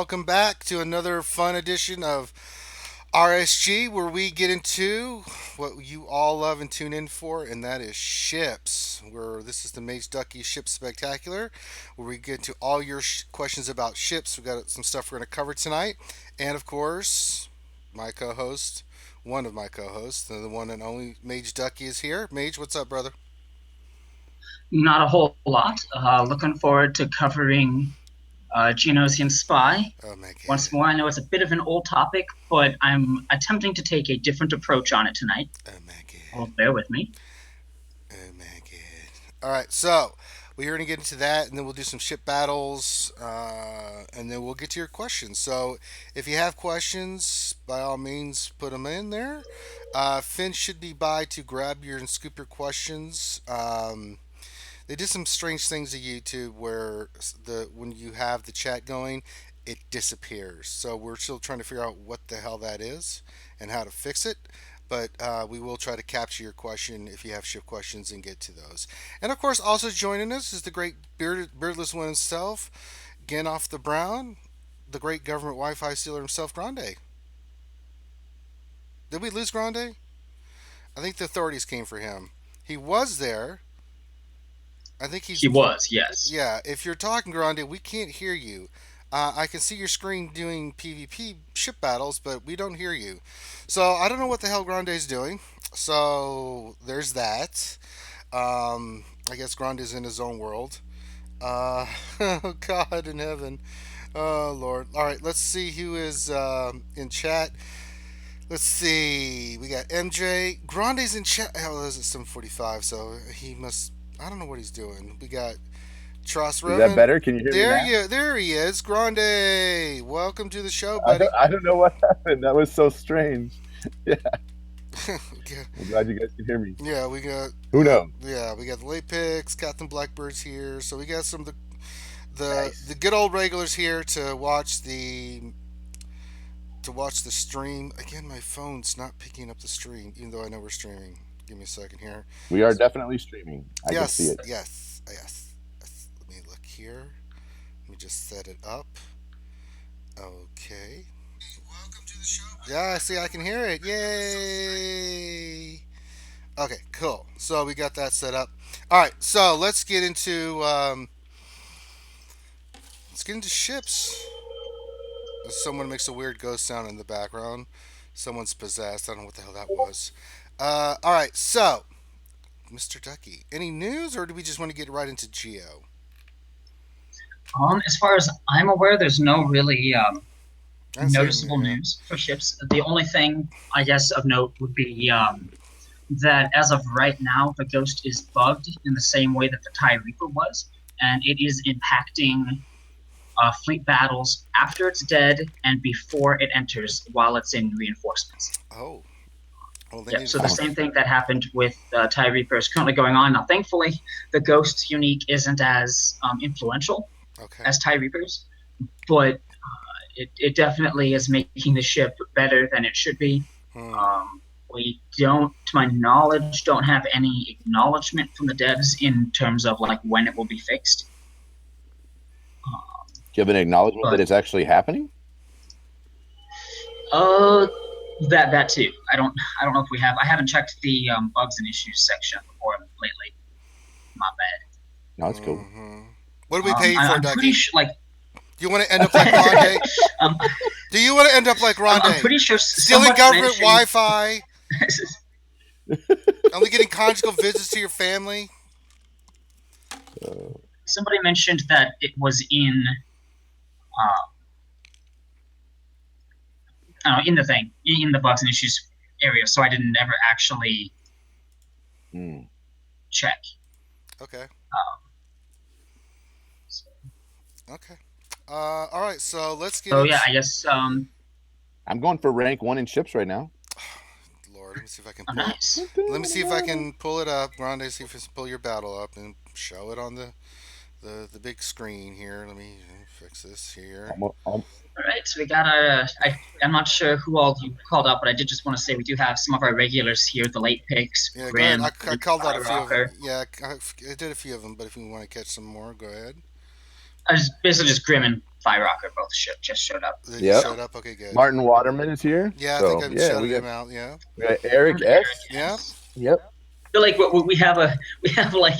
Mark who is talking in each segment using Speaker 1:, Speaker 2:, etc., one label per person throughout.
Speaker 1: welcome back to another fun edition of RSG, where we get into what you all love and tune in for, and that is ships. Where this is the Mageduckey Ship Spectacular, where we get to all your questions about ships. We got some stuff we're going to cover tonight, and of course, my co-host, one of my co-hosts, the one and only Mageduckey is here. Mage, what's up, brother?
Speaker 2: Not a whole lot. Looking forward to covering Geonosian Spy.
Speaker 1: Oh my god.
Speaker 2: Once more, I know it's a bit of an old topic, but I'm attempting to take a different approach on it tonight.
Speaker 1: Oh my
Speaker 2: Oh,
Speaker 1: god.
Speaker 2: bear with me.
Speaker 1: Oh my god. All right, so we're going to get into that, and then we'll do some ship battles, and then we'll get to your questions. So if you have questions, by all means, put them in there. Finn should be by to grab your and scoop your questions. They did some strange things to YouTube where the when you have the chat going, it disappears. So we're still trying to figure out what the hell that is and how to fix it. But we will try to capture your question if you have ship questions and get to those. And of course, also joining us is the great beardless one himself, Genoff the Brown, the great government Wi-Fi stealer himself, Grande. Did we lose Grande? I think the authorities came for him. He was there. I think he's
Speaker 2: He was, yes.
Speaker 1: Yeah, if you're talking, Grande, we can't hear you. I can see your screen doing PvP ship battles, but we don't hear you. So I don't know what the hell Grande's doing. So there's that. I guess Grande's in his own world. Oh God in heaven. Oh Lord. All right, let's see who is in chat. Let's see. We got MJ. Grande's in chat. Hell, is it 7:45? So he must. I don't know what he's doing. We got Tross
Speaker 3: Is that
Speaker 1: Roman.
Speaker 3: better? Can you hear me now?
Speaker 1: There he is. Grande. Welcome to the show,
Speaker 3: I
Speaker 1: buddy.
Speaker 3: don't, I don't know what happened. That was so strange. Yeah,
Speaker 1: Okay.
Speaker 3: I'm glad you guys can hear me.
Speaker 1: Yeah, we got.
Speaker 3: Who knows?
Speaker 1: Yeah, we got the late picks. Captain Blackbird's here, so we got some of the
Speaker 3: Nice.
Speaker 1: good old regulars here to watch the stream. Again, my phone's not picking up the stream, even though I know we're streaming. Give me a second here.
Speaker 3: We are definitely streaming. I can see
Speaker 1: Yes,
Speaker 3: it.
Speaker 1: yes. Let me look here. Let me just set it up. Okay. Welcome to the show. Yeah, see, I can hear it. Yay! Okay, cool. So we got that set up. All right, so let's get into ships. Someone makes a weird ghost sound in the background. Someone's possessed. I don't know what the hell that was. All right, so Mr. Ducky, any news, or do we just want to get right into Geo?
Speaker 2: As far as I'm aware, there's no really
Speaker 1: I'm saying,
Speaker 2: noticeable news for ships. The only thing, I guess, of note would be that as of right now, the Ghost is bugged in the same way that the TIE Reaper was, and it is impacting fleet battles after it's dead and before it enters while it's in reinforcements.
Speaker 1: oh, well, they
Speaker 2: Yep.
Speaker 1: need
Speaker 2: So
Speaker 1: to
Speaker 2: the
Speaker 1: fix.
Speaker 2: same thing that happened with TIE Reaper is currently going on now. Thankfully, the Ghost unique isn't as influential
Speaker 1: Okay.
Speaker 2: as TIE Reapers, but it definitely is making the ship better than it should be.
Speaker 1: Hmm.
Speaker 2: We don't, to my knowledge, don't have any acknowledgement from the devs in terms of like when it will be fixed.
Speaker 3: Do you have an acknowledgement
Speaker 2: But
Speaker 3: that it's actually happening?
Speaker 2: uh, that too. I don't know if we have. I haven't checked the bugs and issues section before lately. My bad.
Speaker 3: No, it's cool.
Speaker 1: What do we pay you for,
Speaker 2: I'm
Speaker 1: Ducky?
Speaker 2: pretty sure, like,
Speaker 1: Do you want to end up like Grande?
Speaker 2: um,
Speaker 1: Do you want to end up like
Speaker 2: I'm
Speaker 1: Grande?
Speaker 2: pretty sure
Speaker 1: Stealing
Speaker 2: somebody
Speaker 1: government
Speaker 2: mentioned.
Speaker 1: Wi-Fi, only getting conjugal visits to your family.
Speaker 3: Uh,
Speaker 2: Somebody mentioned that it was uh, I don't know, in the thing, in the bugs and issues area, so I didn't ever actually
Speaker 3: hmm.
Speaker 2: check.
Speaker 1: Okay.
Speaker 2: So,
Speaker 1: Okay. All right. So let's get
Speaker 2: so
Speaker 1: into.
Speaker 2: yeah, I guess
Speaker 3: I'm going for rank 1 in ships right now.
Speaker 1: Lord, let me see if I can
Speaker 2: oh,
Speaker 1: pull.
Speaker 2: nice.
Speaker 1: Let me see if I can pull it up, Grande. See if I can pull your battle up and show it on the big screen here. Let me fix this here.
Speaker 2: All right, so we got I'm not sure who all you called up, but I did just want to say we do have some of our regulars here, the late picks,
Speaker 1: Yeah, go ahead.
Speaker 2: Grim,
Speaker 1: I called out a few of them.
Speaker 2: Rocker.
Speaker 1: Yeah, I did a few of them, but if you want to catch some more, go ahead.
Speaker 2: I was basically just Grim and Fire Rocker both just showed up.
Speaker 1: They
Speaker 3: Yep.
Speaker 1: showed up. Okay, good.
Speaker 3: Martin Waterman is here.
Speaker 1: Yeah, I
Speaker 3: so,
Speaker 1: think I've
Speaker 3: yeah,
Speaker 1: shouted
Speaker 3: we
Speaker 1: him
Speaker 3: got,
Speaker 1: out. Yeah.
Speaker 3: we got Eric
Speaker 2: And
Speaker 3: S.
Speaker 1: Yeah.
Speaker 3: Yep.
Speaker 2: I feel like we have like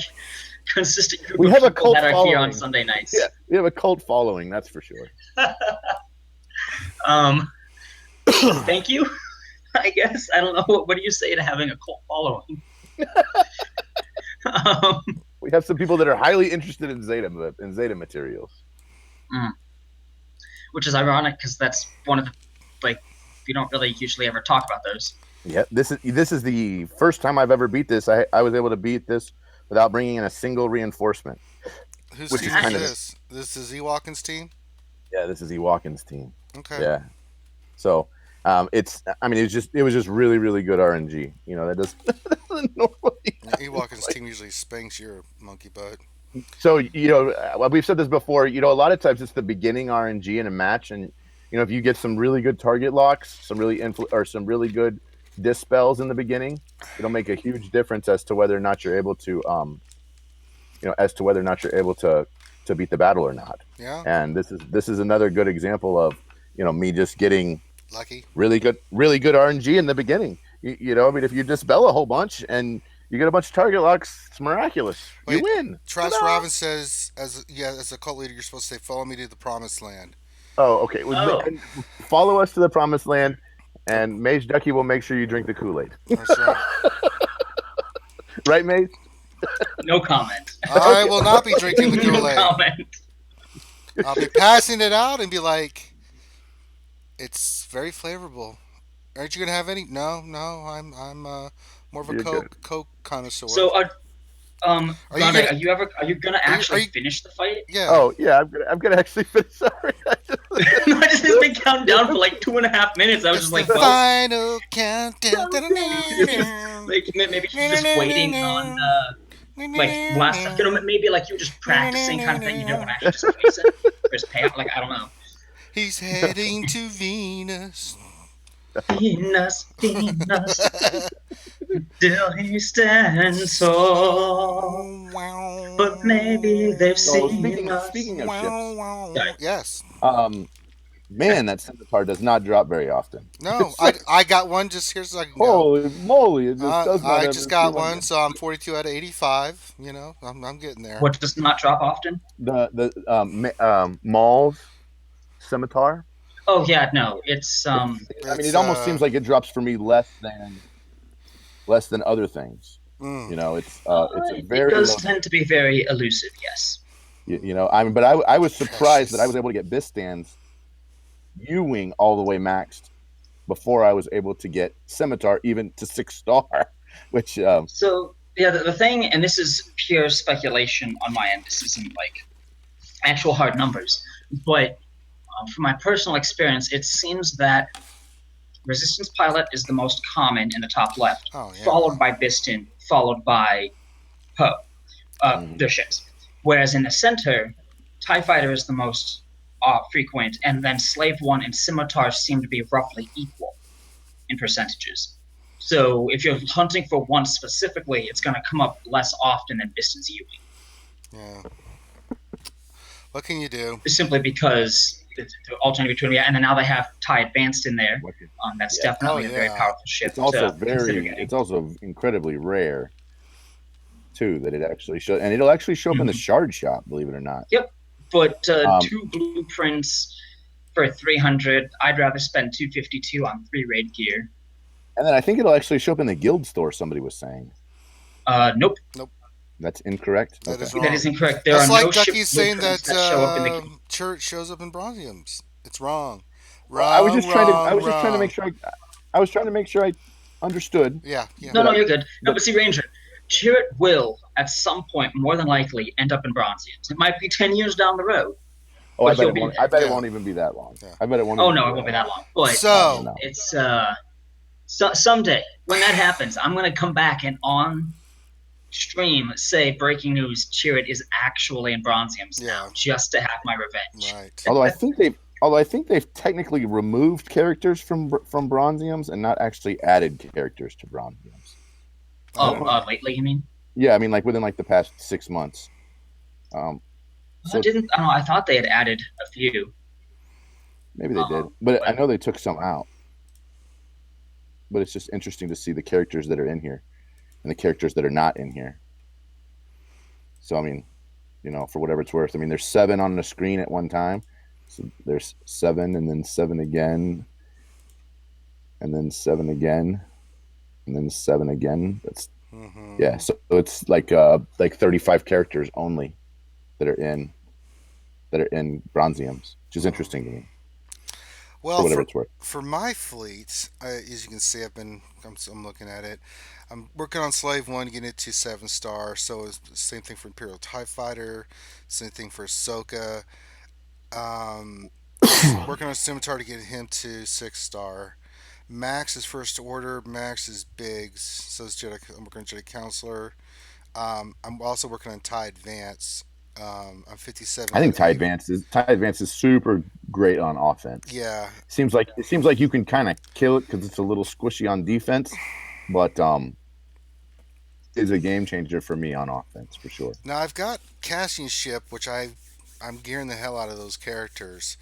Speaker 2: consistent group
Speaker 3: We
Speaker 2: of
Speaker 3: have a
Speaker 2: people
Speaker 3: cult
Speaker 2: that are here on
Speaker 3: following.
Speaker 2: Sunday nights.
Speaker 3: Yeah, we have a cult following, that's for sure.
Speaker 2: Thank you. I guess I don't know what do you say to having a cult following.
Speaker 3: We have some people that are highly interested in Zeta materials.
Speaker 2: Which is ironic because that's one of the we don't really usually ever talk about those.
Speaker 3: Yeah, this is the first time I've ever beat this. I was able to beat this without bringing in a single reinforcement.
Speaker 1: Whose
Speaker 3: Which
Speaker 1: team
Speaker 3: is kind
Speaker 1: is
Speaker 3: of-
Speaker 1: this? This is Ewalkin's team.
Speaker 3: Yeah, this is Ewalkin's team.
Speaker 1: Okay.
Speaker 3: Yeah, so it was just really, really good RNG. You know, that doesn't normally.
Speaker 1: Ewalkin's team usually spanks your monkey butt.
Speaker 3: So well, we've said this before. A lot of times it's the beginning RNG in a match, and if you get some really good target locks, some really good dispels in the beginning, it'll make a huge difference as to whether or not you're able to to beat the battle or not.
Speaker 1: Yeah.
Speaker 3: And this is another good example of me just getting
Speaker 1: Lucky.
Speaker 3: really good RNG in the beginning. If you dispel a whole bunch and you get a bunch of target locks, it's miraculous.
Speaker 1: Wait,
Speaker 3: you win.
Speaker 1: Trash
Speaker 3: Ta-da!
Speaker 1: Robin says, as a cult leader, you're supposed to say, "Follow me to the promised land."
Speaker 3: Oh, okay.
Speaker 2: Oh.
Speaker 3: Follow us to the promised land, and Mageduckey will make sure you drink the Kool-Aid.
Speaker 1: That's right.
Speaker 3: Right, Mage?
Speaker 2: No comment.
Speaker 1: I will not be drinking the
Speaker 2: No
Speaker 1: Kool-Aid.
Speaker 2: comment.
Speaker 1: I'll be passing it out and be like, "It's very flavorful. Aren't you gonna have any?" No. I'm more of a
Speaker 3: You're
Speaker 1: Coke connoisseur.
Speaker 2: So,
Speaker 1: Are you
Speaker 2: Rhonda,
Speaker 1: gonna-
Speaker 2: are you gonna actually finish the fight?
Speaker 1: yeah.
Speaker 3: Oh, yeah. I'm gonna actually finish. Sorry.
Speaker 2: I just has been counting down for like 2.5 minutes. I was
Speaker 1: It's
Speaker 2: just like,
Speaker 1: the
Speaker 2: well,
Speaker 1: final countdown.
Speaker 2: maybe she's just waiting on last. Maybe like you're just practicing kind of thing. You don't want to actually just face it, or just pay out. Like I don't know.
Speaker 1: He's heading to Venus.
Speaker 2: Venus, still he stands tall. But maybe they've
Speaker 3: So
Speaker 2: seen us.
Speaker 3: speaking of ships,
Speaker 2: Sorry.
Speaker 1: Yes.
Speaker 3: man, that scimitar does not drop very often.
Speaker 1: No, I got one just here so I can go.
Speaker 3: Holy moly! It just does not
Speaker 1: I
Speaker 3: ever
Speaker 1: just got
Speaker 3: feel like
Speaker 1: one,
Speaker 3: it.
Speaker 1: so I'm 42 out of 85. I'm getting there.
Speaker 2: What does not drop often?
Speaker 3: The Maul's scimitar.
Speaker 2: Oh yeah, no, it's
Speaker 3: It almost seems like it drops for me less than other things. It's a very
Speaker 2: it does
Speaker 3: low,
Speaker 2: tend to be very elusive. Yes.
Speaker 3: but I was surprised that I was able to get Bistan's U-wing all the way maxed before I was able to get scimitar even to 6-star, which
Speaker 2: So yeah, the thing, and this is pure speculation on my end. This isn't like actual hard numbers, but from my personal experience, it seems that Resistance Pilot is the most common in the top left, followed by Bistan, followed by Poe, their ships. Whereas in the center, TIE Fighter is the most frequent, and then Slave One and Scimitar seem to be roughly equal in percentages. So if you're hunting for one specifically, it's going to come up less often than Bistan's U-wing.
Speaker 1: Yeah. What can you do?
Speaker 2: Simply because they're alternating between, and then now they have TIE Advanced in there. That's definitely a very powerful ship.
Speaker 3: It's also
Speaker 2: getting.
Speaker 3: It's also incredibly rare, too, that it actually shows, and it'll actually show up in the shard shop, believe it or not.
Speaker 2: Yep, but 2 blueprints for 300. I'd rather spend 252 on 3 raid gear.
Speaker 3: And then I think it'll actually show up in the guild store. Somebody was saying.
Speaker 2: Nope.
Speaker 3: That's incorrect.
Speaker 1: That is
Speaker 2: That
Speaker 1: wrong.
Speaker 2: is incorrect. There
Speaker 1: That's
Speaker 2: are
Speaker 1: like
Speaker 2: no ship
Speaker 1: Ducky's saying that
Speaker 2: blueprints that show up in the.
Speaker 1: Church shows up in Bronziums. It's wrong.
Speaker 3: I was just trying to make sure. I was trying to make sure I understood.
Speaker 1: Yeah.
Speaker 2: No, you're good. No, but see, Ranger, Chirrut will at some point, more than likely, end up in Bronzians. It might be 10 years down the road.
Speaker 3: Oh, I
Speaker 2: But
Speaker 3: bet
Speaker 2: he'll
Speaker 3: it won't even be that long.
Speaker 1: Yeah.
Speaker 3: I bet it won't.
Speaker 2: Oh
Speaker 3: even
Speaker 2: no, it won't be that long. But
Speaker 1: So
Speaker 2: it's someday when that happens, I'm gonna come back and on stream say breaking news: Chirrut is actually in Bronziums now, just to have my revenge.
Speaker 1: right.
Speaker 3: Although I think they've technically removed characters from Bronziums and not actually added characters to Bronziums.
Speaker 2: Oh, lately you mean?
Speaker 3: Yeah, I mean like within like the past 6 months. So
Speaker 2: I don't know. I thought they had added a few.
Speaker 3: maybe they did, but I
Speaker 2: But
Speaker 3: know they took some out. But it's just interesting to see the characters that are in here and the characters that are not in here. So I mean, for whatever it's worth, I mean, there's 7 on the screen at one time. So there's 7, and then 7 again, and then 7 again, and then 7 again. That's
Speaker 1: Mm-hmm.
Speaker 3: yeah. So it's like 35 characters only that are in Bronziums, which is interesting to me for
Speaker 1: Well,
Speaker 3: whatever
Speaker 1: for
Speaker 3: it's worth.
Speaker 1: for my fleet, as you can see, I'm looking at it. I'm working on Slave One, getting it to 7 star. So it's the same thing for Imperial Tie Fighter, same thing for Ahsoka. Um, Working on Scimitar to get him to 6 star. Max is First Order. Max is Biggs. So is Jedi. I'm working on Jedi Counselor. I'm also working on Tie Advance. I'm 57
Speaker 3: I
Speaker 1: out
Speaker 3: think
Speaker 1: of 8.
Speaker 3: Ty Advance is super great on offense.
Speaker 1: Yeah,
Speaker 3: It seems like you can kind of kill it because it's a little squishy on defense, but is a game changer for me on offense for sure.
Speaker 1: now I've got Cassian Ship, which I'm gearing the hell out of those characters.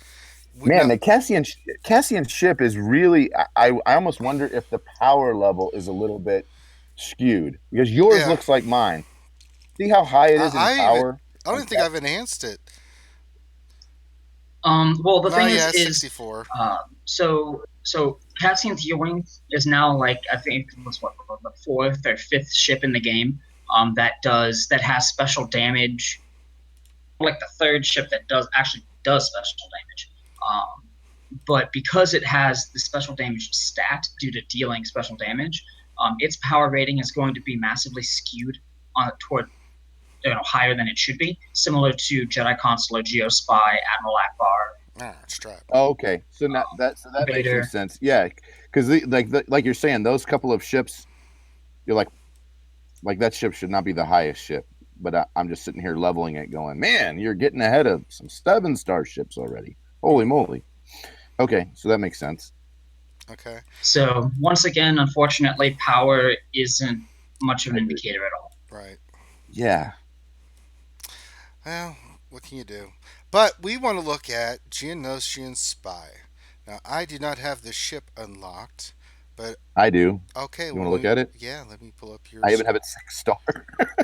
Speaker 3: Man,
Speaker 1: Now,
Speaker 3: the Cassian ship is really. I almost wonder if the power level is a little bit skewed because yours
Speaker 1: yeah,
Speaker 3: looks like mine. See how high it is in
Speaker 1: I even
Speaker 3: power
Speaker 1: I don't
Speaker 3: on
Speaker 1: even think
Speaker 3: Cass.
Speaker 1: I've enhanced it.
Speaker 2: well, the
Speaker 1: No,
Speaker 2: thing
Speaker 1: yeah, it's
Speaker 2: is,
Speaker 1: 64.
Speaker 2: so Cassian's Ewing is now like I think it was what the fourth or fifth ship in the game. That has special damage, like the third ship that does special damage. But because it has the special damage stat due to dealing special damage, its power rating is going to be massively skewed toward higher than it should be, similar to Jedi Consular, Geo Spy, Admiral Akbar,
Speaker 1: Ah, strap.
Speaker 3: Oh, okay, so that makes some
Speaker 2: Vader.
Speaker 3: sense. Yeah, because like you're saying, those couple of ships, you're like that ship should not be the highest ship. But I'm just sitting here leveling it, going, man, you're getting ahead of some 7 star ships already. Holy
Speaker 1: Mm,
Speaker 3: moly! Okay, so that makes sense.
Speaker 1: okay.
Speaker 2: So once again, unfortunately, power isn't much of
Speaker 3: I
Speaker 2: an
Speaker 3: agree.
Speaker 2: indicator at all.
Speaker 1: Right.
Speaker 3: Yeah,
Speaker 1: Well, what can you do? But we want to look at Geonosian Spy. Now, I do not have the ship unlocked, but
Speaker 3: I do.
Speaker 1: okay.
Speaker 3: You
Speaker 1: Well,
Speaker 3: want to look at it?
Speaker 1: yeah, let me pull up
Speaker 3: I
Speaker 1: yours.
Speaker 3: even have it 6 star.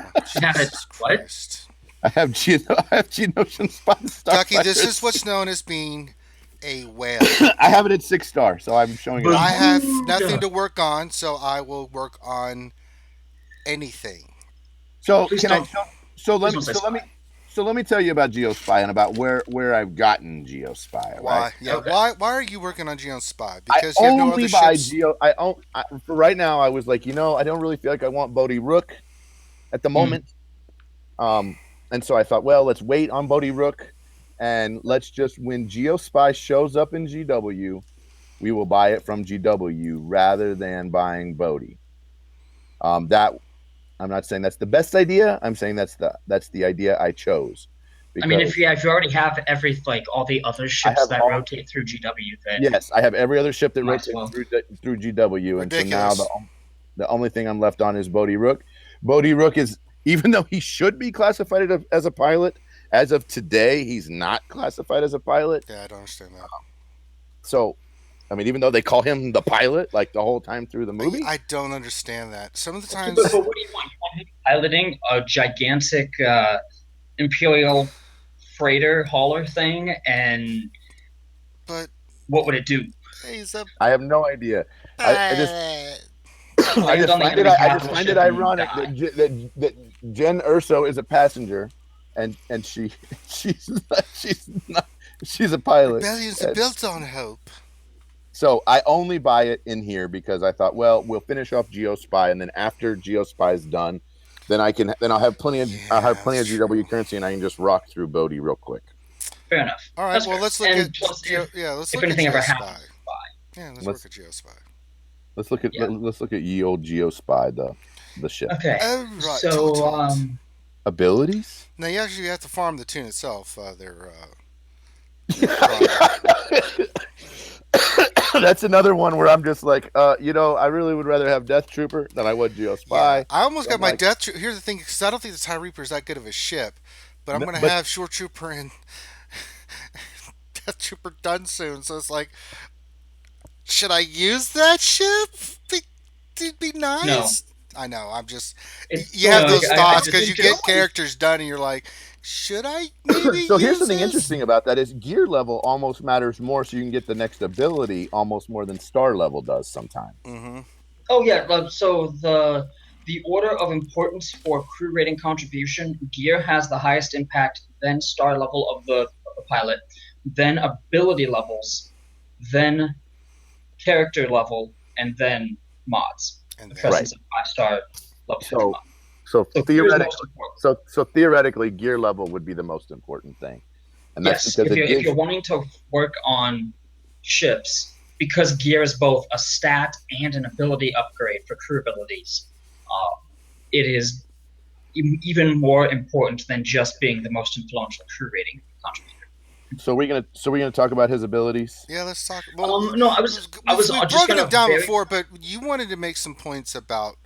Speaker 1: Oh,
Speaker 2: You have it
Speaker 1: Jesus
Speaker 2: what?
Speaker 1: Christ.
Speaker 3: I have Geonosian Spy
Speaker 1: Ducky, this is
Speaker 3: Starfighters.
Speaker 1: what's known as being a whale.
Speaker 3: I have it at 6 star, so I'm showing it
Speaker 1: I
Speaker 3: off.
Speaker 1: have nothing
Speaker 2: Bermuda.
Speaker 1: to work on, so I will work on anything.
Speaker 3: So
Speaker 2: Please
Speaker 3: can I?
Speaker 2: don't.
Speaker 3: So
Speaker 2: Please
Speaker 3: let me.
Speaker 2: don't say
Speaker 3: So let me.
Speaker 2: spy.
Speaker 3: So let me tell you about GeoSpy and about where I've gotten GeoSpy. All right.
Speaker 1: Why? Yeah.
Speaker 2: Okay.
Speaker 1: Why are you working on Geon Spy?
Speaker 3: I
Speaker 1: Because you have no
Speaker 3: only
Speaker 1: other
Speaker 3: buy
Speaker 1: ships.
Speaker 3: Geo. For right now. I was like, I don't really feel like I want Bodhi Rook at the
Speaker 2: Mm.
Speaker 3: moment. Um, and so I thought, well, let's wait on Bodhi Rook, and let's just when GeoSpy shows up in GW, we will buy it from GW rather than buying Bodhi. That I'm not saying that's the best idea. I'm saying that's the idea I chose
Speaker 2: I mean,
Speaker 3: because
Speaker 2: if you already have all the other
Speaker 3: I
Speaker 2: ships
Speaker 3: have
Speaker 2: that
Speaker 3: all.
Speaker 2: rotate through GW, then
Speaker 3: Yes, I have every other ship that
Speaker 2: might as
Speaker 3: rotates
Speaker 2: well.
Speaker 3: through GW, and so now
Speaker 1: Ridiculous.
Speaker 3: the only thing I'm left on is Bodhi Rook. Bodhi Rook is even though he should be classified as a pilot, as of today, he's not classified as a pilot.
Speaker 1: Yeah, I don't understand that.
Speaker 3: So, I mean, even though they call him the pilot like the whole time through the movie,
Speaker 1: I don't understand that. Some of the
Speaker 2: But
Speaker 1: times,
Speaker 2: what do you want? You want him piloting a gigantic Imperial freighter hauler thing, and
Speaker 1: but
Speaker 2: what would it do?
Speaker 1: he's a
Speaker 3: I have no idea. I just
Speaker 1: pilot.
Speaker 3: I
Speaker 2: Land
Speaker 3: just
Speaker 2: on the
Speaker 3: find it
Speaker 2: enemy
Speaker 3: I just
Speaker 2: capital
Speaker 3: find
Speaker 2: ship
Speaker 3: it
Speaker 2: and
Speaker 3: ironic
Speaker 2: die.
Speaker 3: that Jen Urso is a passenger, and she's she's a pilot.
Speaker 1: Rebellions are
Speaker 3: And
Speaker 1: built on hope.
Speaker 3: so I only buy it in here because I thought, well, we'll finish off GeoSpy, and then after GeoSpy is done, then I'll have
Speaker 1: Yeah,
Speaker 3: plenty
Speaker 1: that's
Speaker 3: of GW
Speaker 1: true.
Speaker 3: currency, and I can just rock through Bodhi real quick.
Speaker 2: Fair enough.
Speaker 1: All right,
Speaker 2: That's
Speaker 1: well,
Speaker 2: fair.
Speaker 1: let's look at
Speaker 2: And plus,
Speaker 1: Yeah, let's
Speaker 2: if
Speaker 1: look at
Speaker 2: anything ever
Speaker 1: Geospy.
Speaker 2: happens, bye.
Speaker 1: Yeah, let's work
Speaker 3: Let's
Speaker 1: at Geospy.
Speaker 3: let's
Speaker 2: Yeah.
Speaker 3: look at ye old GeoSpy, the ship
Speaker 2: Okay.
Speaker 1: All right,
Speaker 2: So
Speaker 1: Taunt.
Speaker 3: abilities.
Speaker 1: Now you actually have to farm the tune itself. Their product.
Speaker 3: That's another one where I'm just like, I really would rather have Death Trooper than I would
Speaker 1: Yeah,
Speaker 3: GeoSpy.
Speaker 1: I almost
Speaker 3: So
Speaker 1: got
Speaker 3: I'm
Speaker 1: my
Speaker 3: like,
Speaker 1: Death. Here's the thing, because I don't think the TIE Reaper is that good of a ship, but I'm
Speaker 3: No,
Speaker 1: gonna
Speaker 3: but
Speaker 1: have Shore Trooper and Death Trooper done soon. So it's like, should I use that ship? It'd be
Speaker 2: No,
Speaker 1: nice. I know. I'm just.
Speaker 2: it
Speaker 1: You have
Speaker 2: no.
Speaker 1: those
Speaker 2: I
Speaker 1: thoughts
Speaker 2: just
Speaker 1: because
Speaker 2: in
Speaker 1: you get
Speaker 2: general.
Speaker 1: characters done, and you're like, should I maybe
Speaker 3: so here's
Speaker 1: use
Speaker 3: something
Speaker 1: this?
Speaker 3: interesting about that is gear level almost matters more, so you can get the next ability almost more than star level does sometimes.
Speaker 1: Mm-hmm.
Speaker 2: Oh yeah. So the order of importance for crew rating contribution, gear has the highest impact, then star level of the pilot, then ability levels, then character level, and then mods.
Speaker 1: And
Speaker 2: The
Speaker 1: then
Speaker 3: Right.
Speaker 2: presence of 5-star level 50
Speaker 3: So
Speaker 2: mods.
Speaker 3: so
Speaker 2: So gear is most
Speaker 3: theoretically,
Speaker 2: important.
Speaker 3: so theoretically, gear level would be the most important thing, and that's
Speaker 2: Yes,
Speaker 3: because it
Speaker 2: if
Speaker 3: gives.
Speaker 2: you're wanting to work on ships, because gear is both a stat and an ability upgrade for crew abilities, it is even more important than just being the most influential crew rating contributor.
Speaker 3: So we're gonna talk about his abilities.
Speaker 1: yeah, let's talk. Well,
Speaker 2: No, I was
Speaker 1: we've
Speaker 2: just
Speaker 1: broken them
Speaker 2: gonna
Speaker 1: down
Speaker 2: very
Speaker 1: before, but you wanted to make some points about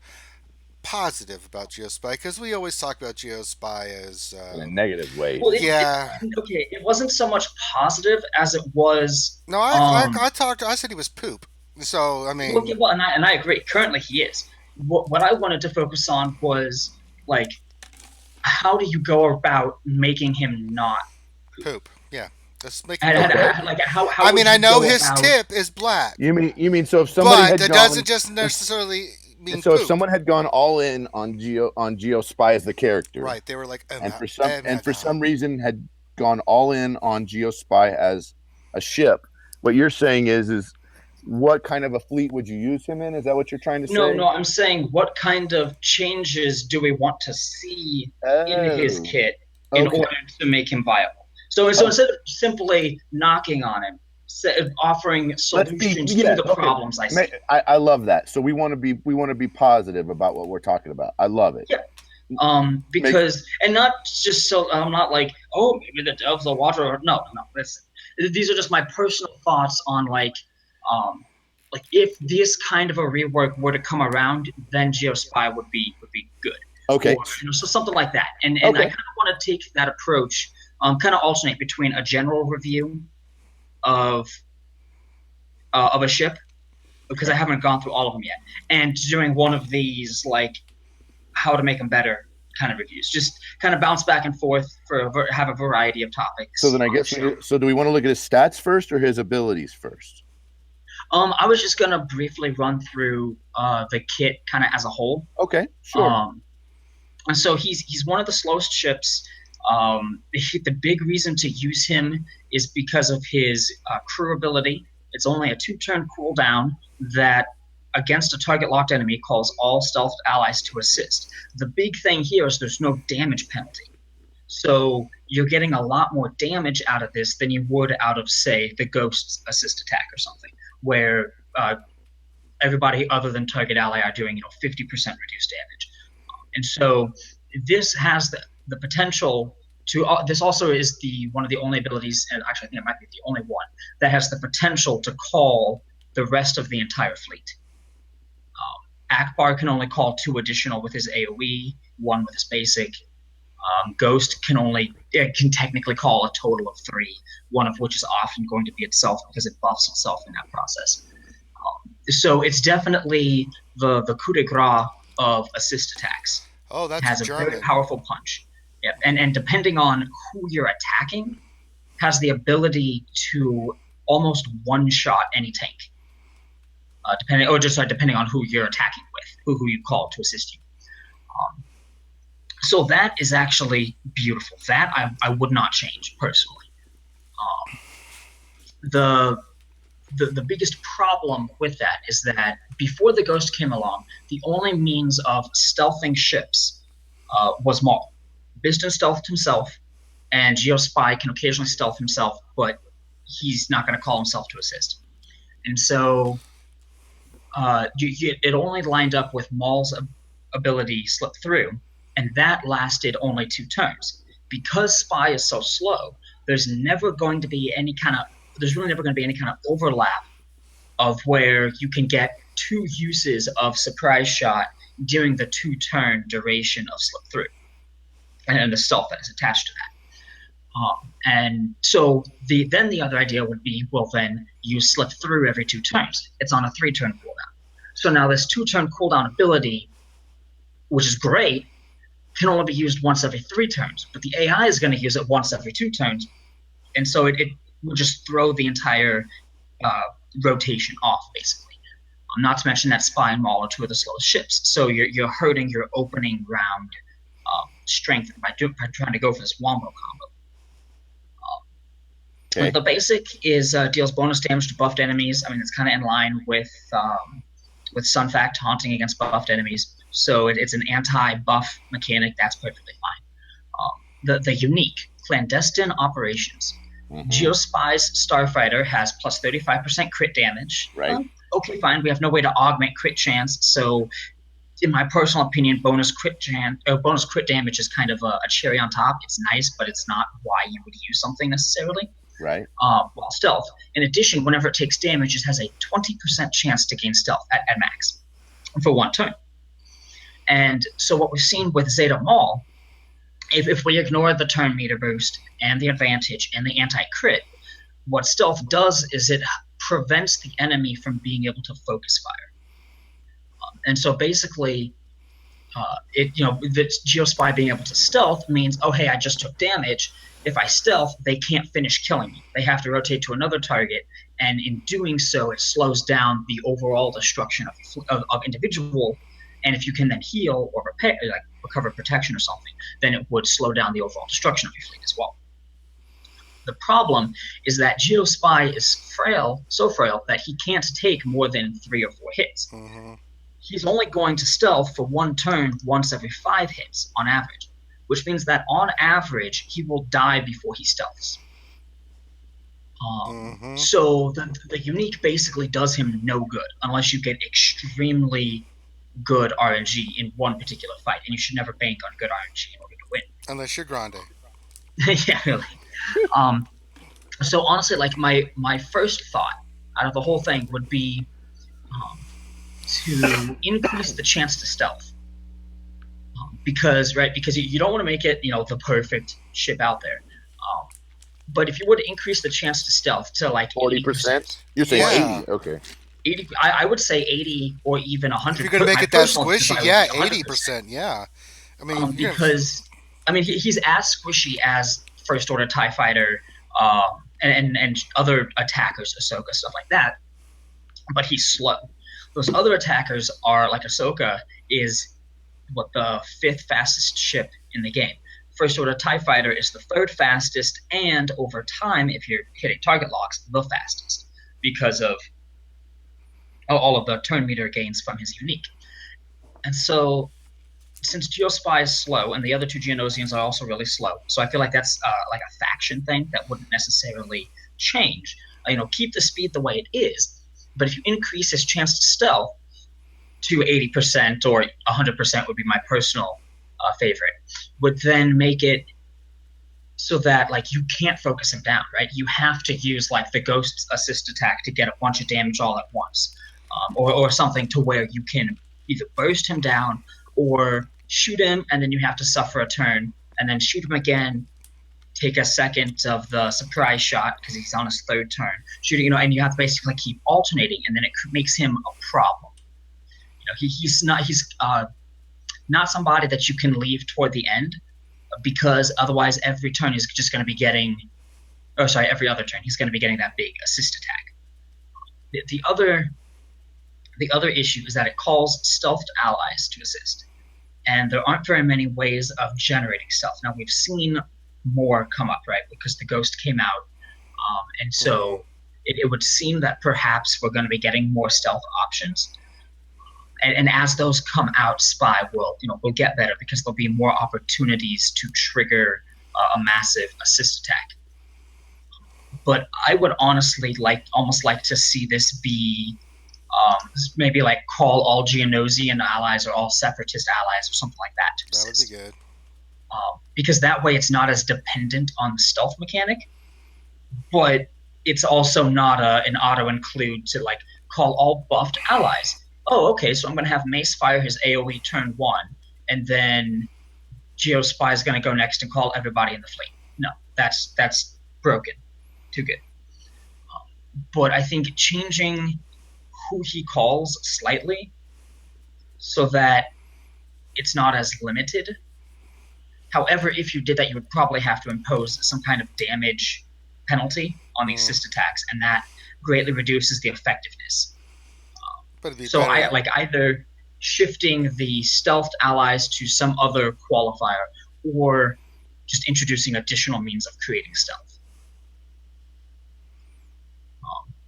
Speaker 1: positive about Geo Spy because we always talk about Geo Spy as
Speaker 3: In a negative way.
Speaker 2: well,
Speaker 1: yeah.
Speaker 2: okay. It wasn't so much positive as it was.
Speaker 1: No, I said he was poop. So I
Speaker 2: Well,
Speaker 1: mean,
Speaker 2: well, and I agree. Currently, he is. What I wanted to focus on was like, how do you go about making him not poop?
Speaker 1: poop. Yeah, let's make him.
Speaker 2: And,
Speaker 3: Okay.
Speaker 2: like, how
Speaker 1: I
Speaker 2: would
Speaker 1: mean, I
Speaker 2: you
Speaker 1: know
Speaker 2: go
Speaker 1: his
Speaker 2: about?
Speaker 1: tip is black,
Speaker 3: You mean so if somebody
Speaker 1: but
Speaker 3: had
Speaker 1: that
Speaker 3: gone
Speaker 1: doesn't just necessarily mean
Speaker 3: so if
Speaker 1: poop.
Speaker 3: someone had gone all in on Geo Spy as the character,
Speaker 1: Right? They were like,
Speaker 3: and for some reason had gone all in on Geo Spy as a ship, what you're saying is what kind of a fleet would you use him in? Is that what you're trying to
Speaker 2: No,
Speaker 3: say?
Speaker 2: no. I'm saying, what kind of changes do we want to see in his
Speaker 3: Oh,
Speaker 2: kit in
Speaker 3: okay.
Speaker 2: order to make him viable? So
Speaker 3: Oh,
Speaker 2: instead of simply knocking on him, offering
Speaker 3: let's be
Speaker 2: solutions to
Speaker 3: yeah.
Speaker 2: the
Speaker 3: Okay,
Speaker 2: problems I see.
Speaker 3: I love that. So we want to be positive about what we're talking about. I love it.
Speaker 2: Yeah. Because and not just so I'm not like, oh, maybe the depth of the water. No. These are just my personal thoughts on like if this kind of a rework were to come around, then Geospy would be good.
Speaker 3: Okay.
Speaker 2: Or so something like that. And I
Speaker 3: Okay.
Speaker 2: kind of want to take that approach, kind of alternate between a general review of a ship, because I haven't gone through all of them yet, and doing one of these like how to make them better kind of reviews. Just kind of bounce back and forth have a variety of topics.
Speaker 3: So then I guess so do we want to look at his stats first or his abilities first?
Speaker 2: I was just gonna briefly run through the kit kind of as a whole.
Speaker 3: Okay, sure.
Speaker 2: And so he's one of the slowest ships. The big reason to use him is because of his crew ability. It's only a 2-turn cooldown that against a target locked enemy calls all stealthed allies to assist. The big thing here is there's no damage penalty. So you're getting a lot more damage out of this than you would out of, say, the Ghost's assist attack or something, where everybody other than target ally are doing 50% reduced damage. And so this has the potential to this also is one of the only abilities, and actually I think it might be the only one, that has the potential to call the rest of the entire fleet. Akbar can only call 2 additional with his AoE, 1 with his basic. Ghost can technically call a total of 3, one of which is often going to be itself because it buffs itself in that process. So it's definitely the coup de grace of assist attacks.
Speaker 1: Oh, that's
Speaker 2: It has
Speaker 1: German.
Speaker 2: a very powerful punch. Yep. And depending on who you're attacking, has the ability to almost one-shot any tank. Depending on who you're attacking with, who you call to assist you. So that is actually beautiful. That I would not change personally. The biggest problem with that is that before the Ghost came along, the only means of stealthing ships was Maul. Biston stealthed himself, and Geo Spy can occasionally stealth himself, but he's not going to call himself to assist. And so it only lined up with Maul's ability slip through, and that lasted only 2 turns. Because Spy is so slow, there's really never going to be any kind of overlap of where you can get 2 uses of surprise shot during the 2-turn duration of slip through, and the stealth that is attached to that. And so then the other idea would be, well, then you slip through every 2 turns. It's on a 3-turn cooldown. So now this 2-turn cooldown ability, which is great, can only be used once every 3 turns. But the AI is going to use it once every 2 turns. And so it will just throw the entire rotation off, basically. Not to mention that Spy and Maul are 2 of the slowest ships. So you're hurting your opening round strength by trying to go for this wombo combo.
Speaker 3: Okay.
Speaker 2: The basic is deals bonus damage to buffed enemies. I mean, it's kind of in line with Sunfact taunting against buffed enemies. So it's an anti-buff mechanic. That's perfectly fine. The unique clandestine operations.
Speaker 3: Mhm.
Speaker 2: Geo Spy's Starfighter has plus 35% crit damage.
Speaker 3: Right.
Speaker 2: Okay, fine. We have no way to augment crit chance. So, in my personal opinion, bonus crit damage is kind of a cherry on top. It's nice, but it's not why you would use something necessarily.
Speaker 3: Right.
Speaker 2: While stealth, in addition, whenever it takes damage, it has a 20% chance to gain stealth at max for 1 turn. And so what we've seen with Zeta Maul, if we ignore the turn meter boost and the advantage and the anti-crit, what stealth does is it prevents the enemy from being able to focus fire. And so basically, the Geo Spy being able to stealth means, oh, hey, I just took damage. If I stealth, they can't finish killing me. They have to rotate to another target, and in doing so, it slows down the overall destruction of individual. And if you can then heal or repair, like recover protection or something, then it would slow down the overall destruction of your fleet as well. The problem is that Geo Spy is so frail that he can't take more than 3 or 4 hits.
Speaker 1: Mm-hmm.
Speaker 2: He's only going to stealth for 1 turn once every 5 hits on average, which means that on average, he will die before he stealths. So the unique basically does him no good unless you get extremely good RNG in one particular fight, and you should never bank on good RNG in order to win.
Speaker 1: Unless you're Grande.
Speaker 2: Yeah, really. So honestly, like my first thought out of the whole thing would be to increase the chance to stealth, because you don't want to make it the perfect ship out there. But if you were to increase the chance to stealth to like
Speaker 3: 40%, you're saying
Speaker 1: Yeah.
Speaker 3: 80. Okay.
Speaker 2: 80, I would say 80 or even 100.
Speaker 1: If you're gonna make
Speaker 2: My
Speaker 1: it that
Speaker 2: personal
Speaker 1: squishy,
Speaker 2: design
Speaker 1: yeah,
Speaker 2: would be
Speaker 1: 80%, yeah. I mean,
Speaker 2: because he's as squishy as First Order TIE Fighter and other attackers, Ahsoka, stuff like that. But he's slow. Those other attackers are like Ahsoka is the 5th fastest ship in the game. First Order TIE Fighter is the 3rd fastest, and over time, if you're hitting target locks, the fastest because of all of the turn meter gains from his unique. And so, since Geo Spy is slow, and the other 2 Geonosians are also really slow, so I feel like that's like a faction thing that wouldn't necessarily change. Keep the speed the way it is, but if you increase his chance to stealth to 80% or 100% would be my personal favorite, would then make it so that like you can't focus him down, right? You have to use like the Ghost's assist attack to get a bunch of damage all at once, or something to where you can either burst him down or shoot him, and then you have to suffer a turn, and then shoot him again, take a second of the surprise shot because he's on his 3rd turn, shooting, and you have to basically keep alternating, and then it makes him a problem. He's not somebody that you can leave toward the end, because otherwise every turn is just going to be getting, every other turn he's going to be getting that big assist attack. The other issue is that it calls stealthed allies to assist, and there aren't very many ways of generating stealth. Now we've seen more come up, right? Because the Ghost came out, and so it would seem that perhaps we're going to be getting more stealth options. And as those come out, Spy will get better because there'll be more opportunities to trigger a massive assist attack. But I would honestly almost like to see this be maybe like call all Geonosian allies or all Separatist allies or something like that to assist.
Speaker 1: That would be good.
Speaker 2: Because that way it's not as dependent on the stealth mechanic, but it's also not an auto include to like call all buffed allies. Oh, okay, so I'm going to have Mace fire his AoE turn 1, and then Geo Spy is going to go next and call everybody in the fleet. No, that's broken, too good. But I think changing who he calls slightly so that it's not as limited. However, if you did that, you would probably have to impose some kind of damage penalty on the assist attacks, and that greatly reduces the effectiveness.
Speaker 1: But it'd be
Speaker 2: So
Speaker 1: better.
Speaker 2: I like either shifting the stealthed allies to some other qualifier, or just introducing additional means of creating stealth.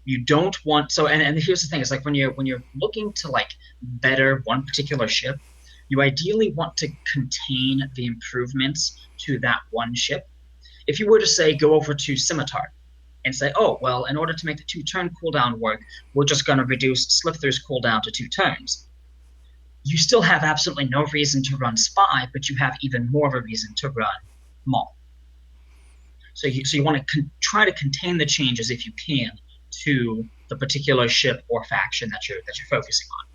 Speaker 2: You don't want and here's the thing: it's like when you're looking to like better one particular ship, you ideally want to contain the improvements to that one ship. If you were to say go over to Scimitar and say, oh well, in order to make the 2-turn cooldown work, we're just going to reduce Slip-Through's cooldown to 2 turns. You still have absolutely no reason to run Spy, but you have even more of a reason to run Maul. So you want to try to contain the changes if you can to the particular ship or faction that you're focusing on.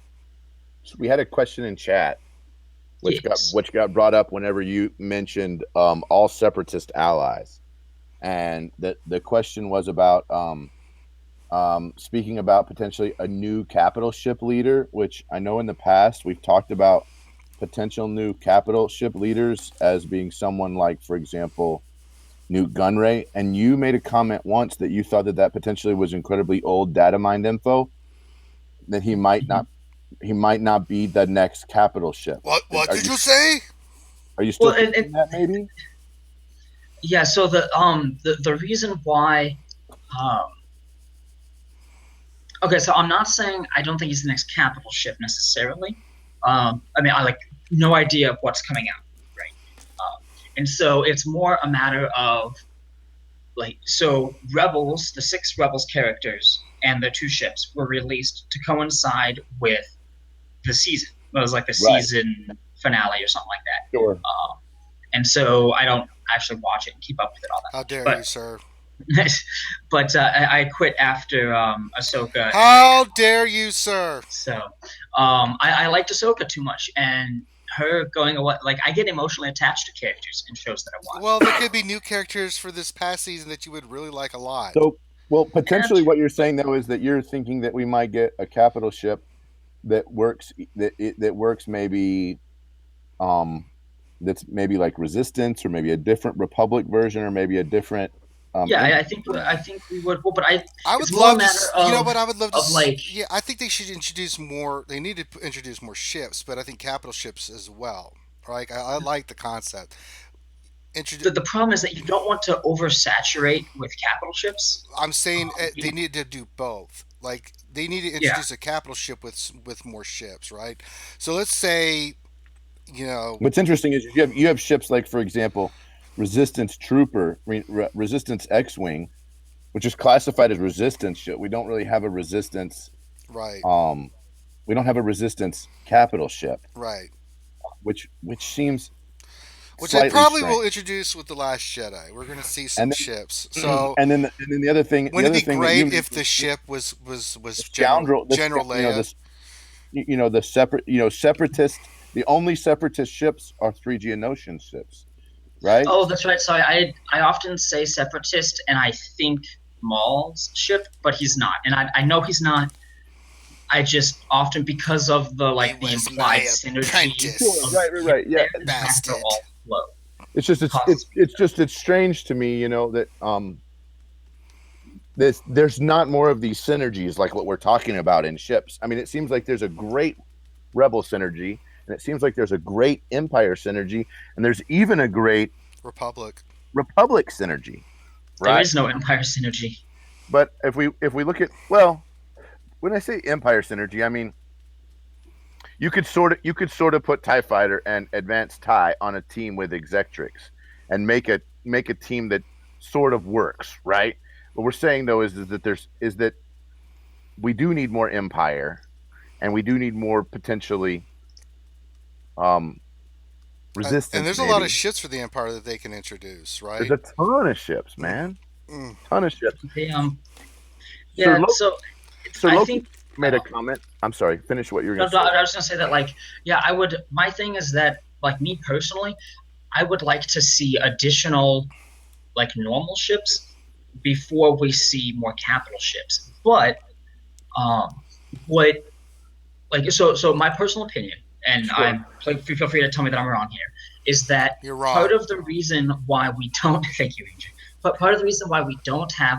Speaker 3: So we had a question in chat, which got brought up whenever you mentioned all separatist allies, and the question was about speaking about potentially a new capital ship leader, which I know in the past we've talked about potential new capital ship leaders as being someone like, for example, Newt Gunray, and you made a comment once that you thought that potentially was incredibly old data mined info, that he might not be the next capital ship.
Speaker 1: What did you say?
Speaker 3: Are you still thinking that maybe?
Speaker 2: Yeah. So the reason why. Okay, so I'm not saying I don't think he's the next capital ship necessarily. I mean, I like no idea of what's coming out, right? And so it's more a matter of like, so Rebels, the 6 Rebels characters and their 2 ships were released to coincide with the season. It was like the season finale or something like that.
Speaker 3: Sure.
Speaker 2: And so I don't actually watch it and keep up with it all that.
Speaker 1: How dare you, sir?
Speaker 2: But I quit after Ahsoka.
Speaker 1: How dare you, sir?
Speaker 2: So I liked Ahsoka too much, and her going away, like I get emotionally attached to characters in shows that I watch.
Speaker 1: Well, there could be new characters for this past season that you would really like a lot.
Speaker 3: So, well, potentially what you're saying though is that you're thinking that we might get a capital ship that works maybe that's maybe like Resistance, or maybe a different Republic version, or maybe a different
Speaker 2: I think we would. Well, but
Speaker 1: I would love to. You know what? I would love to.
Speaker 2: Like,
Speaker 1: yeah, I think they should introduce more. They need to introduce more ships, but I think capital ships as well. Like I like the concept.
Speaker 2: The problem is that you don't want to oversaturate with capital ships.
Speaker 1: I'm saying they need to do both. Like they need to introduce a capital ship with more ships, right? So let's say, you know,
Speaker 3: what's interesting is you have ships like, for example, Resistance Trooper, Resistance X-Wing, which is classified as Resistance ship. We don't really have a Resistance,
Speaker 1: right?
Speaker 3: We don't have a Resistance capital ship,
Speaker 1: right?
Speaker 3: Which seems,
Speaker 1: which I probably
Speaker 3: strange.
Speaker 1: will introduce with the Last Jedi. We're going to see some ships. So
Speaker 3: and then the other thing,
Speaker 1: wouldn't it be great if the ship was General Leia?
Speaker 3: The separatist. The only separatist ships are 3 Geonosian ships. Right?
Speaker 2: Oh, that's right. So I often say separatist, and I think Maul's ship, but he's not. And I know he's not. I just often, because of the the implied synergy.
Speaker 3: Right. Yeah,
Speaker 2: bastard. All flow.
Speaker 3: It's just it's strange to me, that there's not more of these synergies like what we're talking about in ships. I mean, it seems like there's a great Rebel synergy. And it seems like there's a great Empire synergy, and there's even a great
Speaker 1: Republic
Speaker 3: synergy. Right?
Speaker 2: There is no Empire synergy.
Speaker 3: But if we look at, well, when I say Empire synergy, I mean you could sort of put TIE Fighter and Advanced TIE on a team with Exectrix and make a team that sort of works, right? What we're saying though is that we do need more Empire, and we do need more potentially Resistance.
Speaker 1: And there's a lot of ships for the Empire that they can introduce, right?
Speaker 3: There's a ton of ships, man. Ton of ships.
Speaker 2: Yeah.
Speaker 3: So I think made a comment. I'm sorry. Finish what you were going to say.
Speaker 2: I was going to say that, I would. My thing is that, me personally, I would like to see additional, like normal ships before we see more capital ships. But what like so my personal opinion, and
Speaker 3: Sure.
Speaker 2: feel free to tell me that I'm wrong here, is that
Speaker 1: You're
Speaker 2: part
Speaker 1: wrong.
Speaker 2: of the reason why we don't thank you, Adrian, but part of the reason why we don't have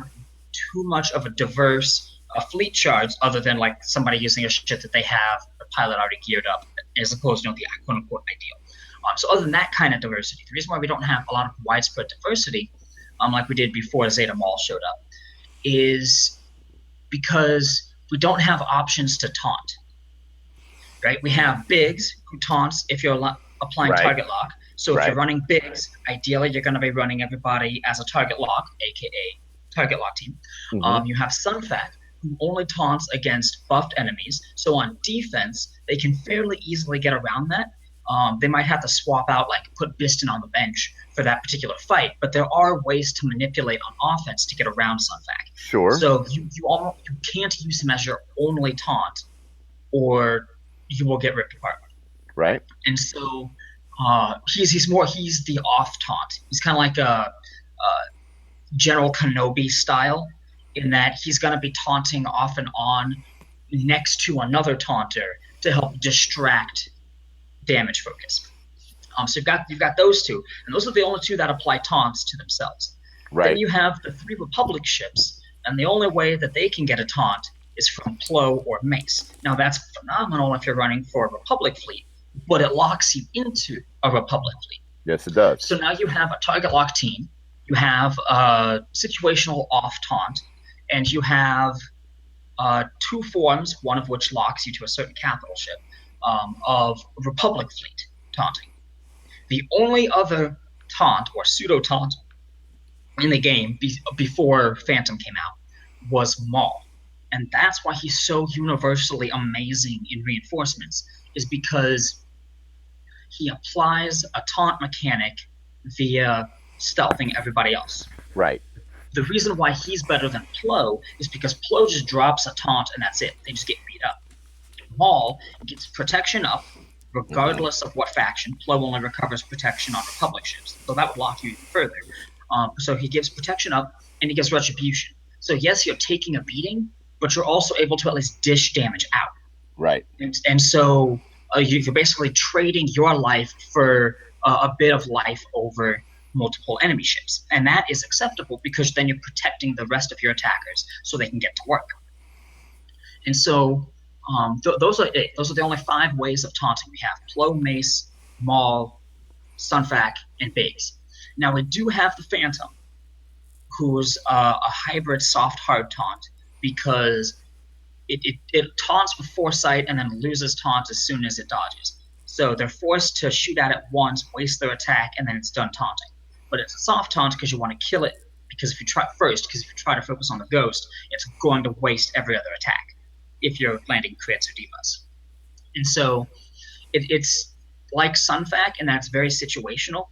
Speaker 2: too much of a diverse fleet charge, other than like somebody using a ship that they have the pilot already geared up, as opposed to the quote unquote ideal. So other than that kind of diversity, the reason why we don't have a lot of widespread diversity, like we did before Zeta Mall showed up, is because we don't have options to taunt. Right? We have Biggs who taunts if you're applying
Speaker 3: Right.
Speaker 2: target lock. So if
Speaker 3: Right.
Speaker 2: you're running Biggs, ideally you're going to be running everybody as a target lock, aka target lock team.
Speaker 3: Mhm.
Speaker 2: You have Sunfat, who only taunts against buffed enemies. So on defense, they can fairly easily get around that. They might have to swap out, like put Biston on the bench for that particular fight, but there are ways to manipulate on offense to get around Sunfat.
Speaker 3: Sure.
Speaker 2: So you can't use him as your only taunt, or you will get ripped apart.
Speaker 3: Right.
Speaker 2: And so he's the off taunt. He's kind of like a General Kenobi style, in that he's going to be taunting off and on next to another taunter to help distract damage focus. So you've got those two, and those are the only two that apply taunts to themselves.
Speaker 3: Right.
Speaker 2: Then you have the 3 Republic ships, and the only way that they can get a taunt is from Plo or Mace. Now that's phenomenal if you're running for a Republic fleet, but it locks you into a Republic fleet.
Speaker 3: Yes, it does.
Speaker 2: So now you have a target lock team, you have a situational off taunt, and you have 2 forms, one of which locks you to a certain capital ship, of Republic fleet taunting. The only other taunt or pseudo taunt in the game before Phantom came out was Maul. And that's why he's so universally amazing in reinforcements, is because he applies a taunt mechanic via stealthing everybody else.
Speaker 3: Right.
Speaker 2: The reason why he's better than Plo is because Plo just drops a taunt and that's it. They just get beat up. Maul gets protection up, regardless of what faction. Plo only recovers protection on Republic ships, so that would lock you even further. So he gives protection up, and he gives retribution. So yes, you're taking a beating, but you're also able to at least dish damage out.
Speaker 3: Right.
Speaker 2: And so you're basically trading your life for a bit of life over multiple enemy ships. And that is acceptable because then you're protecting the rest of your attackers so they can get to work. And so those are it. Those are the only 5 ways of taunting we have: Plo, Mace, Maul, Sunfac, and Biggs. Now we do have the Phantom, who's a hybrid soft-hard taunt, because it taunts with foresight and then loses taunt as soon as it dodges. So they're forced to shoot at it once, waste their attack, and then it's done taunting. But it's a soft taunt because you want to kill it, because if you try to focus on the ghost, it's going to waste every other attack if you're landing crits or debuffs. And so it's like Sunfac, and that's very situational.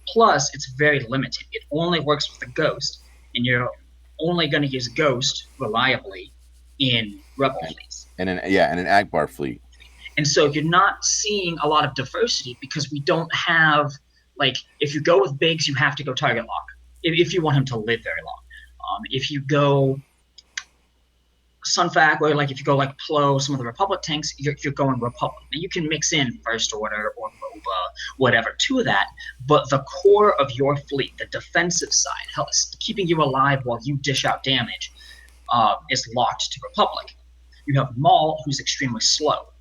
Speaker 2: Plus, it's very limited. It only works with the ghost, and you're only going to use ghost reliably in Rebel fleets.
Speaker 3: And an Akbar fleet.
Speaker 2: And so you're not seeing a lot of diversity because we don't have, like, if you go with Biggs, you have to go target lock if you want him to live very long. If you go Sunfac, or like if you go like Plo, some of the Republic tanks, you're going Republic. Now you can mix in First Order or Boba, whatever, to that, but the core of your fleet, the defensive side, keeping you alive while you dish out damage, is locked to Republic. You have Maul, who's extremely slow,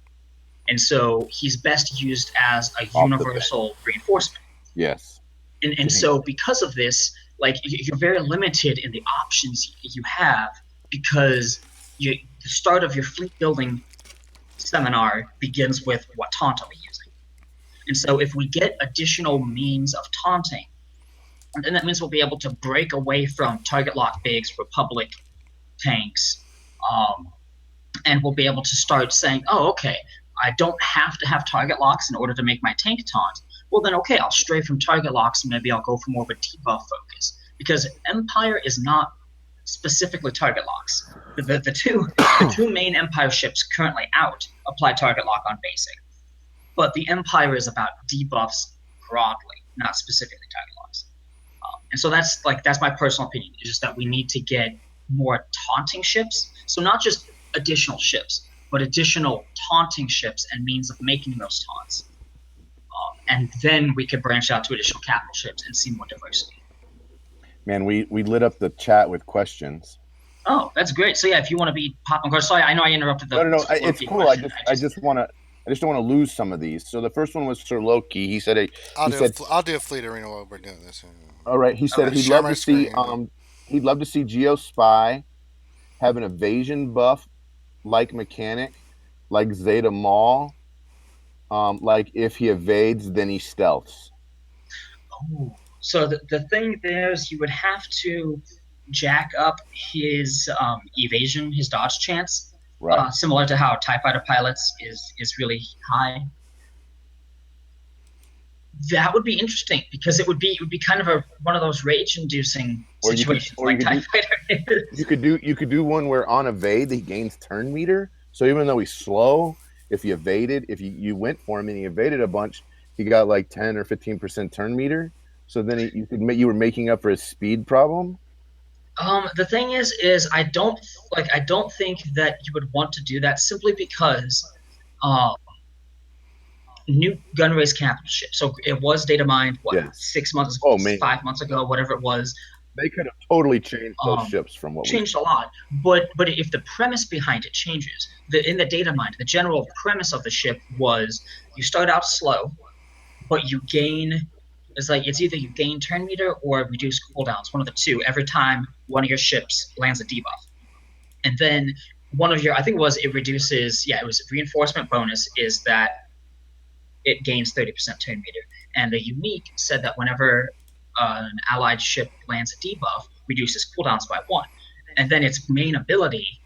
Speaker 2: and so he's best used as a universal reinforcement.
Speaker 3: Yes.
Speaker 2: And so because of this, like, you're very limited in the options you have, because the start of your fleet building seminar begins with what taunt are we using. And so if we get additional means of taunting, then that means we'll be able to break away from target lock Biggs, Republic tanks, and we'll be able to start saying, oh, okay, I don't have to have target locks in order to make my tank taunt. Well, then, okay, I'll stray from target locks and maybe I'll go for more of a debuff focus, because Empire is not specifically target locks. The two main Empire ships currently out apply target lock on basic, but the Empire is about debuffs broadly, not specifically target locks. And so that's my personal opinion. Is just that we need to get more taunting ships. So not just additional ships, but additional taunting ships and means of making those taunts. And then we could branch out to additional capital ships and see more diversity.
Speaker 3: Man, we lit up the chat with questions.
Speaker 2: Oh, that's great. So yeah, if you want to be popping cards, sorry, I know I interrupted the.
Speaker 3: No, it's cool. Question. I just don't want to lose some of these. So the first one was Sir Loki. He said
Speaker 1: I'll do a Fleet Arena while we're doing this.
Speaker 3: All right. He said he'd love to see he'd love to see Geo Spy have an evasion buff like mechanic, like Zeta Maul. Like if he evades, then he stealths.
Speaker 2: Oh, so the thing there is you would have to jack up his evasion, his dodge chance,
Speaker 3: right?
Speaker 2: Similar to how TIE Fighter pilots is really high. That would be interesting because it would be kind of one of those rage-inducing situations like TIE Fighter.
Speaker 3: You could do one where on evade he gains turn meter. So even though he's slow, if you evaded, if you went for him and he evaded a bunch, he got like 10 or 15% turn meter. So then you were making up for his speed problem.
Speaker 2: The thing is I don't think that you would want to do that simply because new gunrace capital ship. So it was data mined 6 months ago, 5 months ago, whatever it was.
Speaker 3: They could have totally changed those ships from what
Speaker 2: changed a lot. But if the premise behind it changes, in the data mine, the general premise of the ship was you start out slow, but you gain. It's either you gain turn meter or reduce cooldowns, one of the two, every time one of your ships lands a debuff. And then one of your, I think it was, it reduces, it was reinforcement bonus is that it gains 30% turn meter. And the unique said that whenever an allied ship lands a debuff, reduces cooldowns by 1. And then its main ability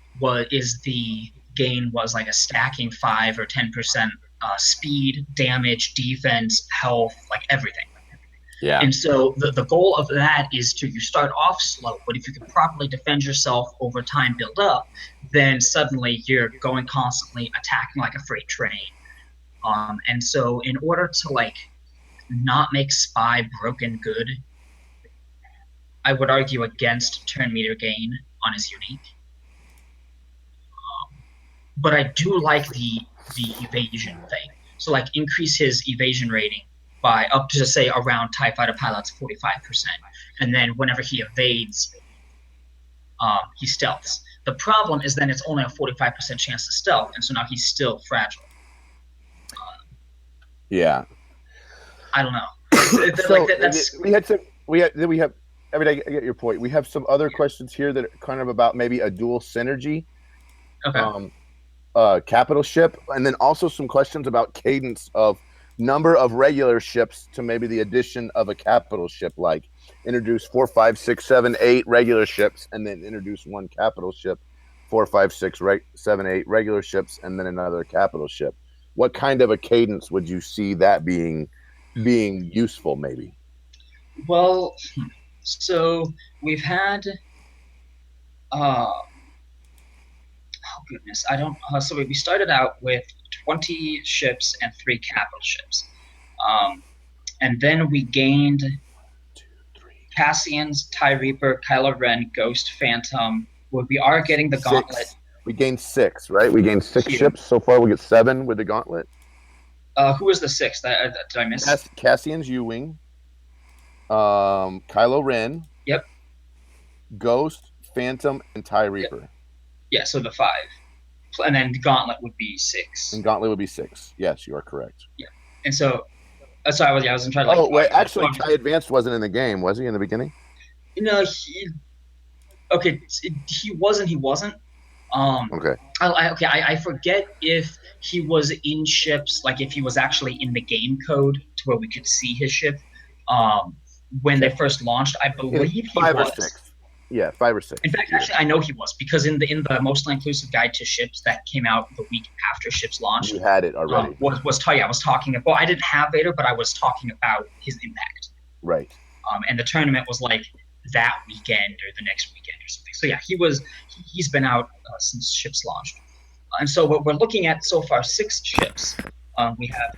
Speaker 2: is the gain was like a stacking 5 or 10% speed, damage, defense, health, like everything.
Speaker 3: Yeah.
Speaker 2: And so the goal of that is you start off slow, but if you can properly defend yourself over time, build up, then suddenly you're going constantly attacking like a freight train. And so in order to not make Spy broken good, I would argue against turn meter gain on his unique. But I do like the evasion thing. So increase his evasion rating by up to, say, around TIE Fighter pilots 45%. And then whenever he evades, he stealths. The problem is then it's only a 45% chance to stealth, and so now he's still fragile.
Speaker 3: Yeah.
Speaker 2: I don't know.
Speaker 3: I get your point. We have some other questions here that are kind of about maybe a dual synergy.
Speaker 2: Okay.
Speaker 3: Capital ship, and then also some questions about cadence of number of regular ships to maybe the addition of a capital ship, like introduce 4, 5, 6, 7, 8 regular ships and then introduce one capital ship, 4, 5, 6, 7, 8 regular ships and then another capital ship. What kind of a cadence would you see that being useful maybe?
Speaker 2: Well, so we've had oh goodness, I don't so we started out with 20 ships and 3 capital ships. And then we gained
Speaker 3: 2, 3,
Speaker 2: Cassian's, TIE Reaper, Kylo Ren, Ghost, Phantom. We are getting the
Speaker 3: 6.
Speaker 2: Gauntlet.
Speaker 3: We gained 6, right? We gained 6 ships so far. We get 7 with the Gauntlet.
Speaker 2: Who was the 6th? Did I miss?
Speaker 3: Cassian's U-Wing. Kylo Ren.
Speaker 2: Yep.
Speaker 3: Ghost, Phantom, and TIE Reaper.
Speaker 2: Yep. Yeah, so the 5. And then Gauntlet would be 6.
Speaker 3: And Gauntlet would be 6. Yes, you are correct.
Speaker 2: Yeah. And so, sorry, I was trying to.
Speaker 3: Oh wait, actually, TIE Advanced wasn't in the game, was he in the beginning?
Speaker 2: No, he wasn't. He wasn't.
Speaker 3: Okay.
Speaker 2: I forget if he was in ships, like if he was actually in the game code to where we could see his ship. When they first launched, I believe he was.
Speaker 3: 5 or 6. Yeah, 5 or 6.
Speaker 2: In fact, actually, I know he was because in the mostly inclusive guide to ships that came out the week after ships launched,
Speaker 3: you had it already.
Speaker 2: I was talking about. Well, I didn't have Vader, but I was talking about his impact.
Speaker 3: Right.
Speaker 2: And the tournament was like that weekend or the next weekend or something. So yeah, he's been out since ships launched. And so what we're looking at so far, 6 ships. We have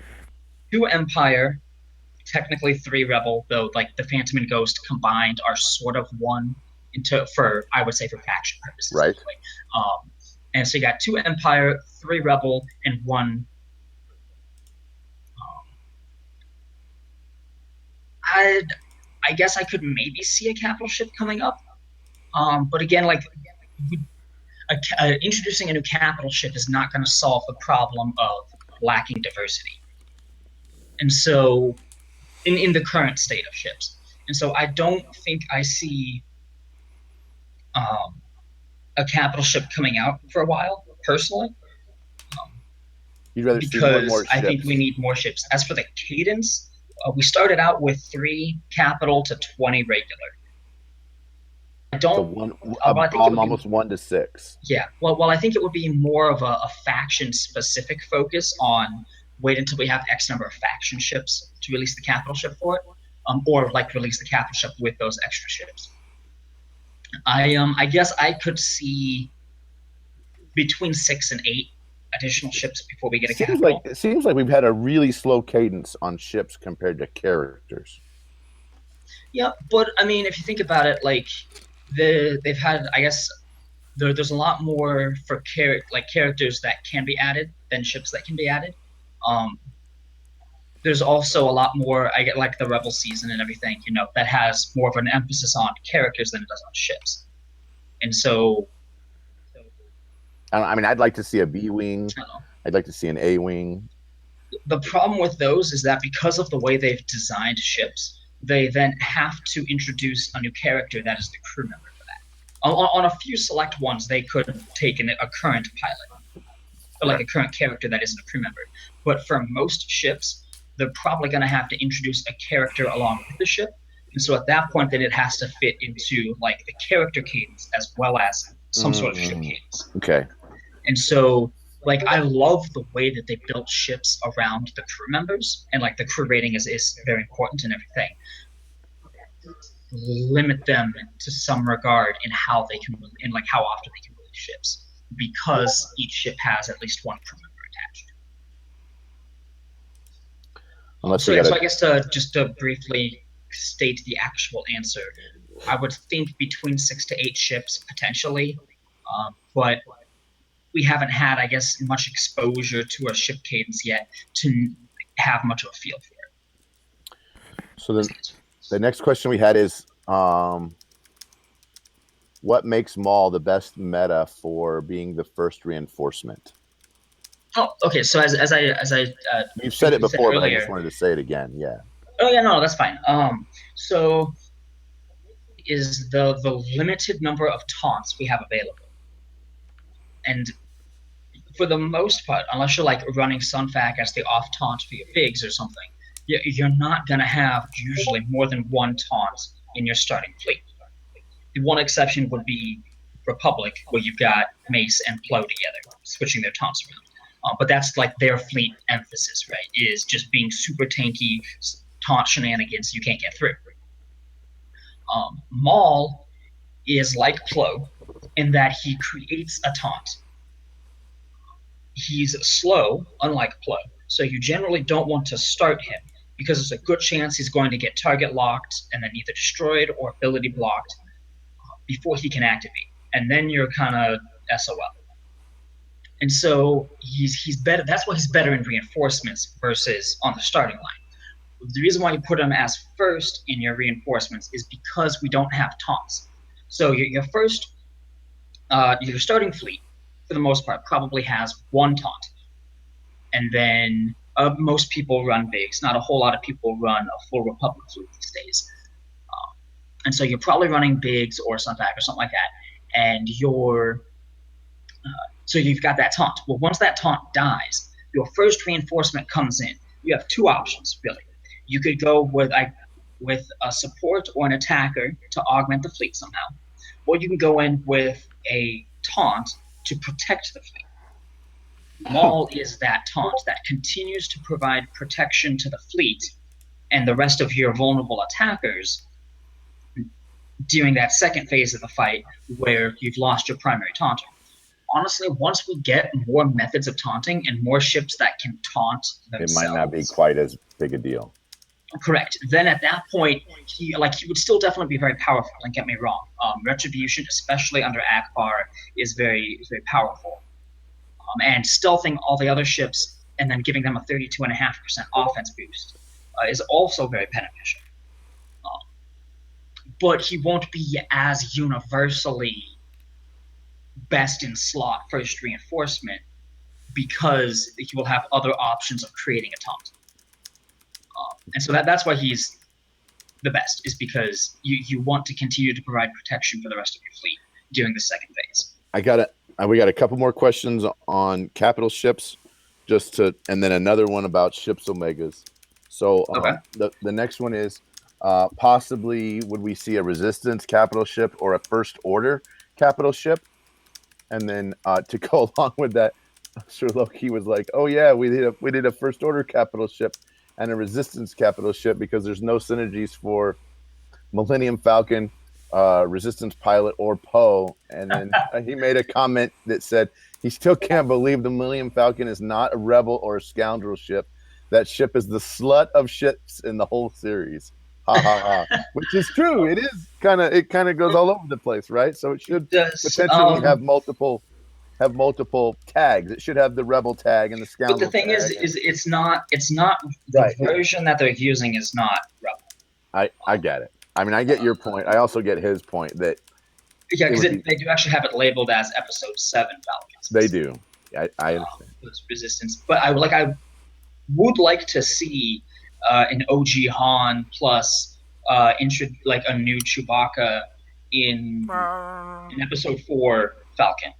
Speaker 2: 2 Empire, technically 3 rebel, though like the Phantom and Ghost combined are sort of one into for I would say for faction purposes.
Speaker 3: Right.
Speaker 2: Anyway. And so you got 2 Empire, 3 rebel, and 1. I guess I could maybe see a capital ship coming up, but again, like introducing a new capital ship is not going to solve the problem of lacking diversity. And so, in the current state of ships, and so I don't think I see a capital ship coming out for a while, personally.
Speaker 3: You'd rather see
Speaker 2: because
Speaker 3: more
Speaker 2: I
Speaker 3: ships.
Speaker 2: think we need more ships. As for the cadence, we started out with 3 capital to 20 regular. I don't.
Speaker 3: I think almost 1 to 6.
Speaker 2: Yeah. Well, I think it would be more of a faction-specific focus on wait until we have X number of faction ships to release the capital ship for it, or like release the capital ship with those extra ships. I guess I could see between 6 and 8 additional ships before we get a capital.
Speaker 3: It seems like we've had a really slow cadence on ships compared to characters.
Speaker 2: Yeah, but I mean, if you think about it, like they've had, I guess, there's a lot more for characters that can be added than ships that can be added. There's also a lot more, I get like the Rebel season and everything, that has more of an emphasis on characters than it does on ships. And so,
Speaker 3: I mean, I'd like to see a B-wing. I'd like to see an A-wing.
Speaker 2: The problem with those is that because of the way they've designed ships, they then have to introduce a new character that is the crew member for that. On a few select ones, they could take a current pilot, or like a current character that isn't a crew member. But for most ships, they're probably going to have to introduce a character along with the ship. And so at that point, then it has to fit into like the character cadence as well as some sort of ship cadence.
Speaker 3: Okay.
Speaker 2: And so, like, I love the way that they built ships around the crew members, and like the crew rating is very important and everything. Limit them to some regard in how they can, in like how often they can release ships, because each ship has at least 1 crew member attached. So I guess just to briefly state the actual answer, I would think between 6 to 8 ships potentially, but we haven't had, I guess, much exposure to a ship cadence yet to have much of a feel for it.
Speaker 3: So the next question we had is, what makes Maul the best meta for being the first reinforcement?
Speaker 2: Oh, okay. So as I
Speaker 3: you've said it before,
Speaker 2: earlier,
Speaker 3: but I just wanted to say it again. Yeah.
Speaker 2: Oh yeah, no, that's fine. So is the limited number of taunts we have available, and for the most part, unless you're like running Sunfac as the off taunt for your bigs or something, you're not going to have usually more than 1 taunt in your starting fleet. The one exception would be Republic, where you've got Mace and Plo together, switching their taunts around. But that's like their fleet emphasis, right? Is just being super tanky, taunt shenanigans you can't get through. Maul is like Plo in that he creates a taunt. He's slow, unlike Plo, so you generally don't want to start him because there's a good chance he's going to get target locked and then either destroyed or ability blocked before he can activate, and then you're kind of SOL. And so he's better. That's why he's better in reinforcements versus on the starting line. The reason why you put him as first in your reinforcements is because we don't have taunts. So your starting fleet, for the most part, probably has 1 taunt. And then most people run bigs. Not a whole lot of people run a full Republic fleet these days. And so you're probably running bigs or something like that. And so you've got that taunt. Well, once that taunt dies, your first reinforcement comes in. You have 2 options, really. You could go with a support or an attacker to augment the fleet somehow. Or you can go in with a taunt to protect the fleet. Maul is that taunt that continues to provide protection to the fleet and the rest of your vulnerable attackers during that second phase of the fight where you've lost your primary taunter. Honestly, once we get more methods of taunting and more ships that can taunt themselves,
Speaker 3: it might not be quite as big a deal.
Speaker 2: Correct. Then at that point, he would still definitely be very powerful. Don't get me wrong. Retribution, especially under Akbar, is very powerful. And stealthing all the other ships and then giving them a 32.5% offense boost is also very beneficial. But he won't be as universally best in slot first reinforcement because he will have other options of creating a taunt. And so that's why he's the best, is because you want to continue to provide protection for the rest of your fleet during the second phase.
Speaker 3: We got a couple more questions on capital ships, and then another one about ships Omegas. So
Speaker 2: Okay.
Speaker 3: The next one is possibly would we see a resistance capital ship or a first order capital ship? And then to go along with that, Sir Loki was like, "Oh yeah, we did a first order capital ship and a resistance capital ship because there's no synergies for Millennium Falcon, Resistance Pilot, or Poe." And then he made a comment that said he still can't believe the Millennium Falcon is not a rebel or a scoundrel ship. That ship is the slut of ships in the whole series. Ha ha ha. Which is true. It kind of goes all over the place, right? So it should potentially have multiple tags. It should have the rebel tag and the scoundrel.
Speaker 2: But the thing
Speaker 3: tag.
Speaker 2: is it's not the version that they're using is not rebel.
Speaker 3: I get it. I mean, I get your point. I also get his point that
Speaker 2: because they do actually have it labeled as Episode 7 Falcons.
Speaker 3: They do. I understand.
Speaker 2: Resistance, but I would like to see an OG Han plus a new Chewbacca in Episode 4 Falcon.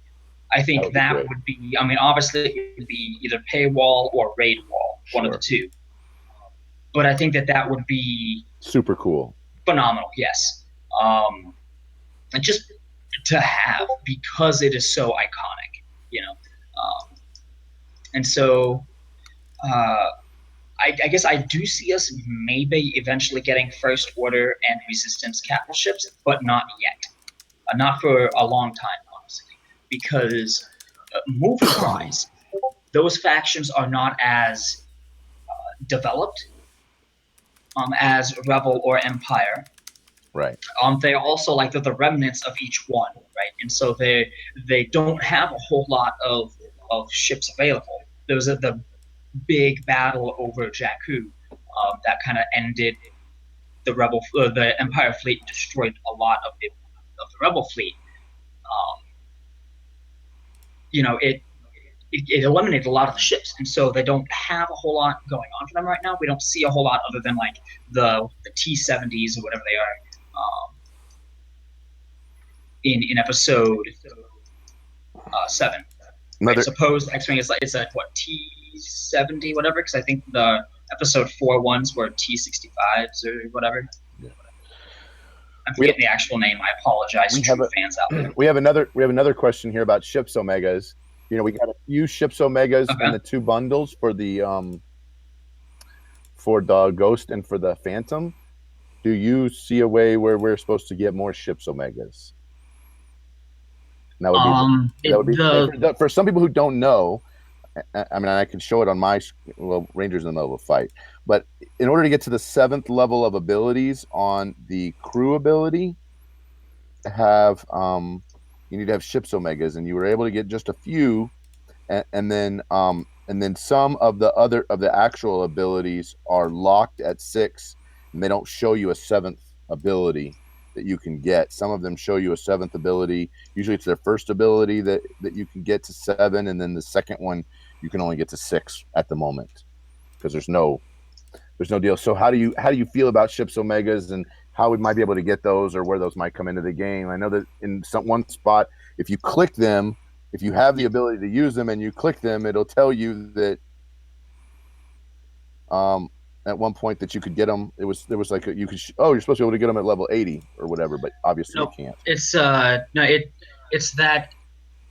Speaker 2: I think that would be. I mean, obviously it would be either paywall or raid wall, one of the two. But I think that would be
Speaker 3: super cool,
Speaker 2: phenomenal. Yes, and just to have because it is so iconic, and so. I guess I do see us maybe eventually getting First Order and Resistance capital ships, but not yet. Not for a long time, honestly. Because movie-wise, those factions are not as developed as Rebel or Empire.
Speaker 3: Right.
Speaker 2: They're also the remnants of each one, right? And so they don't have a whole lot of ships available. There was the big battle over Jakku that kind of ended the Empire fleet and destroyed a lot of the Rebel fleet. It eliminated a lot of the ships, and so they don't have a whole lot going on for them right now. We don't see a whole lot other than the T-70s or whatever they are in Episode 7. I suppose the X-Wing is it's a T-70 whatever, because I think the Episode 4 ones were T-65s or whatever. Yeah. I'm forgetting the actual name. I apologize to fans out there.
Speaker 3: We have another question here about ships Omegas. We got a few ships Omegas in the two bundles for the Ghost and for the Phantom. Do you see a way where we're supposed to get more ships Omegas? That would be for some people who don't know. I mean, I can show it on my Rangers in the middle of a fight. But in order to get to the 7th level of abilities on the crew ability, you need to have ships Omegas, and you were able to get just a few, and then some of the actual abilities are locked at 6, and they don't show you a 7th ability that you can get. Some of them show you a 7th ability. Usually it's their first ability that you can get to 7, and then the second one you can only get to 6 at the moment because there's no deal. So how do you feel about ships Omegas and how we might be able to get those or where those might come into the game? I know that in one spot, if you click them, if you have the ability to use them and you click them, it'll tell you that at one point that you could get them. There was you're supposed to be able to get them at level 80 or whatever, but obviously you can't.
Speaker 2: It's it's that.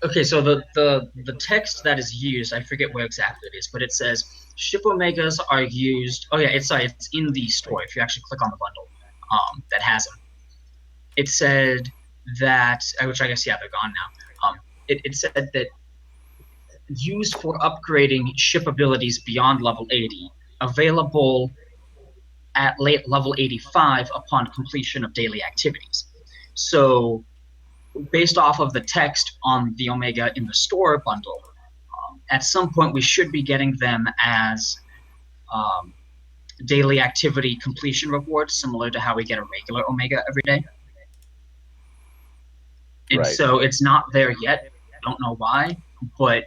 Speaker 2: Okay, so the text that is used, I forget where exactly it is, but it says ship Omegas are used. Oh yeah, it's in the store. If you actually click on the bundle, that has them. It said that, which I guess they're gone now. It said that used for upgrading ship abilities beyond level 80, available at late level 85 upon completion of daily activities. So based off of the text on the Omega in the store bundle, at some point we should be getting them as daily activity completion rewards, similar to how we get a regular Omega every day. And
Speaker 3: Right.
Speaker 2: so it's not there yet. I don't know why, but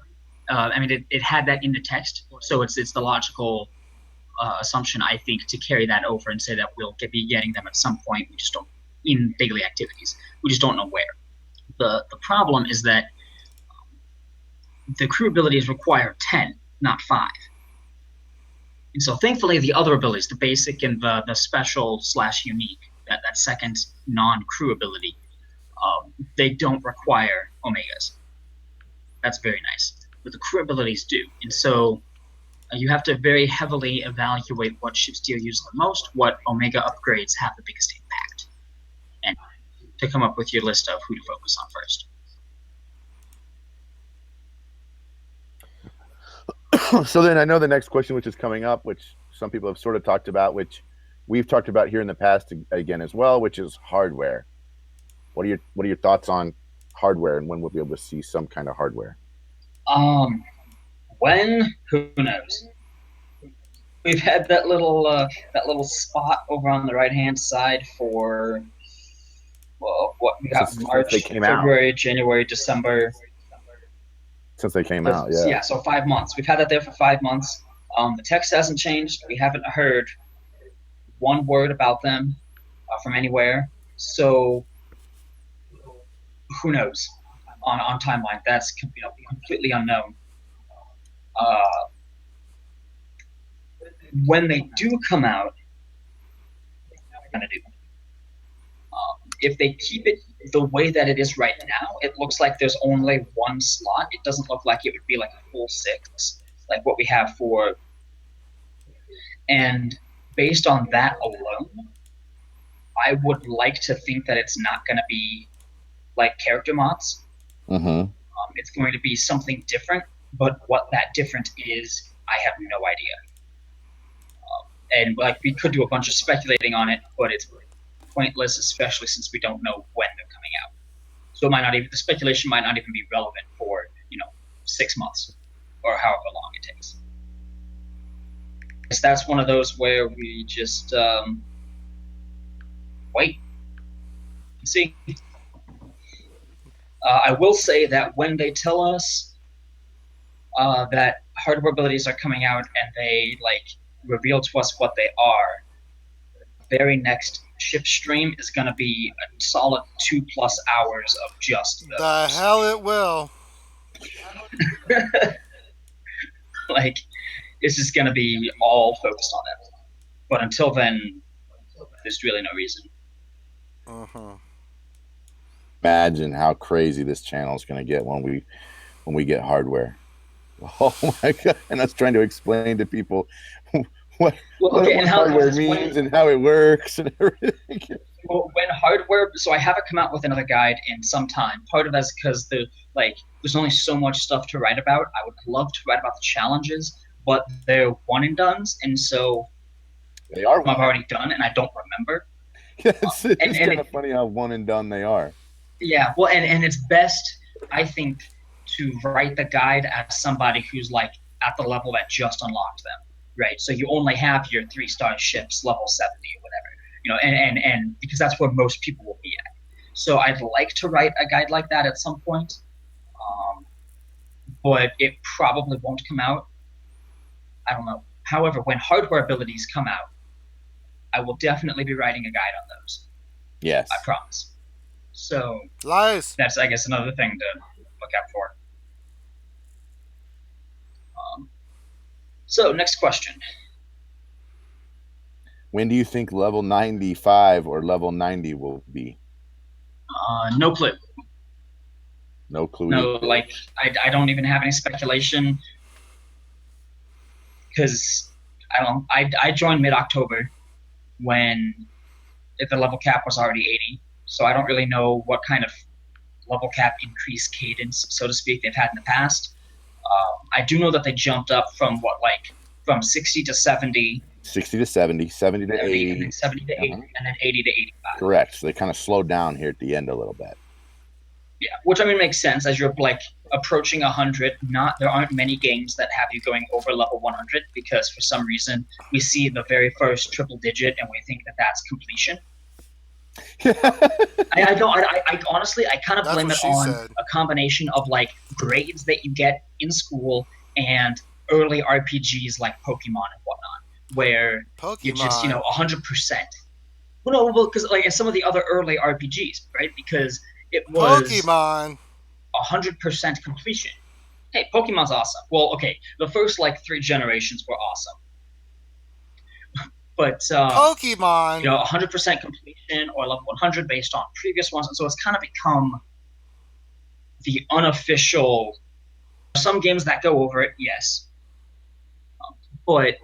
Speaker 2: I mean, it had that in the text, so it's the logical assumption, I think, to carry that over and say that we'll be getting them at some point. We just don't, in daily activities. We just don't know where. The problem is that the crew abilities require 10, not 5. And so thankfully the other abilities, the basic and the special / unique, that second non-crew ability, they don't require Omegas. That's very nice. But the crew abilities do. And so you have to very heavily evaluate what ships do you use the most, what Omega upgrades have the biggest impact, and to come up with your list of who to focus on first.
Speaker 3: So then I know the next question, which is coming up, which some people have sort of talked about, which we've talked about here in the past again as well, which is hardware. What are your thoughts on hardware, and when we'll be able to see some kind of hardware?
Speaker 2: When? Who knows? We've had that little spot over on the right-hand side for, well, what we got, March, February, January, December.
Speaker 3: Since they came out, yeah.
Speaker 2: Yeah, so 5 months. We've had that there for 5 months. The text hasn't changed. We haven't heard one word about them from anywhere. So who knows on timeline? That's completely unknown. When they do come out, what they're gonna do? If they keep it the way that it is right now, it looks like there's only one slot. It doesn't look like it would be like a full 6, like what we have for. And based on that alone, I would like to think that it's not going to be like character mods.
Speaker 3: Mm-hmm.
Speaker 2: It's going to be something different, but what that different is, I have no idea. And like we could do a bunch of speculating on it, but it's pointless, especially since we don't know when they're coming out. So it might not even, the speculation might not even be relevant for 6 months or however long it takes. So that's one of those where we just wait and see. I will say that when they tell us that hardware abilities are coming out and they reveal to us what they are, the very next ship stream is going to be a solid 2+ hours of just those.
Speaker 1: The hell it will.
Speaker 2: It's just going to be all focused on that. But until then, there's really no reason.
Speaker 1: Uh-huh.
Speaker 3: Imagine how crazy this channel is going to get when we get hardware. Oh my god! And I was trying to explain to people what hardware means and how it works and everything.
Speaker 2: Well, when hardware, so I haven't come out with another guide in some time. Part of that's because there's only so much stuff to write about. I would love to write about the challenges, but they're one and dones, and so
Speaker 3: they are.
Speaker 2: I've already done, and I don't remember.
Speaker 3: It's kind of funny how one and done they are.
Speaker 2: Yeah, well, and it's best, I think, to write the guide as somebody who's at the level that just unlocked them, right? So you only have your 3-star ships level 70 or whatever, and because that's where most people will be at. So I'd like to write a guide like that at some point, but it probably won't come out. I don't know. However, when hardware abilities come out, I will definitely be writing a guide on those.
Speaker 3: Yes.
Speaker 2: I promise. So
Speaker 1: Lies.
Speaker 2: That's, I guess, another thing to look out for. So next question.
Speaker 3: When do you think level 95 or level 90 will be?
Speaker 2: No clue.
Speaker 3: No clue.
Speaker 2: No, I don't even have any speculation because I joined mid-October when the level cap was already 80, so I don't really know what kind of level cap increase cadence, so to speak, they've had in the past. I do know that they jumped up from from 60 to 70
Speaker 3: 60 to 70, 70 to
Speaker 2: 70, and then
Speaker 3: 80.
Speaker 2: 70 to 80, and then 80 to 85.
Speaker 3: Correct. So they kind of slowed down here at the end a little bit.
Speaker 2: Yeah, which I mean makes sense as you're like approaching 100. There aren't many games that have you going over level 100 because for some reason we see the very first triple digit and we think that that's completion. I honestly I kind of
Speaker 1: That's
Speaker 2: blame
Speaker 1: what
Speaker 2: it
Speaker 1: she
Speaker 2: on
Speaker 1: said.
Speaker 2: a combination of like grades that you get in school and early RPGs like Pokemon and whatnot, where you just
Speaker 1: Pokemon.
Speaker 2: 100%. Well, no, because like some of the other early RPGs, right? Because it was
Speaker 1: Pokemon.
Speaker 2: 100% completion. Hey, Pokemon's awesome. Well, okay, the first like 3 generations were awesome, but
Speaker 1: Pokemon.
Speaker 2: 100% completion or level 100 based on previous ones, and so it's kind of become the unofficial. Some games that go over it, yes, but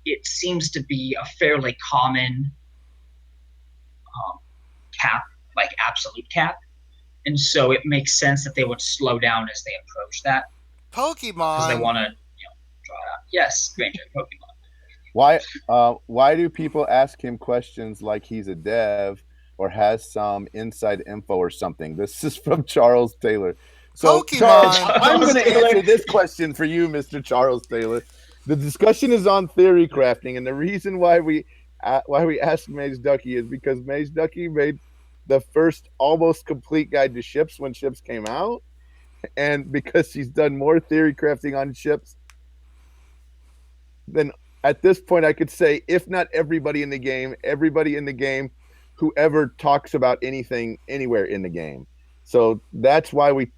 Speaker 2: it seems to be a fairly common cap, like absolute cap. And so it makes sense that they would slow down as they approach that because they
Speaker 1: Pokemon.
Speaker 2: want to, draw it out. Yes, Granger, Pokemon.
Speaker 3: Why do people ask him questions like he's a dev or has some inside info or something? This is from Charles Taylor. So,
Speaker 1: Pokemon.
Speaker 3: Charles, I'm going to answer this question for you, Mr. Charles Taylor. The discussion is on theory crafting, and the reason why we asked Mageduckey is because Mageduckey made the first almost complete guide to ships when ships came out, and because she's done more theory crafting on ships than at this point I could say, if not everybody in the game who ever talks about anything anywhere in the game. So that's why we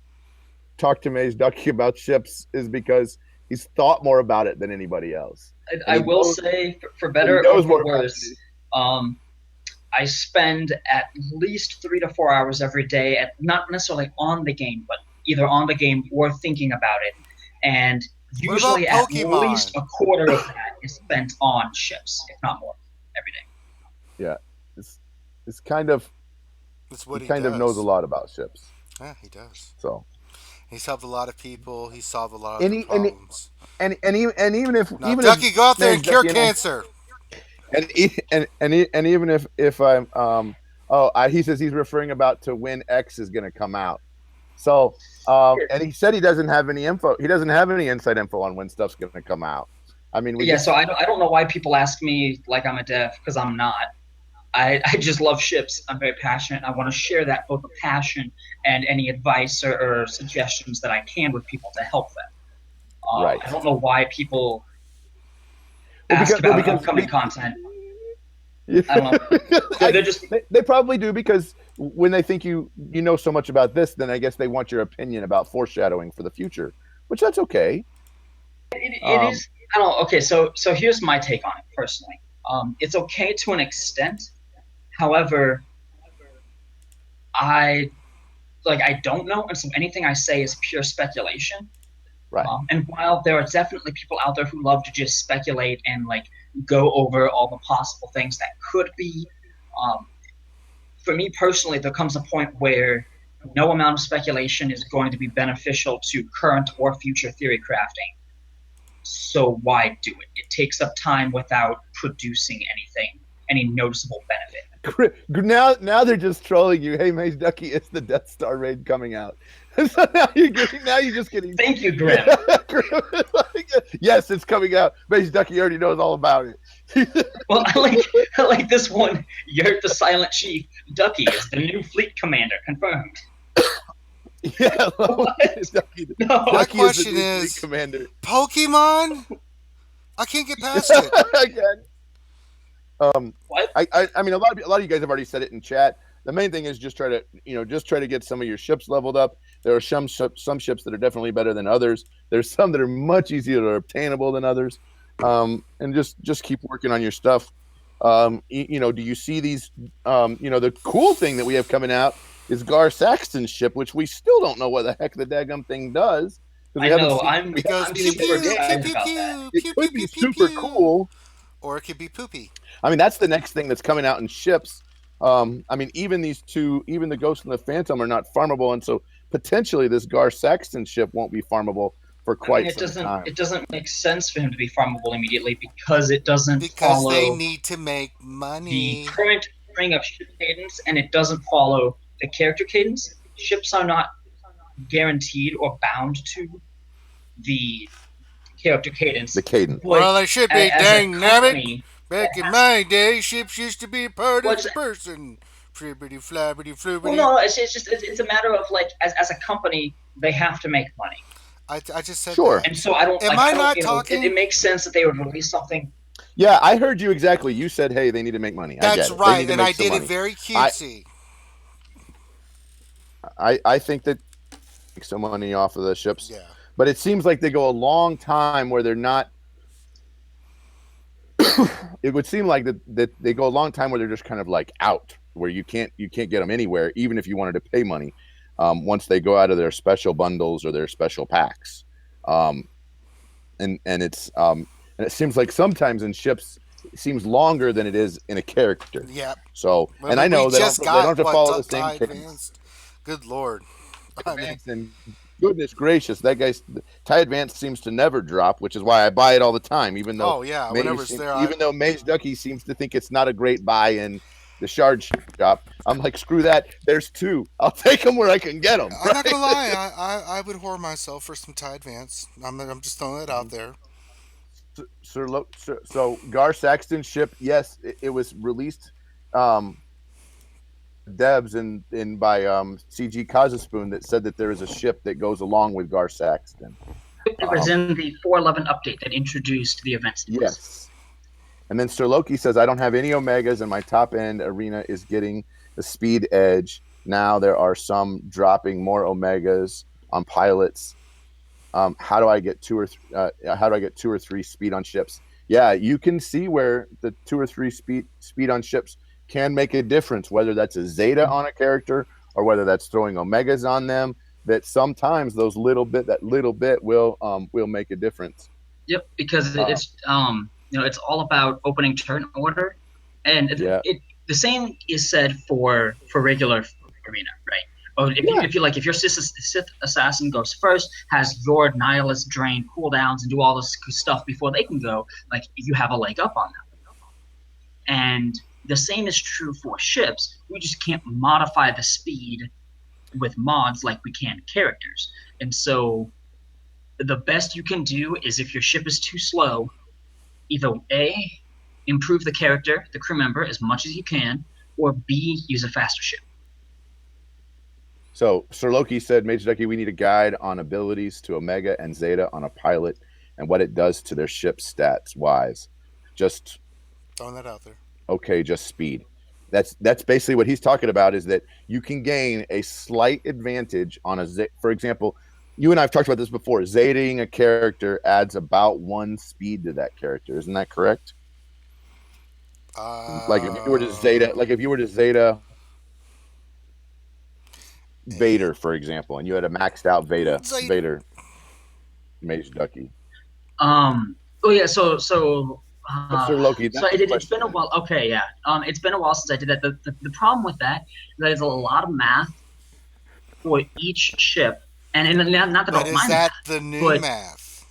Speaker 3: talked to Mageduckey about ships, is because he's thought more about it than anybody else.
Speaker 2: I will say, for better or for worse, I spend at least 3 to 4 hours every day, not necessarily on the game, but either on the game or thinking about it. And usually at least a quarter of that is spent on ships, if not more, every day.
Speaker 3: Yeah, it's kind of.
Speaker 1: That's what
Speaker 3: he kind of knows a lot about ships.
Speaker 1: Yeah, he does.
Speaker 3: So
Speaker 1: he's helped a lot of people. He's solved a lot of problems.
Speaker 3: And even if
Speaker 1: Duckey, go out there and cure cancer.
Speaker 3: And even if I'm he says he's referring about to when X is going to come out. So and he said he doesn't have any info. He doesn't have any inside info on when stuff's going to come out. I mean,
Speaker 2: so I don't know why people ask me like I'm a dev, because I'm not. I just love ships. I'm very passionate. I want to share that, both the passion and any advice or suggestions that I can with people to help them.
Speaker 3: Right.
Speaker 2: I don't know why people ask about upcoming content.
Speaker 3: Yeah.
Speaker 2: I don't know.
Speaker 3: They probably do, because when they think you know so much about this, then I guess they want your opinion about foreshadowing for the future, which that's okay.
Speaker 2: It is. I don't know. Okay, so here's my take on it personally. It's okay to an extent. However, I don't know, and so anything I say is pure speculation.
Speaker 3: Right.
Speaker 2: And while there are definitely people out there who love to just speculate and like go over all the possible things that could be, for me personally, there comes a point where no amount of speculation is going to be beneficial to current or future theory crafting. So why do it? It takes up time without producing any noticeable benefit.
Speaker 3: Now they're just trolling you. Hey, Mageduckey, it's the Death Star raid coming out. So now you're just getting.
Speaker 2: Thank you, Grim.
Speaker 3: Yes, it's coming out. Mageduckey already knows all about it.
Speaker 2: Well, I like this one. Yurt the Silent Chief. Duckey is the new fleet commander. Confirmed.
Speaker 3: Yeah.
Speaker 2: Duckey,
Speaker 3: no.
Speaker 1: My question is,
Speaker 3: commander.
Speaker 1: Pokemon? I can't get past it.
Speaker 3: Again.
Speaker 2: What?
Speaker 3: I mean, a lot of you guys have already said it in chat. The main thing is just try to get some of your ships leveled up. There are some ships that are definitely better than others. There's some that are much easier obtainable than others. And just keep working on your stuff. Do you see these? The cool thing that we have coming out is Gar Saxton's ship, which we still don't know what the heck the daggum thing does.
Speaker 2: I know. I'm
Speaker 3: It could be super cool,
Speaker 1: or it could be poopy.
Speaker 3: I mean, that's the next thing that's coming out in ships. I mean, even the Ghost and the Phantom are not farmable, and so potentially this Gar Saxton ship won't be farmable. for
Speaker 2: I mean,
Speaker 3: quite some time.
Speaker 2: it doesn't make sense for him to be farmable immediately because it doesn't
Speaker 1: Because they
Speaker 2: follow
Speaker 1: need to make
Speaker 2: the
Speaker 1: money.
Speaker 2: current string of ship cadence, and it doesn't follow the character cadence. Ships are not guaranteed or bound to the character cadence.
Speaker 3: The cadence.
Speaker 2: But
Speaker 1: Well, they should be,
Speaker 2: as a
Speaker 1: dang nabbit.
Speaker 2: company,
Speaker 1: Back in
Speaker 2: has-
Speaker 1: my day, ships used to be a part
Speaker 2: Well,
Speaker 1: of the person. Flibbity flabbity
Speaker 2: well,
Speaker 1: flubbity.
Speaker 2: no, it's just it's a matter of like as a company, they have to make money,
Speaker 1: I just said
Speaker 3: Sure.
Speaker 1: that.
Speaker 2: and so I don't.
Speaker 1: Am
Speaker 2: like,
Speaker 1: I
Speaker 2: don't,
Speaker 1: not
Speaker 2: you know,
Speaker 1: talking?
Speaker 2: It makes sense that they would release something.
Speaker 3: Yeah, I heard you exactly. You said, "Hey, they need to make money." I
Speaker 1: That's
Speaker 3: get it. They
Speaker 1: right,
Speaker 3: need to
Speaker 1: and
Speaker 3: make
Speaker 1: I
Speaker 3: some
Speaker 1: did
Speaker 3: money.
Speaker 1: it very cutesy.
Speaker 3: I think that make some money off of the ships,
Speaker 1: Yeah.
Speaker 3: but it seems like they go a long time where they're not. It would seem like that they go a long time where they're just kind of like out, where you can't get them anywhere, even if you wanted to pay money. Once they go out of their special bundles or their special packs, and it seems like sometimes in ships it seems longer than it is in a character.
Speaker 1: Yep.
Speaker 3: So,
Speaker 1: Well,
Speaker 3: and I know
Speaker 1: we
Speaker 3: they
Speaker 1: just
Speaker 3: don't have to
Speaker 1: got
Speaker 3: follow the
Speaker 1: Duckey
Speaker 3: same cadence.
Speaker 1: Advanced. Good lord. I mean,
Speaker 3: And goodness gracious, that guy's Tie Advance seems to never drop, which is why I buy it all the time. Even though
Speaker 1: oh yeah, whenever it's there,
Speaker 3: even though Mageduckey seems to think it's not a great buy in the shard shop, I'm like, screw that. There's two. I'll take them where I can get them.
Speaker 1: I'm not gonna lie. I would whore myself for some Tie Advance. I'm just throwing it out there.
Speaker 3: So Gar Saxton ship, yes, it was released. Devs in by CG Kazaspoon that said that there is a ship that goes along with Gar Saxton.
Speaker 2: It was in the 4.11 update that introduced the events.
Speaker 3: Yes. And then Sir Loki says, I don't have any Omegas, and my top end arena is getting the speed edge. Now there are some dropping more Omegas on pilots. How do I get two or three speed on ships? Yeah, you can see where the 2 or 3 speed on ships can make a difference, whether that's a Zeta on a character or whether that's throwing Omegas on them. That sometimes that little bit will make a difference.
Speaker 2: Yep, because it's it's all about opening turn order, and the same is said for regular arena, right? Or if your Sith assassin goes first, has your nihilist drain cooldowns and do all this stuff before they can go, like you have a leg up on them. And the same is true for ships. We just can't modify the speed with mods like we can characters. And so the best you can do is, if your ship is too slow, either A, improve the character, the crew member, as much as you can, or B, use a faster ship.
Speaker 3: So Sir Loki said, Mageduckey, we need a guide on abilities to Omega and Zeta on a pilot and what it does to their ship stats wise. Just
Speaker 1: throwing that out there.
Speaker 3: Okay, just speed. That's basically what he's talking about, is that you can gain a slight advantage on for example, you and I have talked about this before. Zetaing a character adds about 1 speed to that character. Isn't that correct? Like if you were to Zeta Vader, for example, and you had a maxed out Vader Mageduckey.
Speaker 2: Oh yeah. So
Speaker 3: Sir Loki.
Speaker 2: So it's been a while. Okay, yeah. It's been a while since I did that. The problem with that is that there's a lot of math for each ship, and not that
Speaker 1: but is that the new math?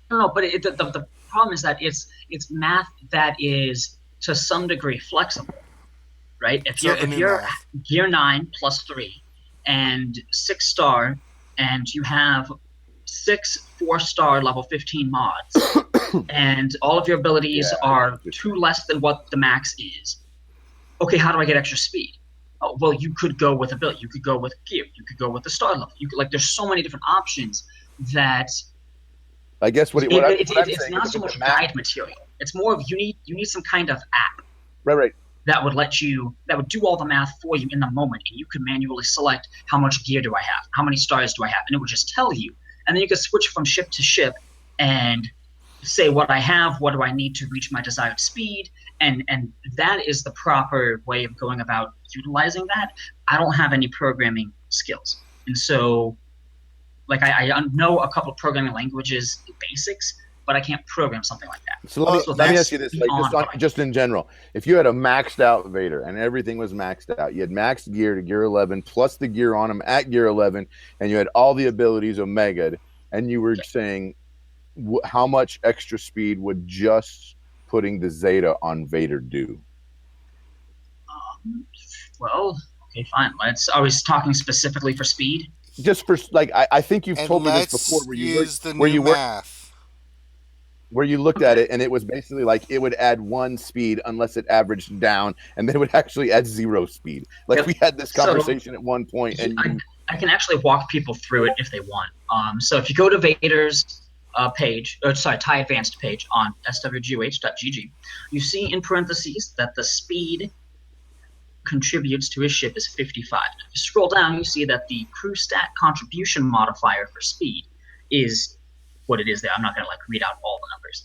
Speaker 2: No, but the problem is that it's math that is to some degree flexible, right? If you're Gear 9 plus 3 and 6-star, and you have 6 4-star level 15 mods, and all of your abilities are 2 less than what the max is. Okay, how do I get extra speed? Oh, well, you could go with ability. You could go with gear. You could go with the star level. You could, there's so many different options that.
Speaker 3: I guess
Speaker 2: it's not so much guide material. It's more of you need some kind of app.
Speaker 3: Right.
Speaker 2: That would do all the math for you in the moment, and you could manually select how much gear do I have, how many stars do I have, and it would just tell you. And then you could switch from ship to ship and say what I have, what do I need to reach my desired speed, and that is the proper way of going about utilizing that. I don't have any programming skills, and so I know a couple of programming languages basics, but I can't program something like that.
Speaker 3: So let me ask you this, just in general. If you had a maxed out Vader and everything was maxed out, you had maxed gear to gear 11 plus the gear on him at gear 11, and you had all the abilities Omega'd, and you were saying how much extra speed would just putting the Zeta on Vader do?
Speaker 2: Well, okay, fine. Are we talking specifically for speed?
Speaker 3: Just for like, I think you've
Speaker 1: And
Speaker 3: told me this
Speaker 1: let's
Speaker 3: before,
Speaker 1: use the new math.
Speaker 3: where you looked at it, and it was basically like it would add 1 speed unless it averaged down, and then it would actually add 0 speed. Like
Speaker 2: Yep.
Speaker 3: we had this conversation at one point, and
Speaker 2: I can actually walk people through it if they want. So if you go to Vader's page, or sorry, TIE Advanced page on swgoh.gg, you see in parentheses that the speed contributes to his ship is 55. If you scroll down, you see that the crew stat contribution modifier for speed is what it is there. I'm not going to read out all the numbers.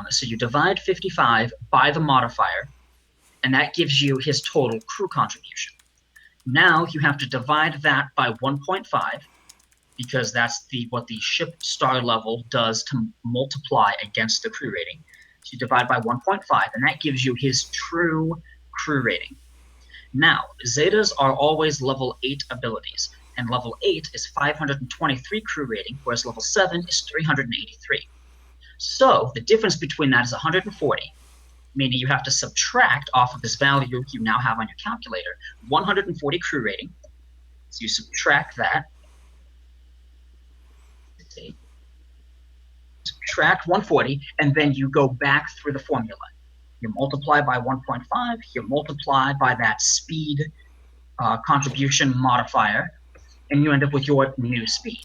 Speaker 2: So you divide 55 by the modifier, and that gives you his total crew contribution. Now you have to divide that by 1.5, because that's what the ship star level does to multiply against the crew rating. So you divide by 1.5, and that gives you his true crew rating. Now, Zetas are always level 8 abilities, and level 8 is 523 crew rating, whereas level 7 is 383. So the difference between that is 140, meaning you have to subtract off of this value you now have on your calculator 140 crew rating. So you subtract that. Subtract 140, and then you go back through the formula. You multiply by 1.5, you multiply by that speed contribution modifier, and you end up with your new speed.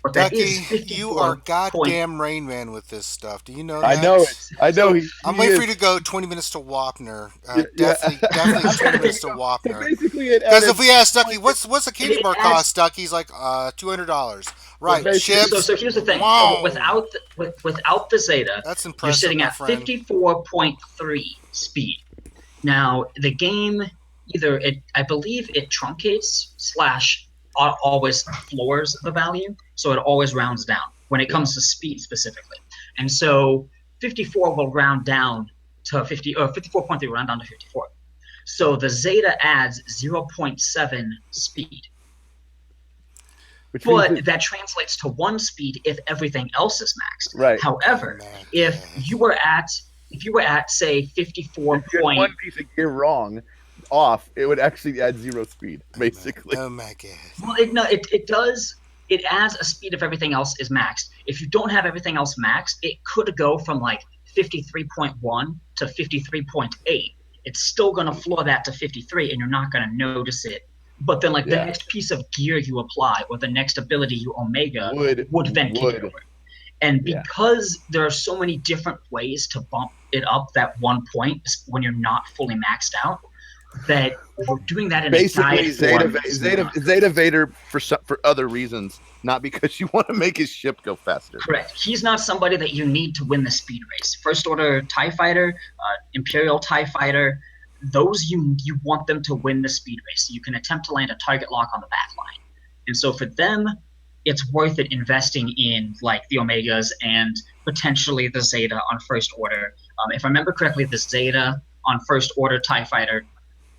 Speaker 2: But that is
Speaker 1: Ducky, you are goddamn Rain Man with this stuff. Do you know that?
Speaker 3: I know it. I know.
Speaker 1: I'm waiting for you to go 20 minutes to Wapner. Definitely 20 minutes to Wapner. Because if we ask Ducky, what's a candy bar cost, Ducky? He's like $200. Right, chips.
Speaker 2: So here's the thing.
Speaker 1: Wow.
Speaker 2: Without the Zeta,
Speaker 1: that's impressive,
Speaker 2: you're sitting at 54.3 speed. Now the game I believe it truncates / always floors the value, so it always rounds down when it comes to speed specifically. And so 54 will round down to 50, or 54.3 will round down to 54. So the Zeta adds 0.7 speed. But that translates to 1 speed if everything else is maxed.
Speaker 3: Right.
Speaker 2: However, if you were at say 54.
Speaker 3: If you had one piece of gear wrong off, it would actually add 0 speed, basically.
Speaker 1: Oh my god.
Speaker 2: Well, it does. It adds a speed if everything else is maxed. If you don't have everything else maxed, it could go from 53.1 to 53.8. It's still going to floor that to 53, and you're not going to notice it. But then, the next piece of gear you apply, or the next ability you omega, would then kick it over. And because there are so many different ways to bump it up that 1 point when you're not fully maxed out, that you're doing that in
Speaker 3: basically
Speaker 2: a
Speaker 3: Zeta Vader for other reasons, not because you want to make his ship go faster.
Speaker 2: Correct. He's not somebody that you need to win the speed race. First Order TIE Fighter, Imperial TIE Fighter, those you want them to win the speed race. So you can attempt to land a target lock on the back line. And so for them, it's worth it investing in the Omegas and potentially the Zeta on First Order. If I remember correctly, the Zeta on First Order TIE Fighter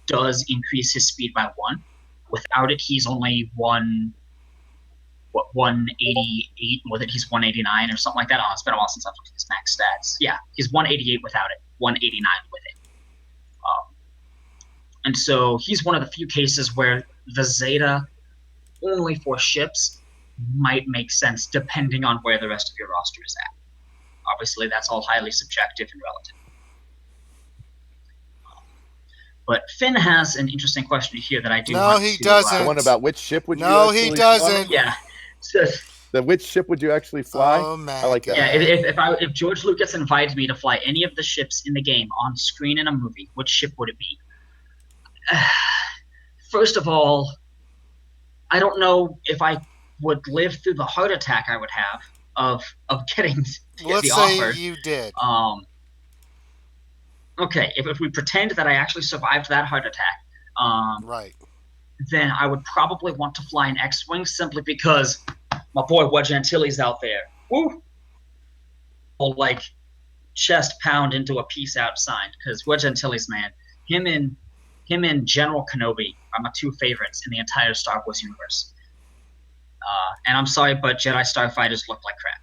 Speaker 2: does increase his speed by 1. Without it, he's only 188. With it, he's 189 or something like that. Oh, it's been a while since I've looked at his max stats. Yeah, he's 188 without it, 189 with it. And so he's one of the few cases where the Zeta only for ships might make sense depending on where the rest of your roster is at. Obviously, that's all highly subjective and relative. But Finn has an interesting question here that I do want to...
Speaker 1: No, he doesn't.
Speaker 3: The one about which ship would you
Speaker 1: No,
Speaker 3: actually
Speaker 1: he doesn't.
Speaker 2: Fly? Yeah. So,
Speaker 3: which ship would you actually fly?
Speaker 1: Oh, man.
Speaker 3: I like that.
Speaker 2: Yeah, if George Lucas invited me to fly any of the ships in the game on screen in a movie, which ship would it be? First of all, I don't know if I would live through the heart attack I would have of getting
Speaker 1: Let's
Speaker 2: the
Speaker 1: say
Speaker 2: offer.
Speaker 1: You did.
Speaker 2: Okay, if we pretend that I actually survived that heart attack,
Speaker 1: right,
Speaker 2: then I would probably want to fly an X-wing simply because my boy Wedge Antilles out there. Woo! Or chest pound into a peace out sign, because Wedge Antilles, man, him and General Kenobi are my 2 favorites in the entire Star Wars universe. And I'm sorry, but Jedi Starfighters look like crap.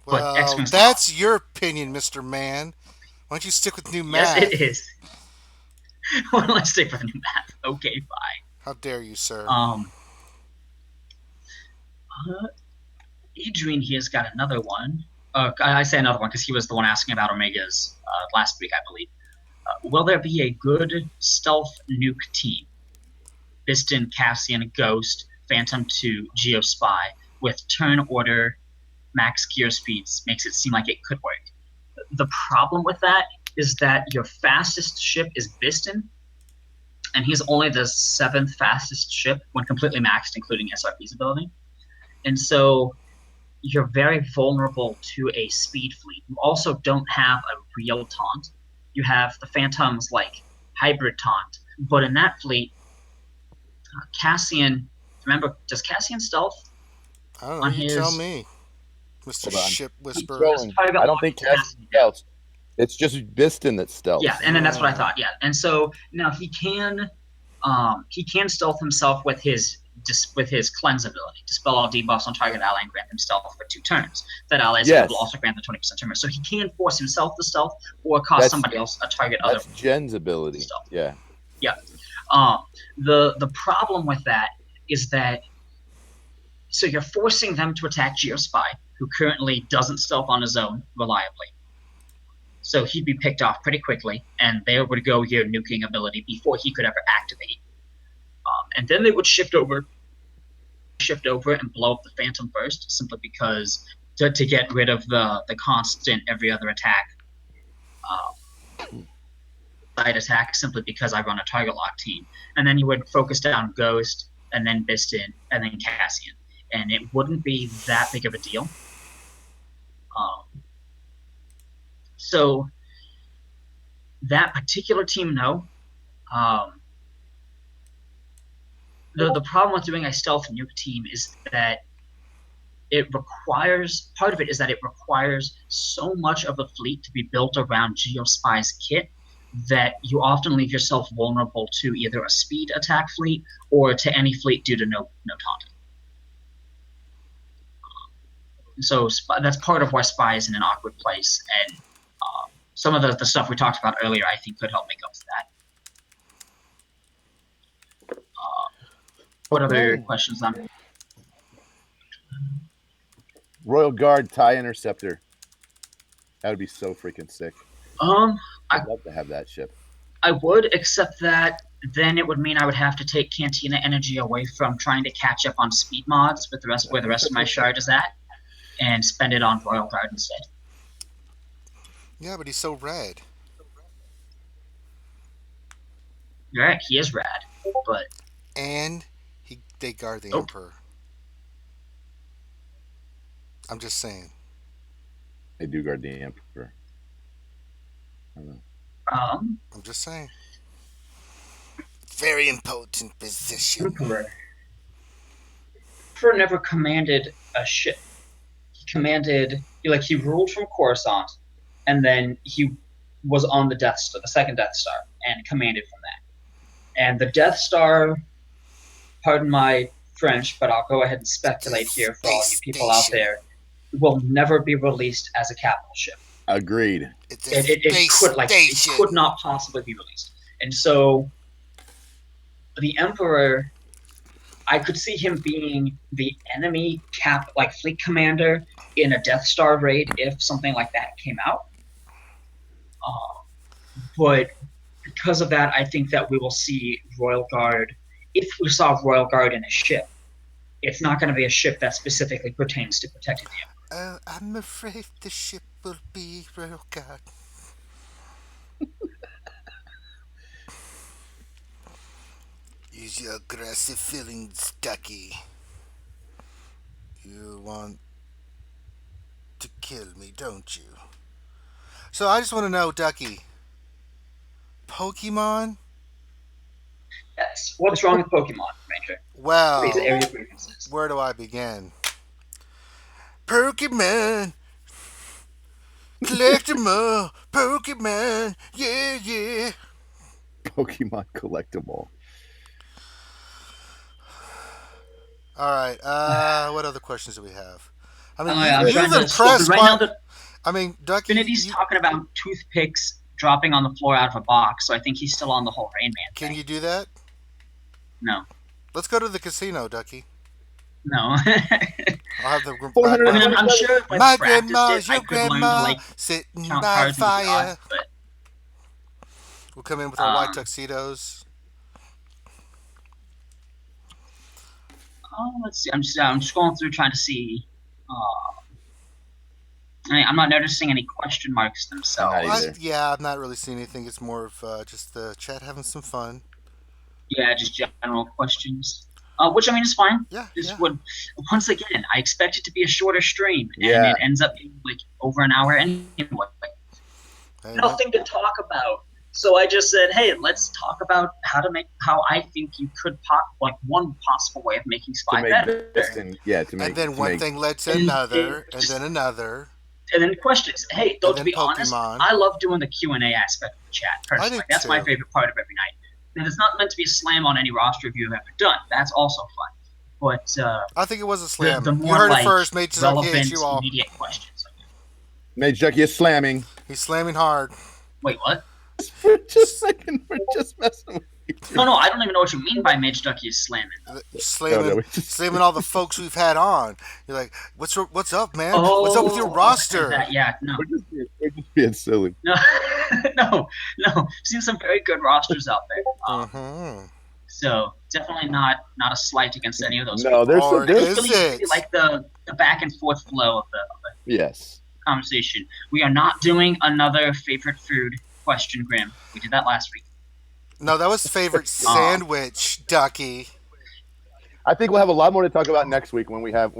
Speaker 2: But X
Speaker 1: Well,
Speaker 2: Wings look
Speaker 1: that's
Speaker 2: awesome.
Speaker 1: your opinion, Mr. Man. Why don't you stick with new
Speaker 2: Yes, it
Speaker 1: math?
Speaker 2: is. Well, let's stick with new math. Okay,
Speaker 1: How dare you, sir?
Speaker 2: fine. Uh, Adrian here's got another one. I say another one because he was the one asking about Omegas last week, I believe. Will there be a good stealth nuke team? Biston, Cassian, Ghost, Phantom 2, Geo Spy, with turn order, max gear speeds, makes it seem like it could work. The problem with that is that your fastest ship is Biston, and he's only the seventh fastest ship when completely maxed, including SRP's ability. And so you're very vulnerable to a speed fleet. You also don't have a real taunt. You have the Phantom's like hybrid taunt, but in that fleet, Cassian. Remember, does Cassian stealth
Speaker 1: I don't know.
Speaker 2: on
Speaker 1: You tell
Speaker 2: his?
Speaker 1: me, Mister
Speaker 3: Hold on.
Speaker 1: Ship
Speaker 3: Keep
Speaker 1: Whisperer.
Speaker 2: His
Speaker 3: going.
Speaker 2: target
Speaker 3: I don't
Speaker 2: lock
Speaker 3: think
Speaker 2: is
Speaker 3: Cassian stealth. It's just Biston that
Speaker 2: Yeah,
Speaker 3: stealth.
Speaker 2: and then that's what I
Speaker 1: Oh,
Speaker 2: thought. Yeah, and so now he can stealth himself with his cleanse ability, dispel all debuffs on target ally and grant them stealth for 2 turns. That ally's will
Speaker 3: Yes,
Speaker 2: also grant the 20% turn. So he can force himself to stealth or cause
Speaker 3: that's
Speaker 2: somebody else a target other
Speaker 3: that's Jen's ability.
Speaker 2: stealth.
Speaker 3: Yeah.
Speaker 2: Yeah. The problem with that is that so you're forcing them to attack Geo Spy, who currently doesn't stealth on his own reliably. So he'd be picked off pretty quickly, and there would go your nuking ability before he could ever activate. And then they would shift over and blow up the Phantom first, simply because to get rid of the constant every other attack side attack, simply because I run a target lock team. And then you would focus down Ghost, and then Biston, and then Cassian. And it wouldn't be that big of a deal. So that particular team, no. The problem with doing a stealth nuke team is that it requires part of it is that it requires so much of the fleet to be built around Geospy's kit that you often leave yourself vulnerable to either a speed attack fleet or to any fleet due to no taunting. So that's part of why Spy is in an awkward place, and some of the stuff we talked about earlier, I think, could help make up for that. What other questions?
Speaker 3: Royal Guard TIE Interceptor. That would be so freaking sick. I'd love to have that ship.
Speaker 2: I would, except that then it would mean I would have to take Cantina energy away from trying to catch up on speed mods with where the rest of my shard is at, and spend it on Royal Guard instead.
Speaker 1: yeah, but he's so red.
Speaker 2: You're right, he is rad, but
Speaker 1: And they guard the
Speaker 2: oh,
Speaker 1: Emperor. I'm just saying.
Speaker 3: They do guard the Emperor. I don't know.
Speaker 1: I'm just saying. Very important position.
Speaker 2: Emperor. Emperor never commanded a ship. He ruled from Coruscant, and then he was on the second Death Star, and commanded from that. And the Death Star, pardon my French, but I'll go ahead and speculate here for all you people out there, will never be released as a capital ship.
Speaker 3: Agreed.
Speaker 2: It could not possibly be released. And so the Emperor, I could see him being the enemy fleet commander in a Death Star raid if something like that came out. But because of that, I think that we will see Royal Guard. If we saw Royal Guard in a ship, it's not going to be a ship that specifically pertains to protecting the Emperor.
Speaker 1: I'm afraid the ship will be Royal Guard. Use your aggressive feelings, Ducky. You want to kill me, don't you? So I just want to know, Ducky. Pokemon?
Speaker 2: Yes. What's wrong with Pokemon, Ranger? Raise
Speaker 1: Well,
Speaker 2: area grievances.
Speaker 1: where do I begin? Pokemon! Collect 'em all! Pokemon! Yeah, yeah!
Speaker 3: Pokemon collectible.
Speaker 1: All right. What other questions do we have? I mean,
Speaker 2: I'm
Speaker 1: you've
Speaker 2: trying to scroll through
Speaker 1: impressed
Speaker 2: right now.
Speaker 1: quite.
Speaker 2: The
Speaker 1: I mean, Ducky,
Speaker 2: Infinity's talking about toothpicks dropping on the floor out of a box, so I think he's still on the whole Rain Man
Speaker 1: can
Speaker 2: thing.
Speaker 1: you do that?
Speaker 2: No,
Speaker 1: Let's go to the casino, Ducky.
Speaker 2: no.
Speaker 1: I'll have the
Speaker 2: I mean,
Speaker 1: background.
Speaker 2: I'm sure if I
Speaker 1: My
Speaker 2: practiced it,
Speaker 1: grandma's
Speaker 2: I
Speaker 1: your
Speaker 2: could learn to
Speaker 1: grandma
Speaker 2: like
Speaker 1: sitting
Speaker 2: count
Speaker 1: by the
Speaker 2: cards and draw it.
Speaker 1: fire.
Speaker 2: But
Speaker 1: We'll come in with our white
Speaker 2: um,
Speaker 1: tuxedos.
Speaker 2: let's see. I'm just going through trying to see. I'm not noticing any question marks
Speaker 3: I'm not
Speaker 2: themselves.
Speaker 3: either.
Speaker 1: Yeah, I'm not really seeing anything. It's more of just the chat having some fun.
Speaker 2: Yeah, just general questions. Which I mean is fine.
Speaker 1: Yeah,
Speaker 2: This
Speaker 1: yeah.
Speaker 2: would once again, I expect it to be a shorter stream, and
Speaker 3: Yeah.
Speaker 2: it ends up being like over an hour anyway.
Speaker 1: Hey,
Speaker 2: Nothing to talk about. So I just said, hey, let's talk about how I think you could like one possible way of making
Speaker 3: To
Speaker 2: Spy
Speaker 3: make
Speaker 2: better.
Speaker 3: this and yeah, to make.
Speaker 1: and then
Speaker 3: to
Speaker 1: one
Speaker 3: make,
Speaker 1: thing led to
Speaker 2: And
Speaker 1: another, and
Speaker 2: just
Speaker 1: then another,
Speaker 2: and then questions. Hey, though,
Speaker 1: and
Speaker 2: to
Speaker 1: then
Speaker 2: be honest,
Speaker 1: Pokemon.
Speaker 2: I love doing the Q&A aspect of the chat personally.
Speaker 1: do
Speaker 2: That's my
Speaker 1: too.
Speaker 2: favorite part of every night. And it's not meant to be a slam on any roster review I've ever done. That's also fun. But
Speaker 1: I think it was a slam.
Speaker 2: the
Speaker 1: You
Speaker 2: more
Speaker 1: heard
Speaker 2: like
Speaker 1: it first. Mageduckey hit
Speaker 2: relevant,
Speaker 1: you all.
Speaker 2: immediate questions.
Speaker 3: Mageduckey is slamming.
Speaker 1: He's slamming hard.
Speaker 2: Wait, what?
Speaker 3: We're just messing with you.
Speaker 2: No, I don't even know what you mean by Mageduckey is slamming.
Speaker 1: Slamming all the folks we've had on. You're like, what's up, man? What's up with your
Speaker 2: Oh,
Speaker 1: roster?
Speaker 2: yeah, no.
Speaker 3: We're just being silly.
Speaker 2: No, no. I've seen some very good rosters out there.
Speaker 1: Mm-hmm.
Speaker 2: So definitely not a slight against any of those.
Speaker 3: No, there's
Speaker 1: Or
Speaker 3: there's
Speaker 1: is
Speaker 2: really
Speaker 1: it?
Speaker 2: like the back and forth flow of the
Speaker 3: yes.
Speaker 2: conversation. We are not doing another favorite food question, Grim. We did that last week.
Speaker 1: No, that was favorite sandwich, Ducky.
Speaker 3: I think we'll have a lot more to talk about next week when we have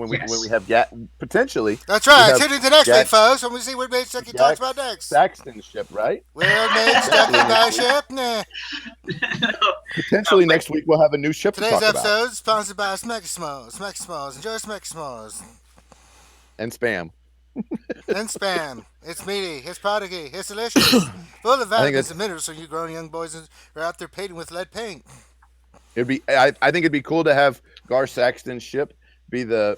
Speaker 3: potentially
Speaker 1: That's right.
Speaker 3: have
Speaker 1: Tune in to next
Speaker 3: Jack-
Speaker 1: week, folks. When we see what Mageduckey talks about next.
Speaker 3: Saxton ship, right?
Speaker 1: Well, Mageduckey by ship. Nah.
Speaker 3: Potentially next week we'll have a new ship to
Speaker 1: Today's
Speaker 3: talk about.
Speaker 1: episode is sponsored by Smackismos. Enjoy Smackismos.
Speaker 3: And spam.
Speaker 1: And spam. It's meaty. It's prodigy. It's delicious. Full of vitamins and minerals so you grown young boys are out there painting with lead paint.
Speaker 3: It'd be. I think it'd be cool to have Gar Saxton's ship be the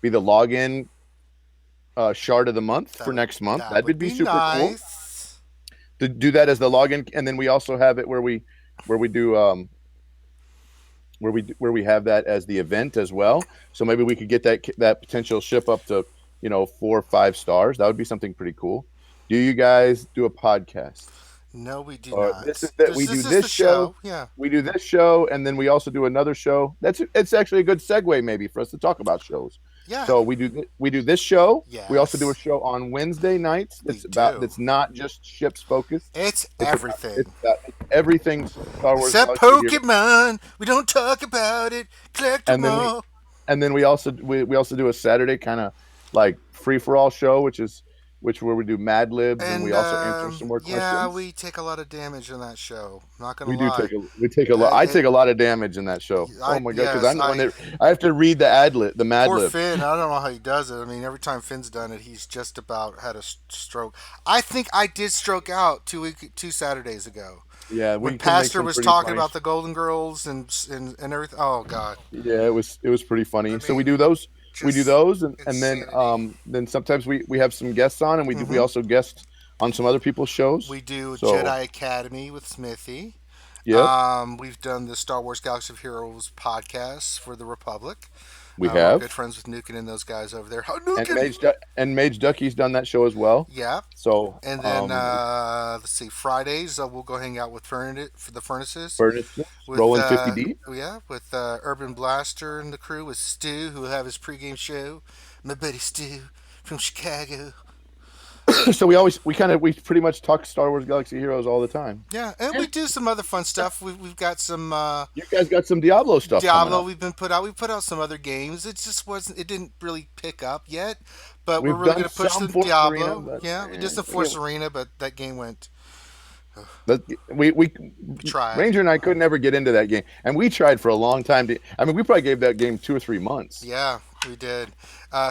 Speaker 3: login shard of the month for next month. That would be super cool to do that as the login, and then we also have it where we do where we have that as the event as well. So maybe we could get that potential ship up to 4 or 5 stars. That would be something pretty cool. Do you guys do a podcast?
Speaker 1: No, we do
Speaker 3: Or
Speaker 1: not.
Speaker 3: we do this show.
Speaker 1: Yeah.
Speaker 3: We do this show, and then we also do another show. It's actually a good segue maybe for us to talk about shows.
Speaker 1: Yeah.
Speaker 3: So we do this show.
Speaker 1: Yes.
Speaker 3: We also do a show on Wednesday nights. That's not just ships focused.
Speaker 1: It's everything.
Speaker 3: It's everything Star Wars.
Speaker 1: Except Pokemon. We don't talk about it. Collect them all.
Speaker 3: And then we also do a Saturday kind of like free for all show, where we do Mad Libs and we also answer some more questions.
Speaker 1: Yeah, we take a lot of damage in that show. Not gonna
Speaker 3: we
Speaker 1: lie.
Speaker 3: We take a lot. I take a lot of damage in that show. Oh my god, because I'm the one that I have to read the Mad Lib.
Speaker 1: Poor Finn. I don't know how he does it. I mean, every time Finn's done it, he's just about had a stroke. I think I did stroke out 2 Saturdays ago.
Speaker 3: Yeah,
Speaker 1: when Pastor was talking about the Golden Girls and everything. Oh god.
Speaker 3: Yeah, it was pretty funny. I mean, so we do those. We do those, and then sometimes we have some guests on, and we also guest on some other people's shows.
Speaker 1: We do Jedi Academy with Smithy.
Speaker 3: Yeah.
Speaker 1: We've done the Star Wars Galaxy of Heroes podcast for the Republic.
Speaker 3: We have.
Speaker 1: We're good friends with Nukin and those guys over there.
Speaker 3: And Mageduckey's done that show as well.
Speaker 1: Yeah.
Speaker 3: So
Speaker 1: and then let's see, Fridays we'll go hang out with for the Furnaces.
Speaker 3: Rolling 50 deep.
Speaker 1: Yeah, with Urban Blaster and the crew, with Stu, who will have his pregame show. My buddy Stu from Chicago.
Speaker 3: So we pretty much talk Star Wars Galaxy Heroes all the time.
Speaker 1: Yeah, and we do some other fun stuff. We've got some.
Speaker 3: You guys got some Diablo stuff.
Speaker 1: We put out some other games. It just wasn't. It didn't really pick up yet, but we're really going to push the Diablo. We did some Force Arena, but that game went.
Speaker 3: We
Speaker 1: tried.
Speaker 3: Ranger and I could never get into that game, and we tried for a long time. We probably gave that game 2 or 3 months.
Speaker 1: Yeah, we did.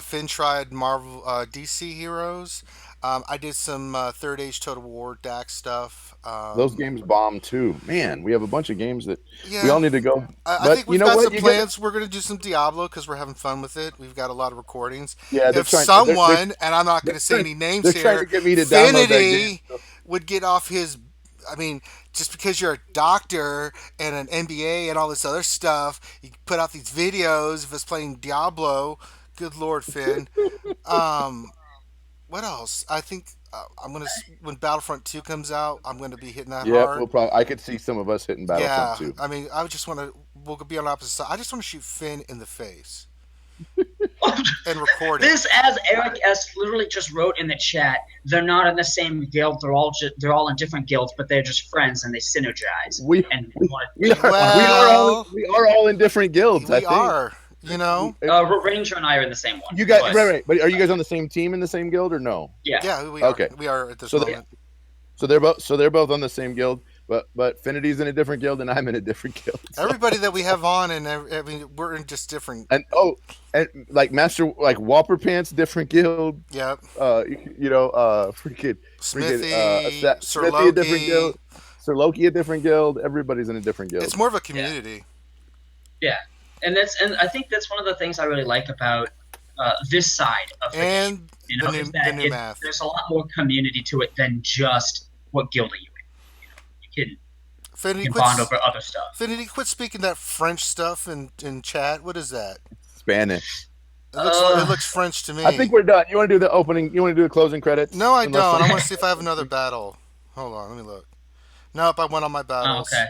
Speaker 1: Finn tried Marvel DC Heroes. I did some Third Age Total War DAC stuff.
Speaker 3: Those games bomb too. Man, we have a bunch of games that we
Speaker 1: Yeah,
Speaker 3: all need to go.
Speaker 1: I
Speaker 3: But
Speaker 1: think
Speaker 3: you
Speaker 1: we've
Speaker 3: know
Speaker 1: got
Speaker 3: what?
Speaker 1: some
Speaker 3: You get
Speaker 1: plans. We're going to do some Diablo because we're having fun with it. We've got a lot of recordings.
Speaker 3: yeah. They're
Speaker 1: If
Speaker 3: trying.
Speaker 1: someone, and I'm not going
Speaker 3: They're
Speaker 1: to say
Speaker 3: trying.
Speaker 1: any names
Speaker 3: They're trying to
Speaker 1: here,
Speaker 3: get me to download that game.
Speaker 1: Finity would get off his. I mean, just because you're a doctor and an MBA and all this other stuff, you put out these videos of us playing Diablo. Good Lord, Finn. Um, what else? I think I'm gonna when Battlefront 2 comes out, I'm gonna be hitting that
Speaker 3: Yeah,
Speaker 1: hard.
Speaker 3: we'll probably. I could see some of us hitting Battlefront
Speaker 1: Yeah,
Speaker 3: too.
Speaker 1: I mean, I would just want to. We'll be on opposite side. I just want to shoot Finn in the face and record it.
Speaker 2: This, as Eric S. literally just wrote in the chat, they're not in the same guild. They're all in different guilds, but they're just friends and they synergize.
Speaker 3: We
Speaker 2: And
Speaker 3: we are
Speaker 1: Well,
Speaker 3: we are all in different guilds. I
Speaker 1: we
Speaker 3: think.
Speaker 1: are. You know.
Speaker 2: Ranger and I are in the same one.
Speaker 3: You guys,
Speaker 2: but,
Speaker 3: right? But are you guys on the same team in the same guild or no?
Speaker 2: Yeah.
Speaker 1: Yeah, we are.
Speaker 3: Okay.
Speaker 1: We are at this
Speaker 3: So
Speaker 1: moment.
Speaker 3: they're both on the same guild, but Finity's in a different guild and I'm in a different guild. So.
Speaker 1: Everybody that we have on, and I mean, we're in just different.
Speaker 3: And and like Master like Whopper Pants, different guild.
Speaker 1: Yep.
Speaker 3: Freaking
Speaker 1: Smithy, Sir
Speaker 3: Smithy, a different
Speaker 1: Loki.
Speaker 3: guild. Sir Loki, a different guild. Everybody's in a different guild.
Speaker 1: It's more of a community.
Speaker 2: Yeah. And I think that's one of the things I really like about this side of the game.
Speaker 1: And
Speaker 2: You know, is that
Speaker 1: math.
Speaker 2: there's a lot more community to it than just what guild are you in. You can
Speaker 1: Finity,
Speaker 2: bond over other stuff.
Speaker 1: Finity, quit speaking that French stuff in chat. What is that?
Speaker 3: Spanish.
Speaker 1: It looks French to me.
Speaker 3: I think we're done. You want to do the opening? You want to do the closing credits?
Speaker 1: No, I
Speaker 3: Unless
Speaker 1: don't. I want to see if I have another battle. Hold on, let me look. Nope, I went on my
Speaker 2: Oh,
Speaker 1: battles.
Speaker 2: okay.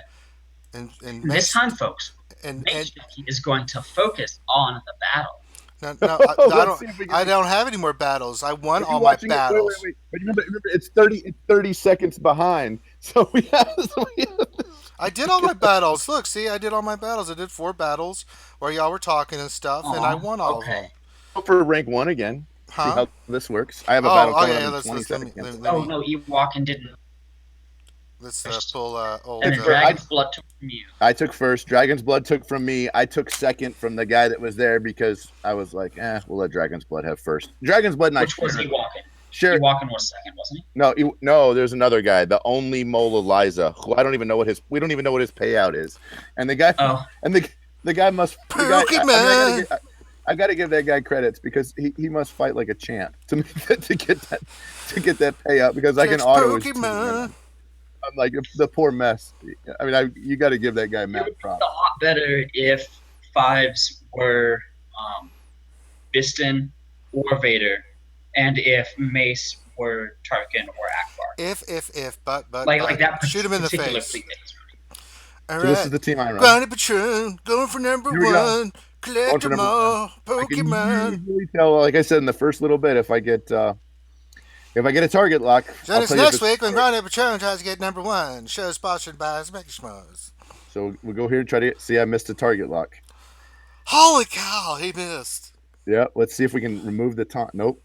Speaker 1: And
Speaker 2: This time, folks,
Speaker 1: and
Speaker 2: Mageduckey is going to focus on the battle.
Speaker 1: no,
Speaker 3: Let's see if we can-
Speaker 1: I don't have any more battles. I won
Speaker 3: If you're
Speaker 1: all my
Speaker 3: watching it-
Speaker 1: battles.
Speaker 3: Wait. But remember, it's 30 seconds behind. So we have.
Speaker 1: I did all my battles. Look, see, I did all my battles. I did 4 battles where y'all were talking and stuff, and I won all of them.
Speaker 3: For rank 1 again. See
Speaker 1: Huh?
Speaker 3: how this works. I have a battle coming
Speaker 1: yeah,
Speaker 3: up in
Speaker 1: let's
Speaker 3: 20
Speaker 1: let me,
Speaker 3: seconds.
Speaker 1: let
Speaker 2: Oh
Speaker 1: me,
Speaker 2: no, Ewok didn't.
Speaker 1: let's pull old.
Speaker 2: And
Speaker 3: And
Speaker 2: Dragon's Blood took from you.
Speaker 3: I took first. Dragon's Blood took from me. I took second from the guy that was there because I was like, we'll let Dragon's Blood have first. Dragon's Blood and
Speaker 2: Which was
Speaker 3: I
Speaker 2: Ewokin.
Speaker 3: share.
Speaker 2: Ewokin was second, wasn't he?
Speaker 3: No, there's another guy, the only mole Eliza, who I don't even know we don't even know what his payout is. And the guy and the guy must
Speaker 1: Pokemon.
Speaker 3: I got to give that guy credits because he must fight like a champ to get that payout because I can auto his team.
Speaker 1: Pokemon.
Speaker 3: I'm like the poor mess. I mean, you got to give that guy
Speaker 2: It
Speaker 3: mad
Speaker 2: would be a
Speaker 3: props.
Speaker 2: lot better if fives were Biston or Vader, and if Mace were Tarkin or Akbar.
Speaker 1: But
Speaker 2: Like that.
Speaker 1: shoot him in the
Speaker 2: particular
Speaker 1: face.
Speaker 2: fleet that he's running.
Speaker 1: All
Speaker 3: So
Speaker 1: right.
Speaker 3: this is the team I run.
Speaker 1: Bounty Patrol, going for number
Speaker 3: Here we go.
Speaker 1: 1. Collect
Speaker 3: Going for
Speaker 1: them
Speaker 3: number
Speaker 1: all.
Speaker 3: I can
Speaker 1: Pokemon.
Speaker 3: usually tell, like I said in the first little bit, if I get a target lock.
Speaker 1: Join
Speaker 3: I'll
Speaker 1: us
Speaker 3: tell you
Speaker 1: next
Speaker 3: if it's
Speaker 1: week when
Speaker 3: correct.
Speaker 1: Bounty Patrol tries to get number 1. Show sponsored by Smacky Schmoes.
Speaker 3: So we'll go here and try to see. I missed a target lock.
Speaker 1: Holy cow, he missed.
Speaker 3: Yeah, let's see if we can remove the taunt. Nope.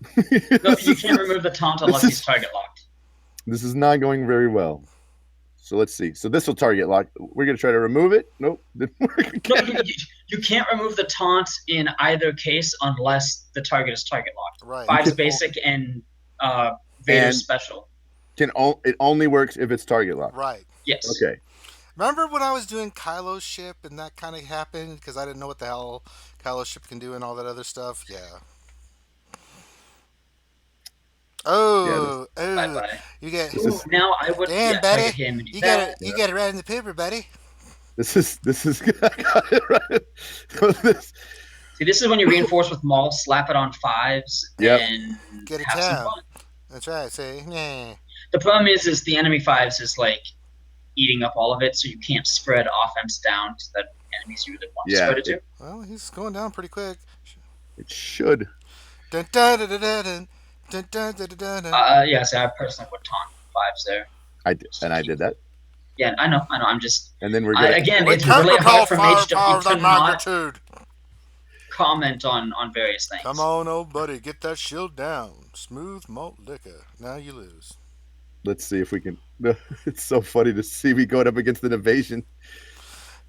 Speaker 2: No, you can't remove the taunt unless he's target locked.
Speaker 3: This is not going very well. So let's see. So this will target lock. We're gonna try to remove it. Nope. Didn't work
Speaker 2: No,
Speaker 3: again.
Speaker 2: you can't remove the taunt in either case unless the target is target locked.
Speaker 1: Right.
Speaker 2: Five's basic and Vader's
Speaker 3: And-
Speaker 2: special.
Speaker 3: It only works if it's target lock.
Speaker 1: Right.
Speaker 2: Yes.
Speaker 3: Okay.
Speaker 1: Remember when I was doing Kylo's ship and that kind of happened because I didn't know what the hell Kylo's ship can do and all that other stuff? Yeah. Oh,
Speaker 2: Bye-bye.
Speaker 1: you get
Speaker 3: This is-
Speaker 2: Now I would
Speaker 1: damn,
Speaker 2: target
Speaker 1: buddy.
Speaker 2: him and do
Speaker 1: You
Speaker 2: that.
Speaker 1: got it right in the paper, buddy.
Speaker 3: This is I got it right. So this
Speaker 2: See, this is when you reinforce with Maul, slap it on fives,
Speaker 3: Yep.
Speaker 2: and
Speaker 1: Get it
Speaker 2: have some
Speaker 1: down.
Speaker 2: fun.
Speaker 1: That's right. See, yeah.
Speaker 2: The problem is the enemy fives is like eating up all of it, so you can't spread offense down to the enemies you really want to
Speaker 3: Yeah,
Speaker 2: spread it to.
Speaker 1: Well, he's going down pretty quick.
Speaker 3: it should.
Speaker 1: Dun, dun, dun, dun, dun, dun, dun, dun, dun, dun, dun.
Speaker 2: Yeah, so I personally would taunt fives there.
Speaker 3: I did that.
Speaker 2: Yeah, I know. I'm just
Speaker 3: And then we're gonna
Speaker 2: again,
Speaker 1: We
Speaker 2: it's
Speaker 1: can't
Speaker 2: really
Speaker 1: repel
Speaker 2: hard for Mage
Speaker 1: firepower of
Speaker 2: to
Speaker 1: that
Speaker 2: not
Speaker 1: magnitude.
Speaker 2: comment on various things.
Speaker 1: Come on, old buddy, get that shield down. Smooth malt liquor. Now you lose.
Speaker 3: let's see if we can. It's so funny to see me going up against an invasion.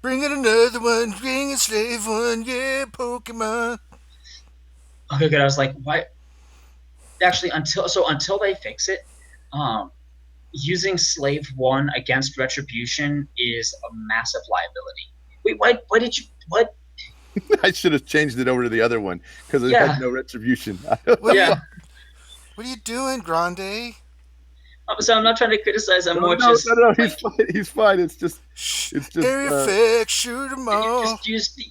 Speaker 1: Bring it another one. Bring a slave one. Yeah, Pokemon.
Speaker 2: Okay, good. I was like, why? actually until they fix it, um, using Slave 1 against Retribution is a massive liability. Wait, why did you what?
Speaker 3: I should have changed it over to the other one because it
Speaker 2: Yeah.
Speaker 3: had no retribution.
Speaker 1: What,
Speaker 2: Yeah.
Speaker 1: what are you doing, Grande?
Speaker 2: So I'm not trying to criticize. I'm more
Speaker 3: no,
Speaker 2: just
Speaker 3: no,
Speaker 2: like,
Speaker 3: he's fine. He's fine. It's just
Speaker 1: Area effects, shoot them
Speaker 2: you
Speaker 1: all.
Speaker 2: just use the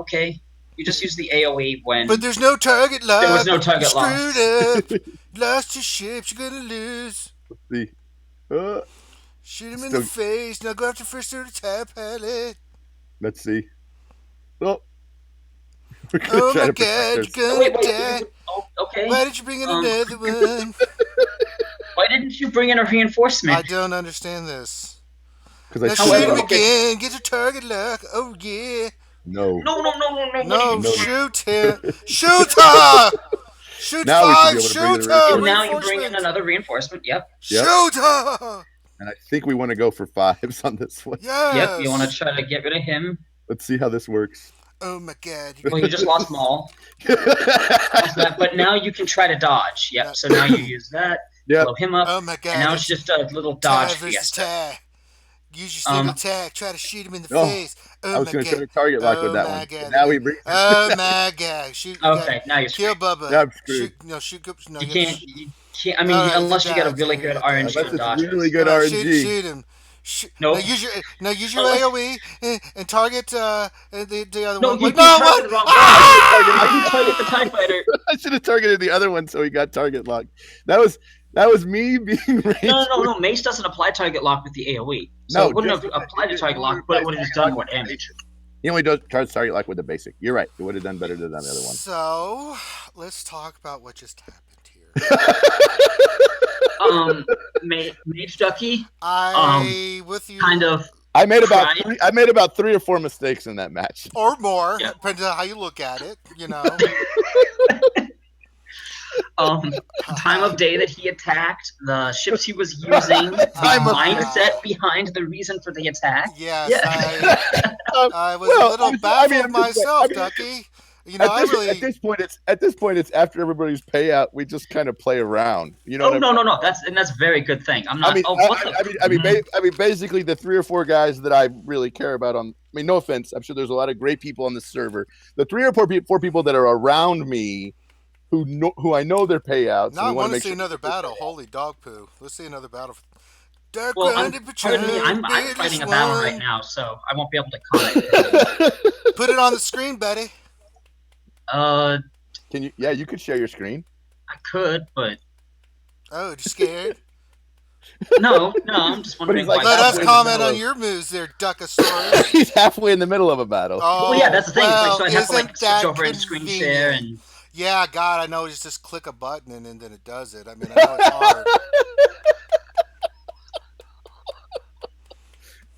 Speaker 2: okay. You just use the AOE when
Speaker 1: But there's no target lock.
Speaker 2: there was no target
Speaker 1: You're
Speaker 2: lock.
Speaker 1: screwed up. Lost your ships. You're gonna lose.
Speaker 3: the
Speaker 1: Shoot him in
Speaker 3: Still-
Speaker 1: the face. Now go after first to the tap pallet.
Speaker 3: let's see. Oh, we're gonna
Speaker 1: Oh
Speaker 3: try
Speaker 1: my
Speaker 3: to
Speaker 1: god,
Speaker 3: protect
Speaker 1: you're
Speaker 3: ourselves.
Speaker 1: gonna
Speaker 2: wait.
Speaker 1: die.
Speaker 2: Okay.
Speaker 1: Why did you bring in
Speaker 2: Um,
Speaker 1: another one?
Speaker 2: Why didn't you bring in a reinforcement?
Speaker 1: I don't understand this.
Speaker 3: Because I
Speaker 1: Now
Speaker 3: still
Speaker 1: shoot
Speaker 3: have
Speaker 1: him
Speaker 3: a-
Speaker 2: okay.
Speaker 1: again. Get your target lock. Oh yeah.
Speaker 3: No.
Speaker 2: No.
Speaker 1: No,
Speaker 3: No.
Speaker 1: shoot him. Shoot her. Shoot
Speaker 3: Now we should
Speaker 1: five.
Speaker 3: be able to bring
Speaker 1: Shoot
Speaker 3: in
Speaker 1: her.
Speaker 2: And now you bring in
Speaker 1: Reinforcements.
Speaker 2: another reinforcement. Yep.
Speaker 3: Yep.
Speaker 1: Shoot her.
Speaker 3: And I think we want to go for 5s on this one.
Speaker 1: Yes.
Speaker 2: Yep. You want to try to get rid of him?
Speaker 3: Let's see how this works.
Speaker 1: Oh my god.
Speaker 2: Well, you just lost Maul. But now you can try to dodge. Yep. So now you use that.
Speaker 3: Yep.
Speaker 2: Blow him up.
Speaker 1: Oh my god.
Speaker 2: And now it's just a little
Speaker 1: tie
Speaker 2: dodge
Speaker 1: versus
Speaker 2: fiesta.
Speaker 1: tie. Use your single attack. Try to shoot him in the
Speaker 3: Oh,
Speaker 1: face. Oh
Speaker 3: I was
Speaker 1: my
Speaker 3: going to
Speaker 1: god.
Speaker 3: try to target lock
Speaker 1: Oh
Speaker 3: with that
Speaker 1: my
Speaker 3: one.
Speaker 1: God.
Speaker 3: Now we bring.
Speaker 1: Oh my god. Shoot. You
Speaker 2: Okay. Now you're
Speaker 1: gotta Kill Bubba.
Speaker 3: Yeah, I'm screwed.
Speaker 1: Shoot. No,
Speaker 2: You
Speaker 1: you
Speaker 2: can't. I mean,
Speaker 1: Alright,
Speaker 2: unless you get a
Speaker 1: dodge,
Speaker 2: really
Speaker 1: yeah,
Speaker 2: good
Speaker 1: yeah,
Speaker 2: RNG
Speaker 3: Unless
Speaker 2: on
Speaker 3: it's
Speaker 2: dodges.
Speaker 3: really good
Speaker 1: Alright,
Speaker 3: RNG.
Speaker 1: Shoot him.
Speaker 2: Nope.
Speaker 1: Now use your
Speaker 2: Oh.
Speaker 1: AOE and target the other
Speaker 2: No,
Speaker 1: one.
Speaker 2: you
Speaker 1: Wait,
Speaker 2: targeted the wrong one.
Speaker 1: Ah!
Speaker 2: You target the TIE Fighter.
Speaker 3: I should have targeted the other one so he got target locked. That was me being raged.
Speaker 2: No. Mace doesn't apply target lock with the AOE. So
Speaker 3: No,
Speaker 2: it wouldn't
Speaker 3: just-
Speaker 2: have applied to target
Speaker 3: it
Speaker 2: lock, but it would have
Speaker 3: applies
Speaker 2: done more damage.
Speaker 3: He only does charge target lock with the basic. You're right. It would have done better than the other one.
Speaker 1: So let's talk about what just happened here.
Speaker 2: Mageduckey
Speaker 1: With you
Speaker 2: kind of
Speaker 3: I made about
Speaker 2: Right.
Speaker 3: 3 or 4 mistakes in that match.
Speaker 1: or more,
Speaker 2: Yep.
Speaker 1: depending on how you look at it. You know.
Speaker 2: time of day that he attacked, the ships he was using, the
Speaker 3: Time of-
Speaker 2: mindset behind the reason for the attack.
Speaker 1: Yes,
Speaker 2: Yeah.
Speaker 1: I was
Speaker 3: Well,
Speaker 1: a little
Speaker 3: I mean,
Speaker 1: baffled
Speaker 3: I'm just like-
Speaker 1: myself,
Speaker 3: I mean,
Speaker 1: Ducky. You know,
Speaker 3: At this point, it's after everybody's payout. We just kind of play around. You know?
Speaker 2: Oh
Speaker 3: what I mean?
Speaker 2: no, that's a very good thing. I'm not.
Speaker 3: I mean,
Speaker 2: what the?
Speaker 3: I mean, basically, the 3 or 4 guys that I really care about I mean, no offense. I'm sure there's a lot of great people on this server. The 3 or 4 people that are around me, who I know their payouts.
Speaker 1: now I
Speaker 3: want to
Speaker 1: see another battle. Holy dog poo. Let's see another battle. Dark
Speaker 2: Well,
Speaker 1: Grounded
Speaker 2: pardon me, I'm
Speaker 1: Beardless
Speaker 2: fighting a battle
Speaker 1: one.
Speaker 2: right now, so I won't be able to comment.
Speaker 1: Put it on the screen, Betty.
Speaker 2: Can
Speaker 3: Can you? Yeah, you could share your screen.
Speaker 2: I could, but
Speaker 1: Oh, you scared?
Speaker 2: no, I'm just wondering
Speaker 3: like,
Speaker 2: why.
Speaker 1: Let us
Speaker 3: halfway in the
Speaker 1: comment
Speaker 3: middle
Speaker 1: on
Speaker 3: of-
Speaker 1: your moves there, Duckosaurus.
Speaker 3: He's halfway in the middle of a battle.
Speaker 1: Oh,
Speaker 2: Well, yeah, that's the thing.
Speaker 1: well,
Speaker 2: so I have to
Speaker 1: isn't
Speaker 2: switch
Speaker 1: that
Speaker 2: over and screen
Speaker 1: convenient?
Speaker 2: share and.
Speaker 1: Yeah, God, I know. Just click a button and then it does it. I mean, I know it's hard.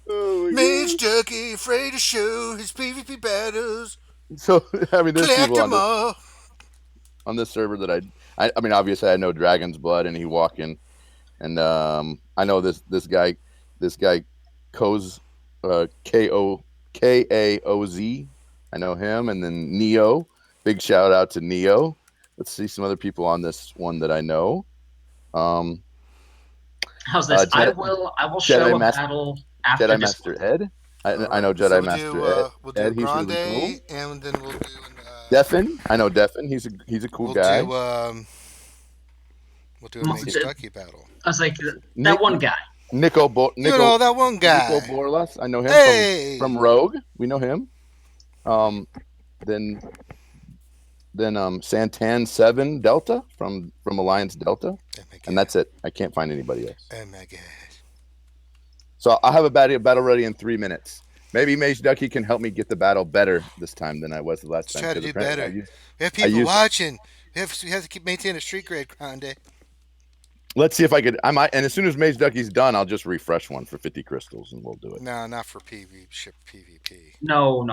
Speaker 3: Oh, my
Speaker 1: Mageduckey, afraid to show his PvP battles.
Speaker 3: God. So I mean, there's
Speaker 1: Collect
Speaker 3: people
Speaker 1: them all.
Speaker 3: on this server that I mean, obviously I know Dragon's Blood and he walking, and I know this guy Koz, Kaoz. I know him, and then Neo. Big shout out to Neo. Let's see some other people on this one that I know.
Speaker 2: How's this? I will show a
Speaker 3: Master-
Speaker 2: battle after
Speaker 3: Jedi
Speaker 2: this.
Speaker 3: Master Ed. I know
Speaker 1: So
Speaker 3: Jedi Master Ed.
Speaker 1: We'll do
Speaker 3: Ed, he's
Speaker 1: Grande,
Speaker 3: really cool.
Speaker 1: and then we'll do.
Speaker 3: Defen. I know Defen. He's a cool
Speaker 1: We'll
Speaker 3: guy.
Speaker 1: do a Mageduckey battle.
Speaker 2: I was like, that
Speaker 3: Nick-
Speaker 2: one guy.
Speaker 3: Nico
Speaker 1: You know that one guy.
Speaker 3: Nico Borlas. I know him
Speaker 1: Hey.
Speaker 3: from Rogue. We know him. Then Santan 7 Delta from Alliance Delta, and that's it. I can't find anybody else.
Speaker 1: Oh my god.
Speaker 3: So I'll have a battle ready in 3 minutes. Maybe Mageduckey can help me get the battle better this time than I was the last
Speaker 1: Let's
Speaker 3: time.
Speaker 1: try to
Speaker 3: 'cause
Speaker 1: do
Speaker 3: apparently
Speaker 1: better. We have people
Speaker 3: used-
Speaker 1: watching. We have to keep maintaining a street grade, Grande.
Speaker 3: Let's see if I could. I might, and as soon as Mageduckey's done, I'll just refresh one for 50 crystals, and we'll do it.
Speaker 1: No, not for PvP.
Speaker 2: No.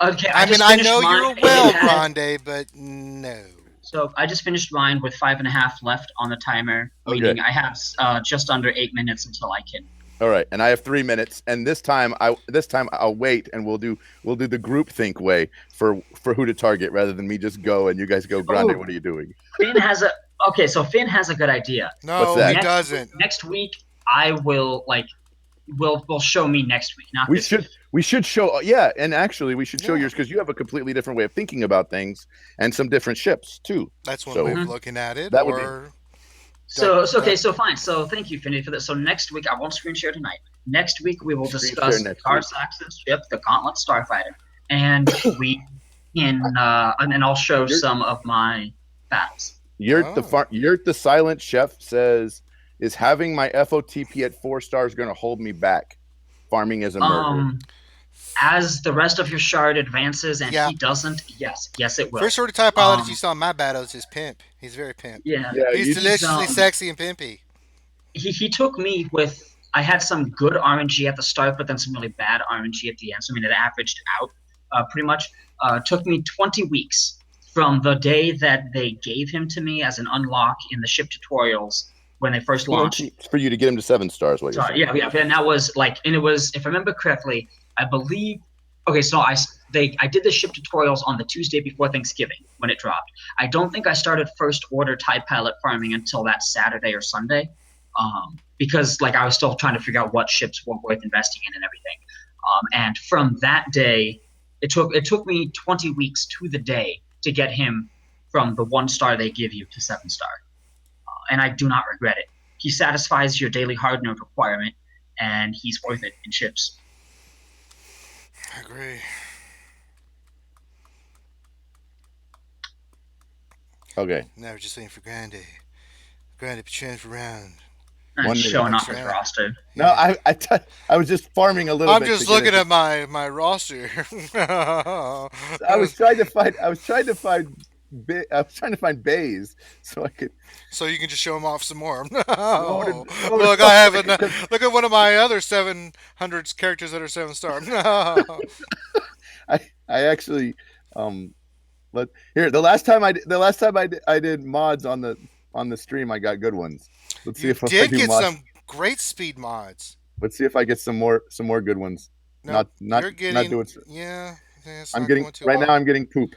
Speaker 2: Okay,
Speaker 1: I mean,
Speaker 2: just
Speaker 1: I
Speaker 2: finished
Speaker 1: know
Speaker 2: mine.
Speaker 1: you're well,
Speaker 2: It had-
Speaker 1: Grande, but no.
Speaker 2: So I just finished mine with 5.5 left on the timer,
Speaker 3: Okay.
Speaker 2: meaning I have just under 8 minutes until I can
Speaker 3: All right, and I have 3 minutes, and this time I'll wait, and we'll do the group think way for who to target rather than me just go and you guys go. Grande, what are you doing?
Speaker 2: Finn has a So Finn has a good idea.
Speaker 1: No,
Speaker 3: that?
Speaker 1: he doesn't.
Speaker 2: Next week, I will will show me next week. Not
Speaker 3: We
Speaker 2: this
Speaker 3: should
Speaker 2: week.
Speaker 3: we should show and actually we should show
Speaker 1: Yeah.
Speaker 3: yours because you have a completely different way of thinking about things and some different ships too.
Speaker 1: That's one
Speaker 3: So-
Speaker 1: way of looking at it.
Speaker 3: That would be-
Speaker 1: Or
Speaker 2: So fine. So thank you, Finney, for this. So next week, I won't screen share tonight. Next week, we will
Speaker 3: Screen
Speaker 2: discuss
Speaker 3: share next
Speaker 2: Tarsax's ship, the Gauntlet Starfighter, and we can and then I'll show some of my battles.
Speaker 3: Yurt the Silent Chef says, is having my FOTP at 4 stars going to hold me back? Farming is a murder.
Speaker 2: As the rest of your shard advances and
Speaker 1: Yeah.
Speaker 2: he doesn't, yes, it will.
Speaker 1: first order TIE pilot you saw in my battles is pimp. He's very pimp.
Speaker 2: Yeah.
Speaker 1: He's deliciously sexy and pimpy.
Speaker 2: He took me with. I had some good RNG at the start, but then some really bad RNG at the end. So I mean, it averaged out pretty much. Took me 20 weeks from the day that they gave him to me as an unlock in the ship tutorials when they first launched.
Speaker 3: It's for you to get him to 7 stars. What you're
Speaker 2: Sorry,
Speaker 3: saying.
Speaker 2: yeah, and that was and it was, if I remember correctly, I believe. Okay, so I did the ship tutorials on the Tuesday before Thanksgiving when it dropped. I don't think I started first order TIE pilot farming until that Saturday or Sunday, because I was still trying to figure out what ships were worth investing in and everything. And from that day, it took me 20 weeks to the day to get him from the 1 star they give you to 7 star, and I do not regret it. He satisfies your daily hard node requirement, and he's worth it in ships.
Speaker 1: I agree.
Speaker 3: Okay.
Speaker 1: Now we're just waiting for Grande. Grande, transfer around.
Speaker 2: And
Speaker 3: 1 minute
Speaker 2: showing off
Speaker 1: extra.
Speaker 2: his roster.
Speaker 3: No, I was just farming a little
Speaker 1: I'm
Speaker 3: bit.
Speaker 1: just
Speaker 3: to get
Speaker 1: looking
Speaker 3: into-
Speaker 1: at my roster.
Speaker 3: I was trying to find bays so I could.
Speaker 1: So you can just show them off some more.
Speaker 3: No,
Speaker 1: Look, I have look at one of my other 700 characters that are 7-star.
Speaker 3: I actually the last time I did mods on the stream, I got good ones. Let's see
Speaker 1: You
Speaker 3: if I
Speaker 1: did
Speaker 3: do
Speaker 1: get
Speaker 3: mods.
Speaker 1: some great speed mods.
Speaker 3: Let's see if I get some more good ones.
Speaker 1: No,
Speaker 3: not
Speaker 1: you're getting,
Speaker 3: not doing.
Speaker 1: yeah. It's
Speaker 3: I'm
Speaker 1: not
Speaker 3: getting
Speaker 1: going too
Speaker 3: right
Speaker 1: well.
Speaker 3: now. I'm getting poop.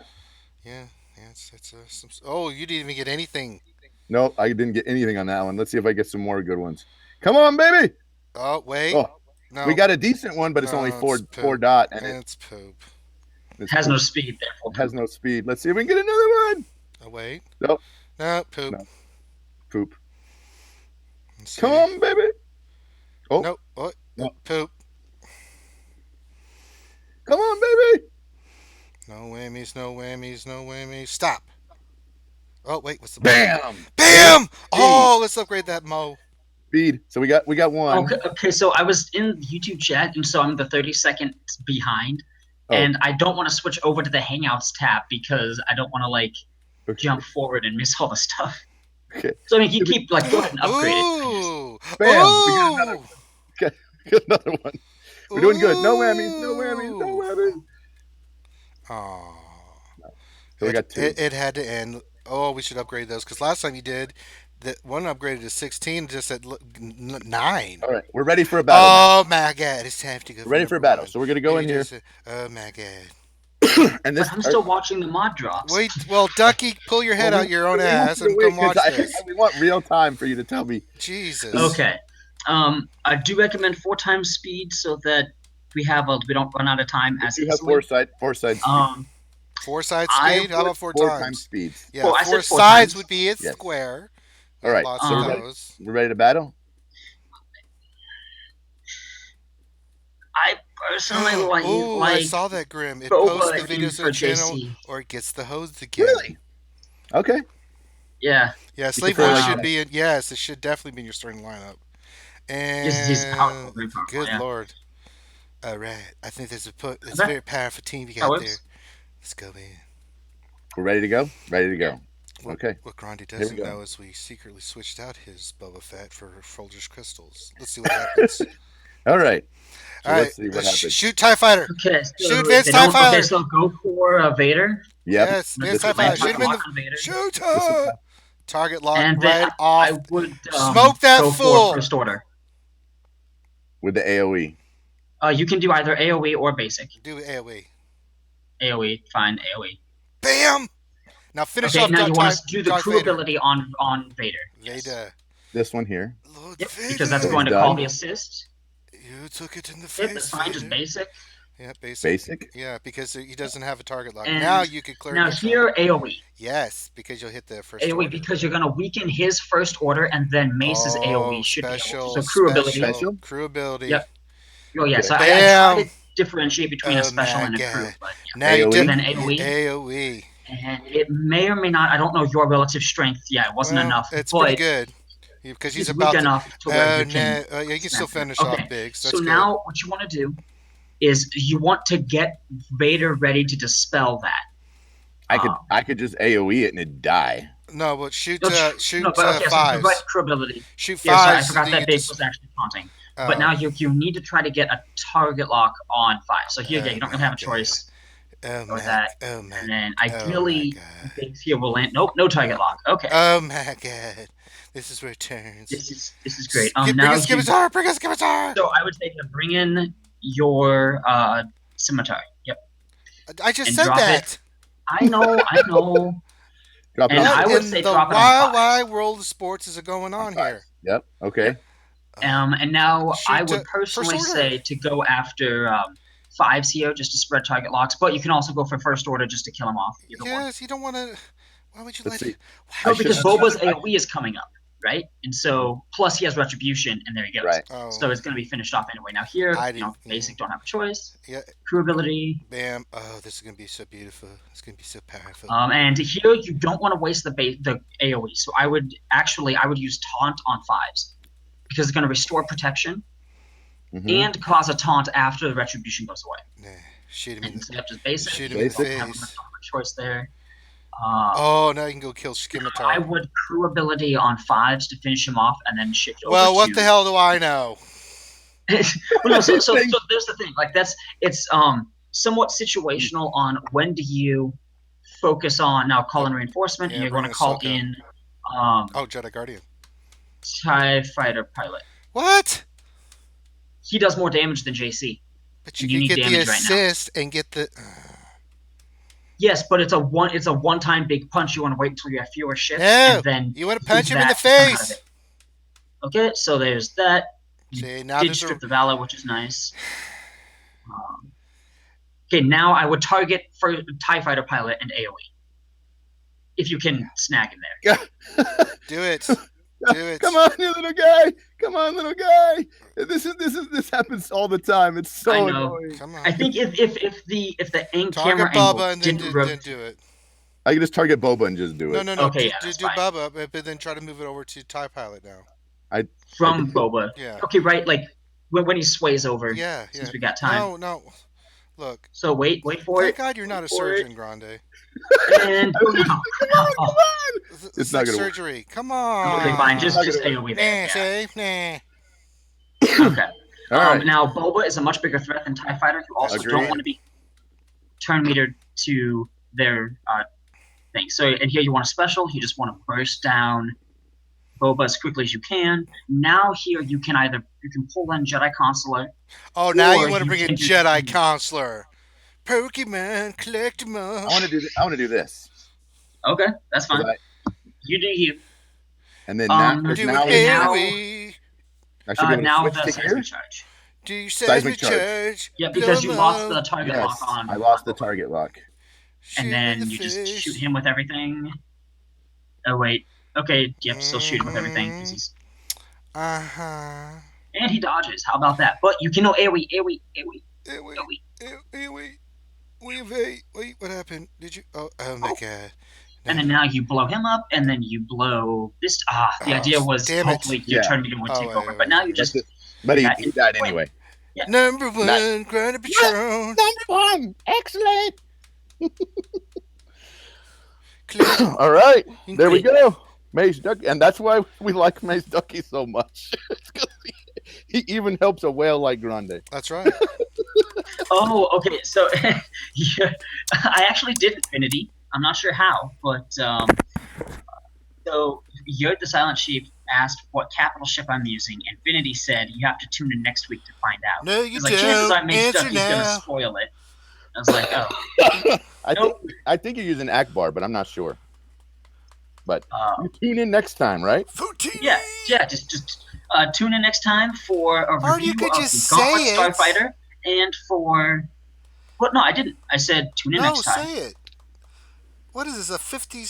Speaker 1: Yeah, it's oh, you didn't even get anything.
Speaker 3: No, I didn't get anything on that one. Let's see if I get some more good ones. Come on, baby.
Speaker 1: Oh wait,
Speaker 3: Oh,
Speaker 1: no,
Speaker 3: we got a decent one, but it's
Speaker 1: No,
Speaker 3: only
Speaker 1: it's
Speaker 3: four
Speaker 1: poop.
Speaker 3: dot, and
Speaker 1: it's poop.
Speaker 3: it's
Speaker 2: Has no
Speaker 3: poop.
Speaker 2: speed, therefore.
Speaker 3: It has no speed. Let's see if we can get another one.
Speaker 1: Oh wait,
Speaker 3: Nope.
Speaker 1: no poop.
Speaker 3: No. Poop.
Speaker 1: Let's see.
Speaker 3: Come on, baby. Oh,
Speaker 1: Nope. What?
Speaker 3: No.
Speaker 1: Poop.
Speaker 3: come on, baby.
Speaker 1: No whammies. No whammies. No whammies. Stop. Oh wait, what's the
Speaker 3: Bam.
Speaker 1: Bam! Oh, let's upgrade that Mo.
Speaker 3: Speed. So we got one.
Speaker 2: Okay, so I was in YouTube chat, and so I'm the 30 seconds behind,
Speaker 3: Oh.
Speaker 2: and I don't want to switch over to the Hangouts tab because I don't want to
Speaker 3: Okay.
Speaker 2: jump forward and miss all the stuff.
Speaker 3: Okay.
Speaker 2: So I mean, you keep go ahead and upgrade it.
Speaker 1: Ooh.
Speaker 3: Bam,
Speaker 1: Ooh.
Speaker 3: we got another Get another one. We're doing good. No whammies. No whammies. No whammies.
Speaker 1: Oh.
Speaker 3: So we got 2.
Speaker 1: It had to end. Oh, we should upgrade those because last time you did, that one upgraded to 16, just at 9.
Speaker 3: All right, we're ready for a battle.
Speaker 1: Oh my God! It's time to go.
Speaker 3: We're ready for a
Speaker 1: number
Speaker 3: battle.
Speaker 1: one.
Speaker 3: So we're gonna go in
Speaker 1: You
Speaker 3: here,
Speaker 1: just- oh my God!
Speaker 3: and this.
Speaker 2: But I'm still watching the mod drops.
Speaker 1: Wait, well, Ducky, pull your head out your own ass and come watch this.
Speaker 3: We want real time for you to tell me.
Speaker 1: Jesus.
Speaker 2: Okay. I do recommend 4 times speed so that we don't run out of time as
Speaker 3: You have
Speaker 2: easily.
Speaker 3: foresight.
Speaker 2: Um,
Speaker 1: 4 side
Speaker 2: I
Speaker 1: speed? How about 4
Speaker 3: 4
Speaker 1: times?
Speaker 3: times speeds.
Speaker 1: Yeah,
Speaker 2: Well, I
Speaker 1: 4
Speaker 2: said 4
Speaker 1: sides
Speaker 2: times.
Speaker 1: would be its
Speaker 3: Yes.
Speaker 1: square.
Speaker 3: All right,
Speaker 1: Lots
Speaker 2: so
Speaker 1: of
Speaker 2: we're
Speaker 1: those.
Speaker 3: We're ready to battle.
Speaker 2: I personally
Speaker 1: Ooh, I
Speaker 2: like
Speaker 1: saw that, Grim. It
Speaker 2: Boba
Speaker 1: posts the
Speaker 2: in
Speaker 1: videos to
Speaker 2: for
Speaker 1: the channel,
Speaker 2: JC.
Speaker 1: or it gets the hose again.
Speaker 3: Really? Okay.
Speaker 2: Yeah,
Speaker 1: Yeah, Slave
Speaker 3: prefer
Speaker 1: Boy
Speaker 3: like
Speaker 1: should
Speaker 3: that.
Speaker 1: be in. Yes, it should definitely be in your starting lineup.
Speaker 2: He's powerful,
Speaker 1: And
Speaker 2: very powerful,
Speaker 1: good
Speaker 2: yeah.
Speaker 1: lord. All right, I think there's it's
Speaker 2: Okay.
Speaker 1: a very powerful team you
Speaker 2: That
Speaker 1: got
Speaker 2: works.
Speaker 1: there. Let's go in.
Speaker 3: We're ready to go. Ready to go.
Speaker 1: What,
Speaker 3: Okay.
Speaker 1: What Grande
Speaker 3: we
Speaker 1: doesn't
Speaker 3: go.
Speaker 1: know is we secretly switched out his Boba Fett for Folger's crystals. Let's see what happens.
Speaker 3: All right. So
Speaker 1: All right,
Speaker 3: let's see what happens.
Speaker 1: shoot TIE Fighter.
Speaker 2: Okay, so
Speaker 1: Shoot Advanced
Speaker 2: they
Speaker 1: TIE
Speaker 2: don't-
Speaker 1: Fighter.
Speaker 2: Okay, so go for Vader.
Speaker 3: Yep.
Speaker 1: Yes,
Speaker 2: Let's
Speaker 1: Advanced TIE
Speaker 2: just
Speaker 1: Fighter.
Speaker 2: land
Speaker 1: Shoot him in
Speaker 2: lock on Vader.
Speaker 1: the shoot. Target lock
Speaker 2: And then
Speaker 1: right off.
Speaker 2: I would
Speaker 1: Smoke that
Speaker 2: go
Speaker 1: fool.
Speaker 2: for first order.
Speaker 3: with the AOE.
Speaker 2: You can do either AOE or basic.
Speaker 1: Do AoE.
Speaker 2: AOE, fine, AOE.
Speaker 1: Bam. Now finish
Speaker 2: Okay,
Speaker 1: off.
Speaker 2: now you want to
Speaker 1: Darth
Speaker 2: do the crew
Speaker 1: Vader.
Speaker 2: ability on Vader. Yes.
Speaker 1: Vader.
Speaker 3: This one here.
Speaker 1: Lord
Speaker 2: Yep,
Speaker 1: Vader.
Speaker 2: because that's
Speaker 3: He's
Speaker 2: going to
Speaker 3: done.
Speaker 2: call the assist.
Speaker 1: You took it in the
Speaker 2: Yep,
Speaker 1: face.
Speaker 2: that's fine, just
Speaker 1: Vader.
Speaker 2: basic.
Speaker 1: Yeah, basic.
Speaker 3: Basic.
Speaker 1: Yeah, because he doesn't have a target lock.
Speaker 2: And
Speaker 1: Now you could clear.
Speaker 2: Now
Speaker 1: next
Speaker 2: here,
Speaker 1: round.
Speaker 2: AOE.
Speaker 1: Yes, because you'll hit the first.
Speaker 2: AOE
Speaker 1: order.
Speaker 2: because you're going to weaken his first order, and then Mace's AOE should
Speaker 1: special,
Speaker 2: be able to. So crew ability.
Speaker 3: Special?
Speaker 1: Crew ability.
Speaker 2: Yep. Oh yeah, so I
Speaker 1: Bam.
Speaker 2: try to differentiate between a special and a crew.
Speaker 1: God.
Speaker 2: But
Speaker 1: Now you
Speaker 3: AOE?
Speaker 1: did
Speaker 2: then AOE.
Speaker 1: AOE.
Speaker 2: And it may or may not. I don't know your relative strength. Yeah, it wasn't
Speaker 1: Well,
Speaker 2: enough.
Speaker 1: It's
Speaker 2: but
Speaker 1: pretty good. Because he's about
Speaker 2: weak
Speaker 1: to.
Speaker 2: enough to where you can.
Speaker 1: You can still finish
Speaker 2: Okay.
Speaker 1: off Biggs.
Speaker 2: So
Speaker 1: That's good.
Speaker 2: now what you want to do is you want to get Vader ready to dispel that.
Speaker 3: I could just AOE it and it'd die.
Speaker 1: No, but shoot
Speaker 2: No, but okay, so
Speaker 1: fives.
Speaker 2: right crew ability.
Speaker 1: Shoot
Speaker 2: Yeah, sorry, I
Speaker 1: fives.
Speaker 2: forgot
Speaker 1: so
Speaker 2: that
Speaker 1: you
Speaker 2: Biggs
Speaker 1: just-
Speaker 2: was actually taunting.
Speaker 1: oh.
Speaker 2: But now you need to try to get a target lock on 5. So here,
Speaker 1: Oh
Speaker 2: yeah, you don't really have a
Speaker 1: my
Speaker 2: choice.
Speaker 1: Oh
Speaker 2: with
Speaker 1: my.
Speaker 2: that.
Speaker 1: Oh my.
Speaker 2: And then
Speaker 1: my
Speaker 2: ideally,
Speaker 1: God.
Speaker 2: Biggs here will land. Nope, no target lock. Okay,
Speaker 1: Oh my God. This is where it turns.
Speaker 2: this is great.
Speaker 1: Bring
Speaker 2: Now
Speaker 1: a scimitar. Bring a scimitar.
Speaker 2: so I would say to bring in your scimitar. Yep,
Speaker 1: I just
Speaker 2: and
Speaker 1: said
Speaker 2: drop
Speaker 1: that.
Speaker 2: it. I know.
Speaker 3: Drop it
Speaker 2: And
Speaker 3: on
Speaker 2: I
Speaker 1: What
Speaker 2: would
Speaker 1: in
Speaker 2: say
Speaker 1: the
Speaker 2: drop it on
Speaker 1: wild,
Speaker 2: fives.
Speaker 1: wide world of sports is going on
Speaker 3: fives.
Speaker 1: here?
Speaker 3: Yep. Okay.
Speaker 2: And now
Speaker 1: Shoot
Speaker 2: I
Speaker 1: to
Speaker 2: would personally
Speaker 1: first order.
Speaker 2: say to go after 5s here just to spread target locks, but you can also go for first order just to kill him off. Either one.
Speaker 1: Yes, you don't want to. Why would you
Speaker 3: Let's
Speaker 1: let?
Speaker 3: see.
Speaker 1: Why
Speaker 2: No,
Speaker 3: I
Speaker 1: would
Speaker 2: because
Speaker 3: should-
Speaker 1: you-
Speaker 2: Boba's AOE is coming up, right? And so plus he has retribution, and there he goes.
Speaker 3: Right.
Speaker 1: Oh,
Speaker 2: So it's going to be finished off anyway. Now here,
Speaker 1: I
Speaker 2: you know,
Speaker 1: didn't-
Speaker 2: basic don't have a choice.
Speaker 1: yeah.
Speaker 2: Crew ability.
Speaker 1: Bam. Oh, this is gonna be so beautiful. It's gonna be so powerful.
Speaker 2: And here you don't want to waste the AOE. So I would use taunt on 5s because it's going to restore protection
Speaker 3: Mhm.
Speaker 2: and cause a taunt after the retribution goes away.
Speaker 1: Nah, shoot him in
Speaker 2: And
Speaker 1: the.
Speaker 2: so that's just basic.
Speaker 1: Shoot
Speaker 3: him in the
Speaker 2: You don't have
Speaker 1: face.
Speaker 2: much of a choice there.
Speaker 1: Oh, now you can go kill
Speaker 2: I
Speaker 1: scimitar.
Speaker 2: would crew ability on 5s to finish him off, and then shift over.
Speaker 1: Well, what
Speaker 2: to...
Speaker 1: the hell do I know?
Speaker 2: well, no, so there's the thing. Like it's somewhat situational on when do you focus on now call in reinforcement,
Speaker 1: Yeah,
Speaker 2: and you're going to
Speaker 1: bring
Speaker 2: call
Speaker 1: Ahsoka.
Speaker 2: in
Speaker 1: Oh, Jedi Guardian.
Speaker 2: TIE fighter pilot.
Speaker 1: What?
Speaker 2: He does more damage than JC.
Speaker 1: But you
Speaker 2: You
Speaker 1: can
Speaker 2: need
Speaker 1: get the
Speaker 2: damage right now.
Speaker 1: assist and get the.
Speaker 2: Yes, but it's a one-time big punch. You want to wait until you have fewer ships,
Speaker 1: No,
Speaker 2: and then
Speaker 1: you want to punch him in the
Speaker 2: that to come out of
Speaker 1: face.
Speaker 2: it. Okay, so there's that. You
Speaker 1: See, now
Speaker 2: did
Speaker 1: there's
Speaker 2: strip
Speaker 1: a.
Speaker 2: the Valor, which is nice. Okay, now I would target for TIE fighter pilot and AOE. If you can snag him there.
Speaker 1: Do it. Do it.
Speaker 3: Come on, you little guy. Come on, little guy. This happens all the time. It's so
Speaker 2: I know.
Speaker 3: annoying.
Speaker 1: Come on.
Speaker 2: I think if the aim
Speaker 1: Target
Speaker 2: camera angle
Speaker 1: Bubba and then
Speaker 2: didn't
Speaker 1: do it.
Speaker 3: I can just target Boba and just do it.
Speaker 1: No.
Speaker 2: Okay, yeah,
Speaker 1: do
Speaker 2: that's
Speaker 1: do
Speaker 2: fine.
Speaker 1: Bubba, but then try to move it over to TIE Pilot now.
Speaker 2: from Boba.
Speaker 1: Yeah.
Speaker 2: Okay, right, like when he sways over.
Speaker 1: Yeah.
Speaker 2: Since we got time.
Speaker 1: No. Look.
Speaker 2: So wait for
Speaker 1: Thank
Speaker 2: it.
Speaker 1: God you're not a
Speaker 2: Wait for it.
Speaker 1: surgeon, Grande.
Speaker 2: And
Speaker 3: Come on.
Speaker 1: It's
Speaker 3: not
Speaker 1: like
Speaker 3: gonna work.
Speaker 1: surgery. Come on.
Speaker 2: okay, fine. Just
Speaker 3: Not gonna
Speaker 2: AOE there.
Speaker 1: Nah,
Speaker 2: Yeah.
Speaker 1: see? Nah.
Speaker 2: Okay.
Speaker 3: All right.
Speaker 2: Now Boba is a much bigger threat than TIE Fighter. You also
Speaker 3: Agreed.
Speaker 2: don't want to be turn metered to their thing. So and here you want a special. You just want to burst down Boba as quickly as you can. Now here you can pull in Jedi Consular.
Speaker 1: Oh, now
Speaker 2: Or
Speaker 1: you want to
Speaker 2: you
Speaker 1: bring in
Speaker 2: can do-
Speaker 1: Jedi Counselor. Pokemon, collect 'em all.
Speaker 3: I want to do this.
Speaker 2: Okay, that's fine.
Speaker 3: 'Cause
Speaker 2: You do you.
Speaker 3: And then
Speaker 1: Do
Speaker 3: now,
Speaker 1: it
Speaker 2: now-
Speaker 1: AoE.
Speaker 3: I should be able
Speaker 2: Now
Speaker 3: to
Speaker 2: the
Speaker 3: switch to
Speaker 2: seismic
Speaker 3: here.
Speaker 2: charge.
Speaker 1: Do you
Speaker 3: Seismic
Speaker 1: seismic charge?
Speaker 2: Yeah, because you
Speaker 1: Blow 'em
Speaker 2: lost
Speaker 1: up.
Speaker 2: the target
Speaker 3: Yes,
Speaker 2: lock on.
Speaker 3: I lost the target lock.
Speaker 1: Shoot
Speaker 2: And
Speaker 1: in
Speaker 2: then
Speaker 1: the
Speaker 2: you just
Speaker 1: face.
Speaker 2: shoot him with everything. Oh wait. Okay. Yep. Still shoot him with everything. 'Cause he's...
Speaker 1: Uh-huh.
Speaker 2: And he dodges. How about that? But you can know AoE.
Speaker 1: Wait,
Speaker 2: AoE.
Speaker 1: wait, what happened? Did you? Oh my God.
Speaker 2: And then now you blow him up, and then you blow this. The
Speaker 1: Oh,
Speaker 2: idea was
Speaker 1: damn it.
Speaker 2: hopefully you
Speaker 3: Yeah.
Speaker 2: turn me into a
Speaker 1: Oh,
Speaker 2: takeover.
Speaker 1: wait,
Speaker 2: But now you
Speaker 1: wait.
Speaker 2: just
Speaker 3: But he
Speaker 2: That-
Speaker 3: died anyway.
Speaker 1: Number one, Grande Patron.
Speaker 3: Number one, excellent.
Speaker 1: Click.
Speaker 3: All right, there we
Speaker 1: Great.
Speaker 3: go. Mageduckey, and that's why we like Mageduckey so much. It's 'cause he even helps a whale like Grande.
Speaker 1: That's right.
Speaker 2: Oh, okay. So yeah, I actually did Affinity. I'm not sure how, but so you're the Silent Sheep. asked what capital ship I'm using. Infinity said you have to tune in next week to find out.
Speaker 1: No, you
Speaker 2: It's like chances
Speaker 1: don't.
Speaker 2: are
Speaker 1: Answer
Speaker 2: Mageduckey's gonna
Speaker 1: now.
Speaker 2: spoil it. I was like, oh,
Speaker 3: I think
Speaker 2: nope.
Speaker 3: I think you're using Akbar, but I'm not sure. But
Speaker 2: Uh,
Speaker 3: you tune in next time, right?
Speaker 2: yeah,
Speaker 1: Futini.
Speaker 2: yeah. Just tune in next time for a
Speaker 1: Or you
Speaker 2: review
Speaker 1: could
Speaker 2: of
Speaker 1: just
Speaker 2: the Gauntlet
Speaker 1: say it.
Speaker 2: Starfighter and for. What? No, I didn't. I said tune in
Speaker 1: No,
Speaker 2: next time.
Speaker 1: say it. What is this, a 50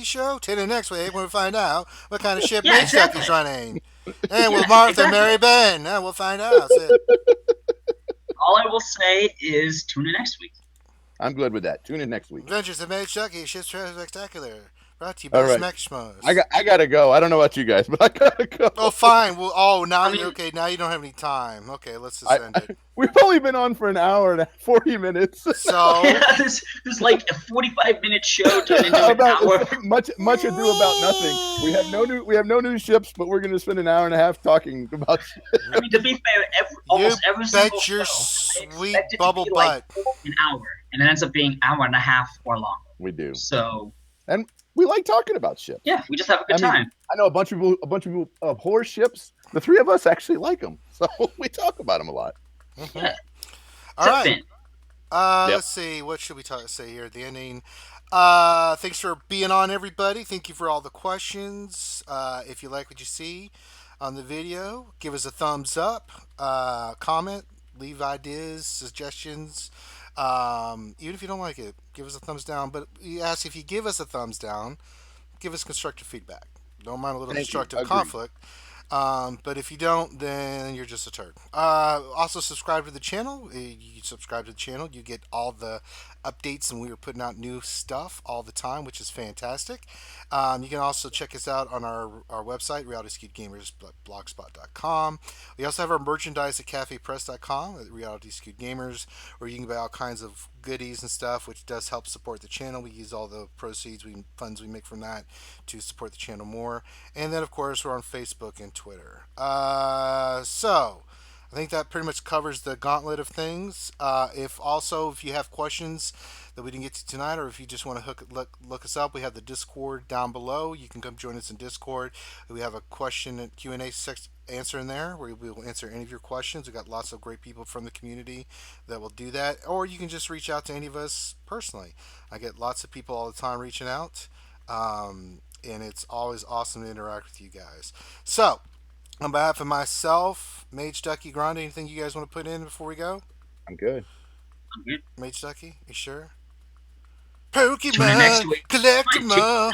Speaker 1: show? Tune in next week when we find out what kind of ship
Speaker 2: Yeah,
Speaker 1: Mage Duck
Speaker 2: exactly.
Speaker 1: is running. And with
Speaker 2: Yeah,
Speaker 1: Martha and
Speaker 2: exactly.
Speaker 1: Mary Ben. We'll find out. That's it.
Speaker 2: All I will say is tune in next week.
Speaker 3: I'm good with that. Tune in next week.
Speaker 1: Adventures of Mage Ducky, Ship's Treasure Spectacular. Brought to you
Speaker 3: All
Speaker 1: by
Speaker 3: right.
Speaker 1: Smexmos.
Speaker 3: I gotta go. I don't know about you guys, but I gotta go.
Speaker 1: Oh, fine. Well, now
Speaker 2: I mean,
Speaker 1: okay. Now you don't have any time. Okay, let's just
Speaker 3: I,
Speaker 1: end it.
Speaker 3: we've only been on for an hour and 40 minutes.
Speaker 1: So,
Speaker 2: this like a 45-minute show turned into an
Speaker 3: about
Speaker 2: hour.
Speaker 3: it's like much ado about nothing. We have no new ships, but we're gonna spend an hour and a half talking about.
Speaker 2: I mean, to be fair, almost every single
Speaker 1: bet your
Speaker 2: show, I
Speaker 1: sweet
Speaker 2: expect it to
Speaker 1: bubble
Speaker 2: be like
Speaker 1: butt.
Speaker 2: an hour, and it ends up being hour and a half or longer.
Speaker 3: We do,
Speaker 2: So
Speaker 3: and we like talking about ships.
Speaker 2: yeah, we just have a good
Speaker 3: I mean,
Speaker 2: time.
Speaker 3: I know a bunch of people abhor ships. The three of us actually like them, so we talk about them a lot.
Speaker 2: Yeah.
Speaker 1: All
Speaker 2: Except
Speaker 1: right.
Speaker 2: Finn.
Speaker 3: Yep.
Speaker 1: Let's see. What should we say here at the ending? Thanks for being on, everybody. Thank you for all the questions. If you like what you see on the video, give us a thumbs up, comment, leave ideas, suggestions. Even if you don't like it, give us a thumbs down. But we ask if you give us a thumbs down, give us constructive feedback. Don't mind a little
Speaker 3: Thank you.
Speaker 1: constructive
Speaker 3: Agreed.
Speaker 1: conflict. But if you don't, then you're just a turd. Also, subscribe to the channel. You subscribe to the channel, you get all the updates, and we are putting out new stuff all the time, which is fantastic. You can also check us out on our website, realityskevedgamers.blogspot.com. We also have our merchandise at cafepress.com at Reality Skewed Gamers, where you can buy all kinds of goodies and stuff, which does help support the channel. We use all the funds we make from that to support the channel more. And then, of course, we're on Facebook and Twitter. So I think that pretty much covers the gauntlet of things. If you have questions that we didn't get to tonight, or if you just want to look us up, we have the Discord down below. You can come join us in Discord. We have a question and Q&A answer in there where we will answer any of your questions. We've got lots of great people from the community that will do that. Or you can just reach out to any of us personally. I get lots of people all the time reaching out. And it's always awesome to interact with you guys. So, on behalf of myself, Mage Ducky, Grande, anything you guys want to put in before we go?
Speaker 3: I'm good.
Speaker 2: I'm good.
Speaker 1: Mage Ducky, you sure?
Speaker 2: Tune in next
Speaker 1: Pokemon,
Speaker 2: week.
Speaker 1: collect
Speaker 2: Fine,
Speaker 1: them all.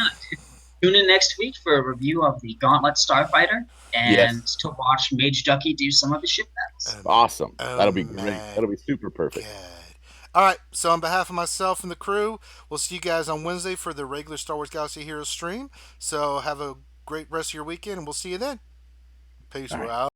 Speaker 2: Tune in next week for a review of the Gauntlet Starfighter and
Speaker 3: Yes.
Speaker 2: to watch Mageduckey do some of his ship battles.
Speaker 3: Awesome.
Speaker 1: Oh,
Speaker 3: That'll be great.
Speaker 1: man.
Speaker 3: That'll be super perfect.
Speaker 1: Good. All right, so on behalf of myself and the crew, we'll see you guys on Wednesday for the regular Star Wars Galaxy Heroes stream. So have a great rest of your weekend, and we'll see you then. Peace.
Speaker 3: All right.
Speaker 1: We're out.